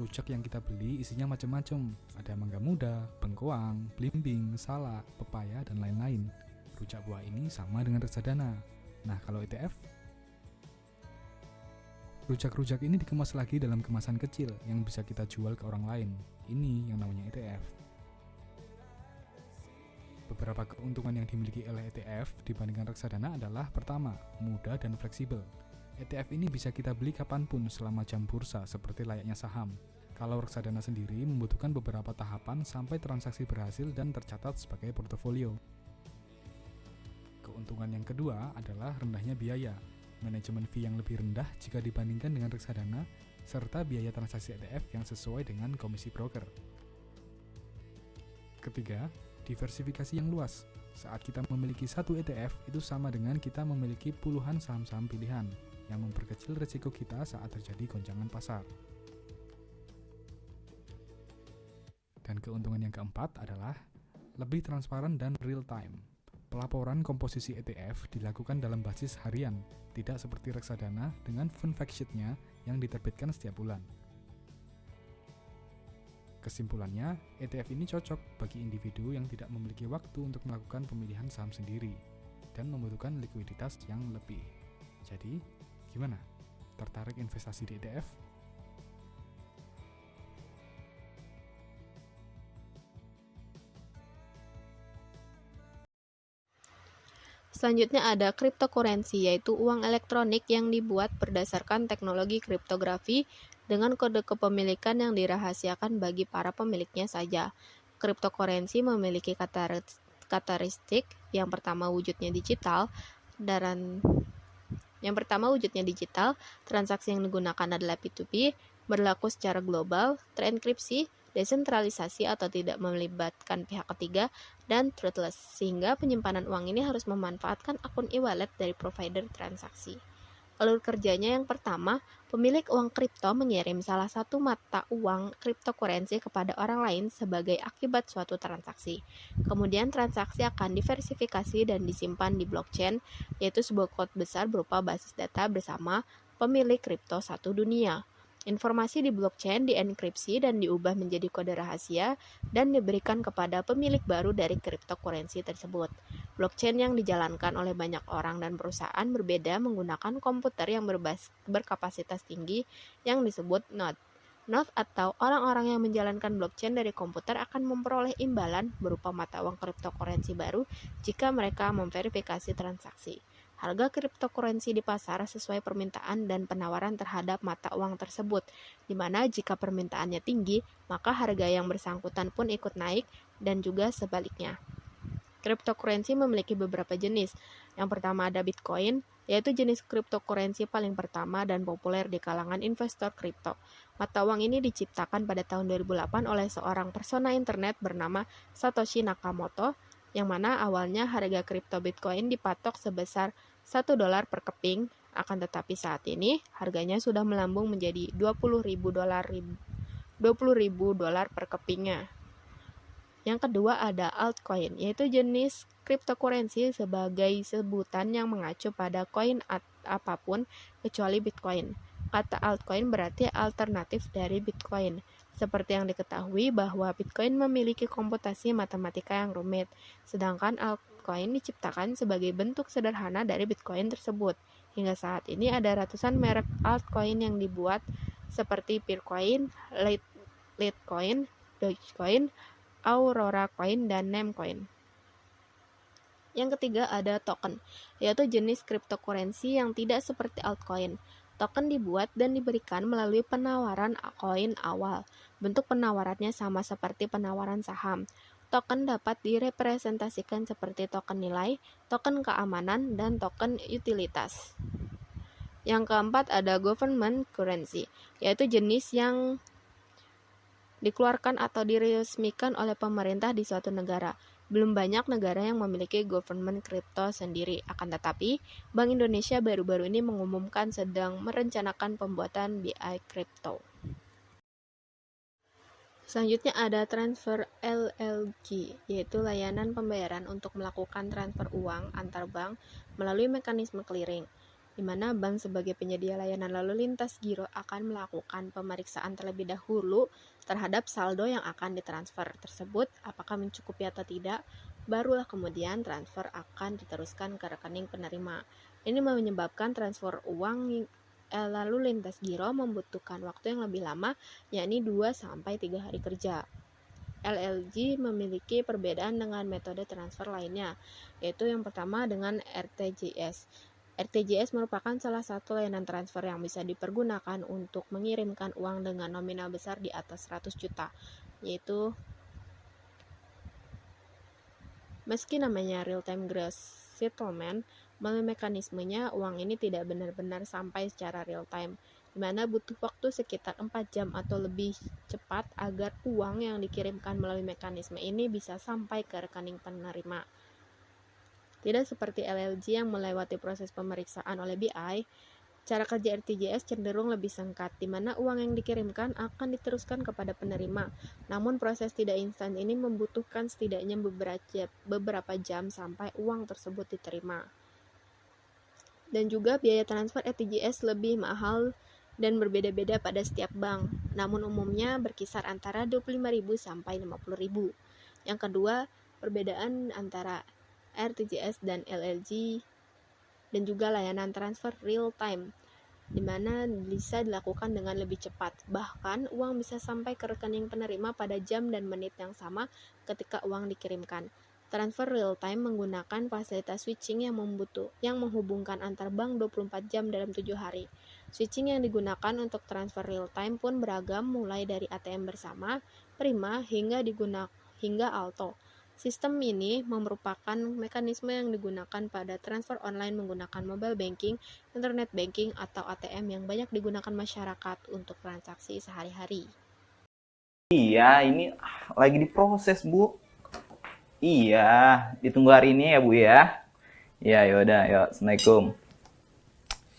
Rujak yang kita beli isinya macam-macam. Ada mangga muda, bengkoang, belimbing, salak, pepaya, dan lain-lain. Rujak buah ini sama dengan reksadana. Nah, kalau ETF? Rujak-rujak ini dikemas lagi dalam kemasan kecil yang bisa kita jual ke orang lain. Ini yang namanya ETF. Beberapa keuntungan yang dimiliki oleh ETF dibandingkan reksadana adalah pertama, mudah dan fleksibel. ETF ini bisa kita beli kapanpun selama jam bursa seperti layaknya saham. Kalau reksadana sendiri membutuhkan beberapa tahapan sampai transaksi berhasil dan tercatat sebagai portofolio. Keuntungan yang kedua adalah rendahnya biaya. Manajemen fee yang lebih rendah jika dibandingkan dengan reksadana, serta biaya transaksi ETF yang sesuai dengan komisi broker. Ketiga, diversifikasi yang luas. Saat kita memiliki satu ETF, itu sama dengan kita memiliki puluhan saham-saham pilihan, yang memperkecil risiko kita saat terjadi goncangan pasar. Dan keuntungan yang keempat adalah lebih transparan dan real time. Pelaporan komposisi ETF dilakukan dalam basis harian, tidak seperti reksadana dengan fund fact sheet-nya yang diterbitkan setiap bulan. Kesimpulannya, ETF ini cocok bagi individu yang tidak memiliki waktu untuk melakukan pemilihan saham sendiri dan membutuhkan likuiditas yang lebih. Jadi, gimana? Tertarik investasi di ETF? Selanjutnya ada cryptocurrency, yaitu uang elektronik yang dibuat berdasarkan teknologi kriptografi dengan kode kepemilikan yang dirahasiakan bagi para pemiliknya saja. Cryptocurrency memiliki karakteristik yang pertama wujudnya digital, transaksi yang digunakan adalah P2P, berlaku secara global, terenkripsi, desentralisasi atau tidak melibatkan pihak ketiga, dan truthless, sehingga penyimpanan uang ini harus memanfaatkan akun e-wallet dari provider transaksi. Alur kerjanya yang pertama, pemilik uang kripto mengirim salah satu mata uang cryptocurrency kepada orang lain sebagai akibat suatu transaksi. Kemudian transaksi akan diversifikasi dan disimpan di blockchain, yaitu sebuah kode besar berupa basis data bersama pemilik kripto satu dunia. Informasi di blockchain dienkripsi dan diubah menjadi kode rahasia dan diberikan kepada pemilik baru dari cryptocurrency tersebut. Blockchain yang dijalankan oleh banyak orang dan perusahaan berbeda menggunakan komputer yang berkapasitas tinggi yang disebut node. Node atau orang-orang yang menjalankan blockchain dari komputer akan memperoleh imbalan berupa mata uang cryptocurrency baru jika mereka memverifikasi transaksi. Harga cryptocurrency di pasar sesuai permintaan dan penawaran terhadap mata uang tersebut, di mana jika permintaannya tinggi, maka harga yang bersangkutan pun ikut naik dan juga sebaliknya. Cryptocurrency memiliki beberapa jenis. Yang pertama ada Bitcoin, yaitu jenis cryptocurrency paling pertama dan populer di kalangan investor kripto. Mata uang ini diciptakan pada tahun 2008 oleh seorang persona internet bernama Satoshi Nakamoto, yang mana awalnya harga kripto Bitcoin dipatok sebesar $1 per keping, akan tetapi saat ini harganya sudah melambung menjadi $20.000 per kepingnya. Yang kedua ada altcoin, yaitu jenis cryptocurrency sebagai sebutan yang mengacu pada koin apapun kecuali Bitcoin. Kata altcoin berarti alternatif dari Bitcoin. Seperti yang diketahui bahwa Bitcoin memiliki komputasi matematika yang rumit, sedangkan altcoin diciptakan sebagai bentuk sederhana dari Bitcoin tersebut. Hingga saat ini ada ratusan merek altcoin yang dibuat seperti Peercoin, Litecoin, Dogecoin, Aurora Coin, dan Namecoin. Yang ketiga ada token, yaitu jenis cryptocurrency yang tidak seperti altcoin. Token dibuat dan diberikan melalui penawaran koin awal. Bentuk penawarannya sama seperti penawaran saham. Token dapat direpresentasikan seperti token nilai, token keamanan, dan token utilitas. Yang keempat ada government currency, yaitu jenis yang dikeluarkan atau diresmikan oleh pemerintah di suatu negara. Belum banyak negara yang memiliki government crypto sendiri, akan tetapi Bank Indonesia baru-baru ini mengumumkan sedang merencanakan pembuatan BI crypto. Selanjutnya ada transfer LLG, yaitu layanan pembayaran untuk melakukan transfer uang antar bank melalui mekanisme clearing, di mana bank sebagai penyedia layanan lalu lintas giro akan melakukan pemeriksaan terlebih dahulu terhadap saldo yang akan ditransfer tersebut, apakah mencukupi atau tidak, barulah kemudian transfer akan diteruskan ke rekening penerima. Ini menyebabkan transfer uang lalu lintas giro membutuhkan waktu yang lebih lama, yakni 2-3 hari kerja. LLG memiliki perbedaan dengan metode transfer lainnya, yaitu yang pertama dengan RTGS. RTGS merupakan salah satu layanan transfer yang bisa dipergunakan untuk mengirimkan uang dengan nominal besar di atas 100 juta, yaitu meski namanya real-time gross settlement, melalui mekanismenya uang ini tidak benar-benar sampai secara real-time, di mana butuh waktu sekitar 4 jam atau lebih cepat agar uang yang dikirimkan melalui mekanisme ini bisa sampai ke rekening penerima. Tidak seperti LLG yang melewati proses pemeriksaan oleh BI, cara kerja RTGS cenderung lebih singkat, di mana uang yang dikirimkan akan diteruskan kepada penerima. Namun proses tidak instan ini membutuhkan setidaknya beberapa jam sampai uang tersebut diterima. Dan juga biaya transfer RTGS lebih mahal dan berbeda-beda pada setiap bank, namun umumnya berkisar antara 25.000 sampai 50.000. Yang kedua, perbedaan antara RTGS dan LLG dan juga layanan transfer real time, di mana bisa dilakukan dengan lebih cepat. Bahkan uang bisa sampai ke rekening penerima pada jam dan menit yang sama ketika uang dikirimkan. Transfer real time menggunakan fasilitas switching yang menghubungkan antar bank 24 jam dalam 7 hari. Switching yang digunakan untuk transfer real time pun beragam, mulai dari ATM bersama, Prima, hingga Alto. Sistem ini merupakan mekanisme yang digunakan pada transfer online menggunakan mobile banking, internet banking, atau ATM yang banyak digunakan masyarakat untuk transaksi sehari-hari. Iya, ini lagi diproses, Bu. Iya, ditunggu hari ini ya, Bu ya. Iya, yaudah, yuk. Assalamualaikum.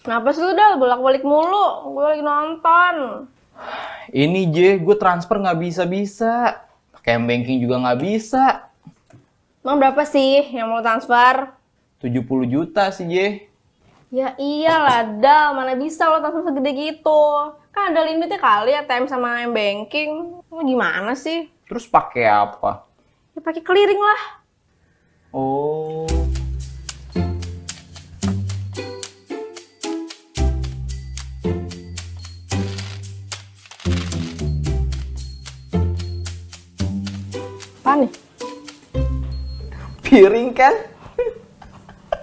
Kenapa sih udah bolak-balik mulu? Gue lagi nonton. Ini, J, gue transfer nggak bisa-bisa. Pakai banking juga nggak bisa. Emang berapa sih yang mau transfer? 70 juta sih, J. Ya iyalah, Dal. Mana bisa lo transfer segede gitu? Kan ada limitnya kali ATM sama M-Banking. Lo gimana sih? Terus pakai apa? Ya pakai clearing lah. Oh. Apa nih? Piring kan?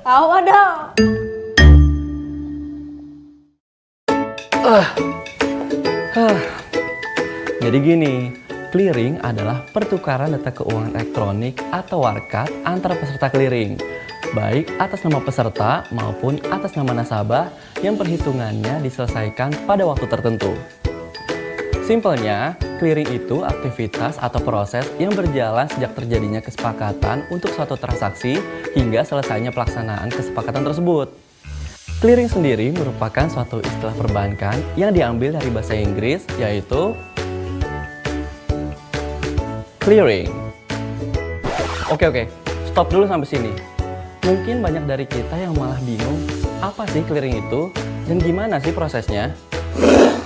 Tahu ada. Jadi gini, clearing adalah pertukaran data keuangan elektronik atau warkat antara peserta clearing, baik atas nama peserta maupun atas nama nasabah yang perhitungannya diselesaikan pada waktu tertentu. Simpelnya, clearing itu aktivitas atau proses yang berjalan sejak terjadinya kesepakatan untuk suatu transaksi hingga selesainya pelaksanaan kesepakatan tersebut. Clearing sendiri merupakan suatu istilah perbankan yang diambil dari bahasa Inggris, yaitu clearing. Oke, stop dulu sampai sini. Mungkin banyak dari kita yang malah bingung, apa sih clearing itu dan gimana sih prosesnya?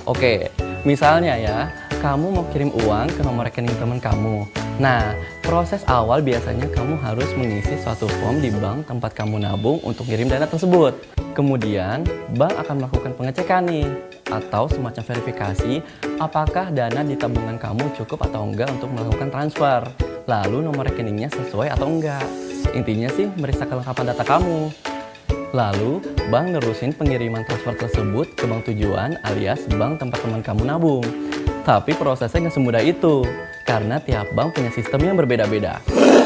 Oke, misalnya ya, kamu mau kirim uang ke nomor rekening teman kamu. Nah, proses awal biasanya kamu harus mengisi suatu form di bank tempat kamu nabung untuk kirim dana tersebut. Kemudian, bank akan melakukan pengecekan nih, atau semacam verifikasi apakah dana di tabungan kamu cukup atau enggak untuk melakukan transfer. Lalu nomor rekeningnya sesuai atau enggak. Intinya sih meriksa kelengkapan data kamu. Lalu, bank nerusin pengiriman transfer tersebut ke bank tujuan alias bank tempat teman kamu nabung. Tapi prosesnya nggak semudah itu, karena tiap bank punya sistem yang berbeda-beda.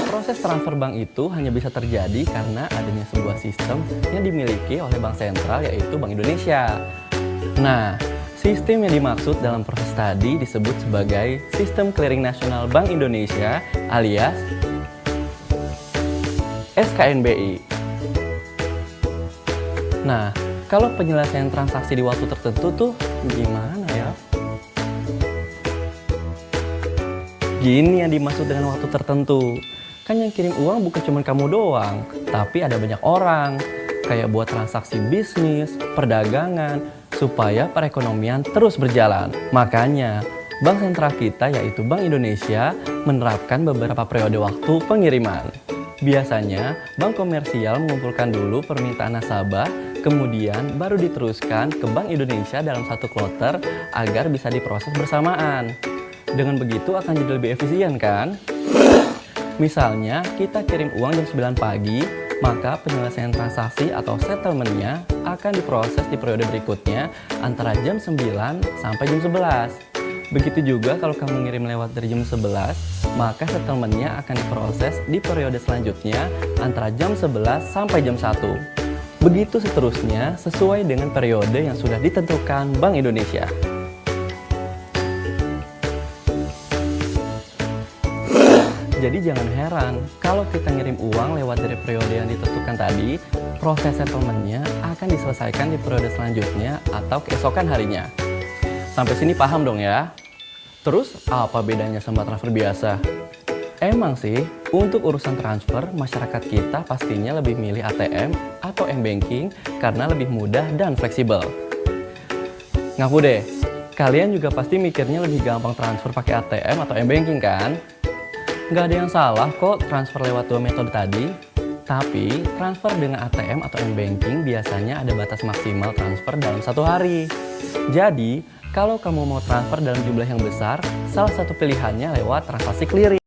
Proses transfer bank itu hanya bisa terjadi karena adanya sebuah sistem yang dimiliki oleh Bank Sentral, yaitu Bank Indonesia. Nah, sistem yang dimaksud dalam proses tadi disebut sebagai Sistem Clearing Nasional Bank Indonesia alias SKNBI. Nah, kalau penyelesaian transaksi di waktu tertentu tuh gimana ya? Gini yang dimaksud dengan waktu tertentu. Kan yang kirim uang bukan cuma kamu doang, tapi ada banyak orang. Kayak buat transaksi bisnis, perdagangan, supaya perekonomian terus berjalan. Makanya, bank sentral kita yaitu Bank Indonesia menerapkan beberapa periode waktu pengiriman. Biasanya, bank komersial mengumpulkan dulu permintaan nasabah, kemudian baru diteruskan ke Bank Indonesia dalam satu kloter agar bisa diproses bersamaan. Dengan begitu akan jadi lebih efisien kan? Misalnya kita kirim uang jam 9 pagi, maka penyelesaian transaksi atau settlement-nya akan diproses di periode berikutnya antara jam 9 sampai jam 11. Begitu juga kalau kamu ngirim lewat dari jam 11, maka settlement-nya akan diproses di periode selanjutnya antara jam 11 sampai jam 1. Begitu seterusnya sesuai dengan periode yang sudah ditentukan Bank Indonesia. Jadi jangan heran kalau kita ngirim uang lewat dari periode yang ditentukan tadi, proses settlement-nya akan diselesaikan di periode selanjutnya atau keesokan harinya. Sampai sini paham dong ya? Terus apa bedanya sama transfer biasa? Emang sih, untuk urusan transfer, masyarakat kita pastinya lebih milih ATM atau M-Banking karena lebih mudah dan fleksibel. Ngaku deh, kalian juga pasti mikirnya lebih gampang transfer pakai ATM atau M-Banking kan? Nggak ada yang salah kok transfer lewat dua metode tadi. Tapi transfer dengan ATM atau M-Banking biasanya ada batas maksimal transfer dalam satu hari. Jadi, kalau kamu mau transfer dalam jumlah yang besar, salah satu pilihannya lewat transaksi clearing.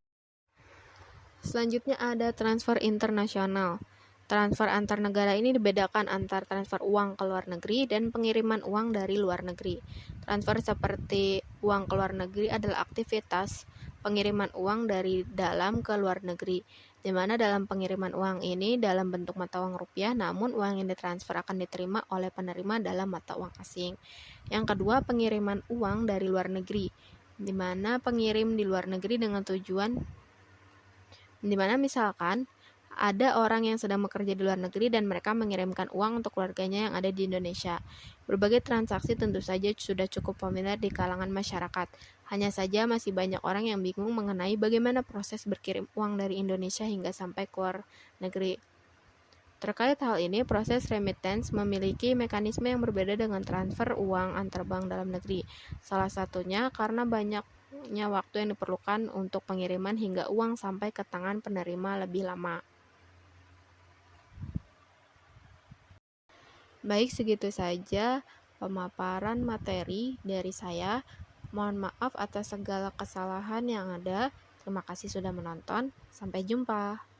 Selanjutnya ada transfer internasional. Transfer antar negara ini dibedakan antar transfer uang ke luar negeri dan pengiriman uang dari luar negeri. Transfer seperti uang ke luar negeri adalah aktivitas pengiriman uang dari dalam ke luar negeri, di mana dalam pengiriman uang ini dalam bentuk mata uang rupiah, namun uang yang ditransfer akan diterima oleh penerima dalam mata uang asing. Yang kedua, pengiriman uang dari luar negeri, di mana pengirim di luar negeri dengan tujuan, di mana misalkan ada orang yang sedang bekerja di luar negeri dan mereka mengirimkan uang untuk keluarganya yang ada di Indonesia. Berbagai transaksi tentu saja sudah cukup familiar di kalangan masyarakat. Hanya saja masih banyak orang yang bingung mengenai bagaimana proses berkirim uang dari Indonesia hingga sampai ke luar negeri. Terkait hal ini, proses remittance memiliki mekanisme yang berbeda dengan transfer uang antar bank dalam negeri. Salah satunya karena banyaknya waktu yang diperlukan untuk pengiriman hingga uang sampai ke tangan penerima lebih lama. Baik, segitu saja pemaparan materi dari saya. Mohon maaf atas segala kesalahan yang ada. Terima kasih sudah menonton. Sampai jumpa.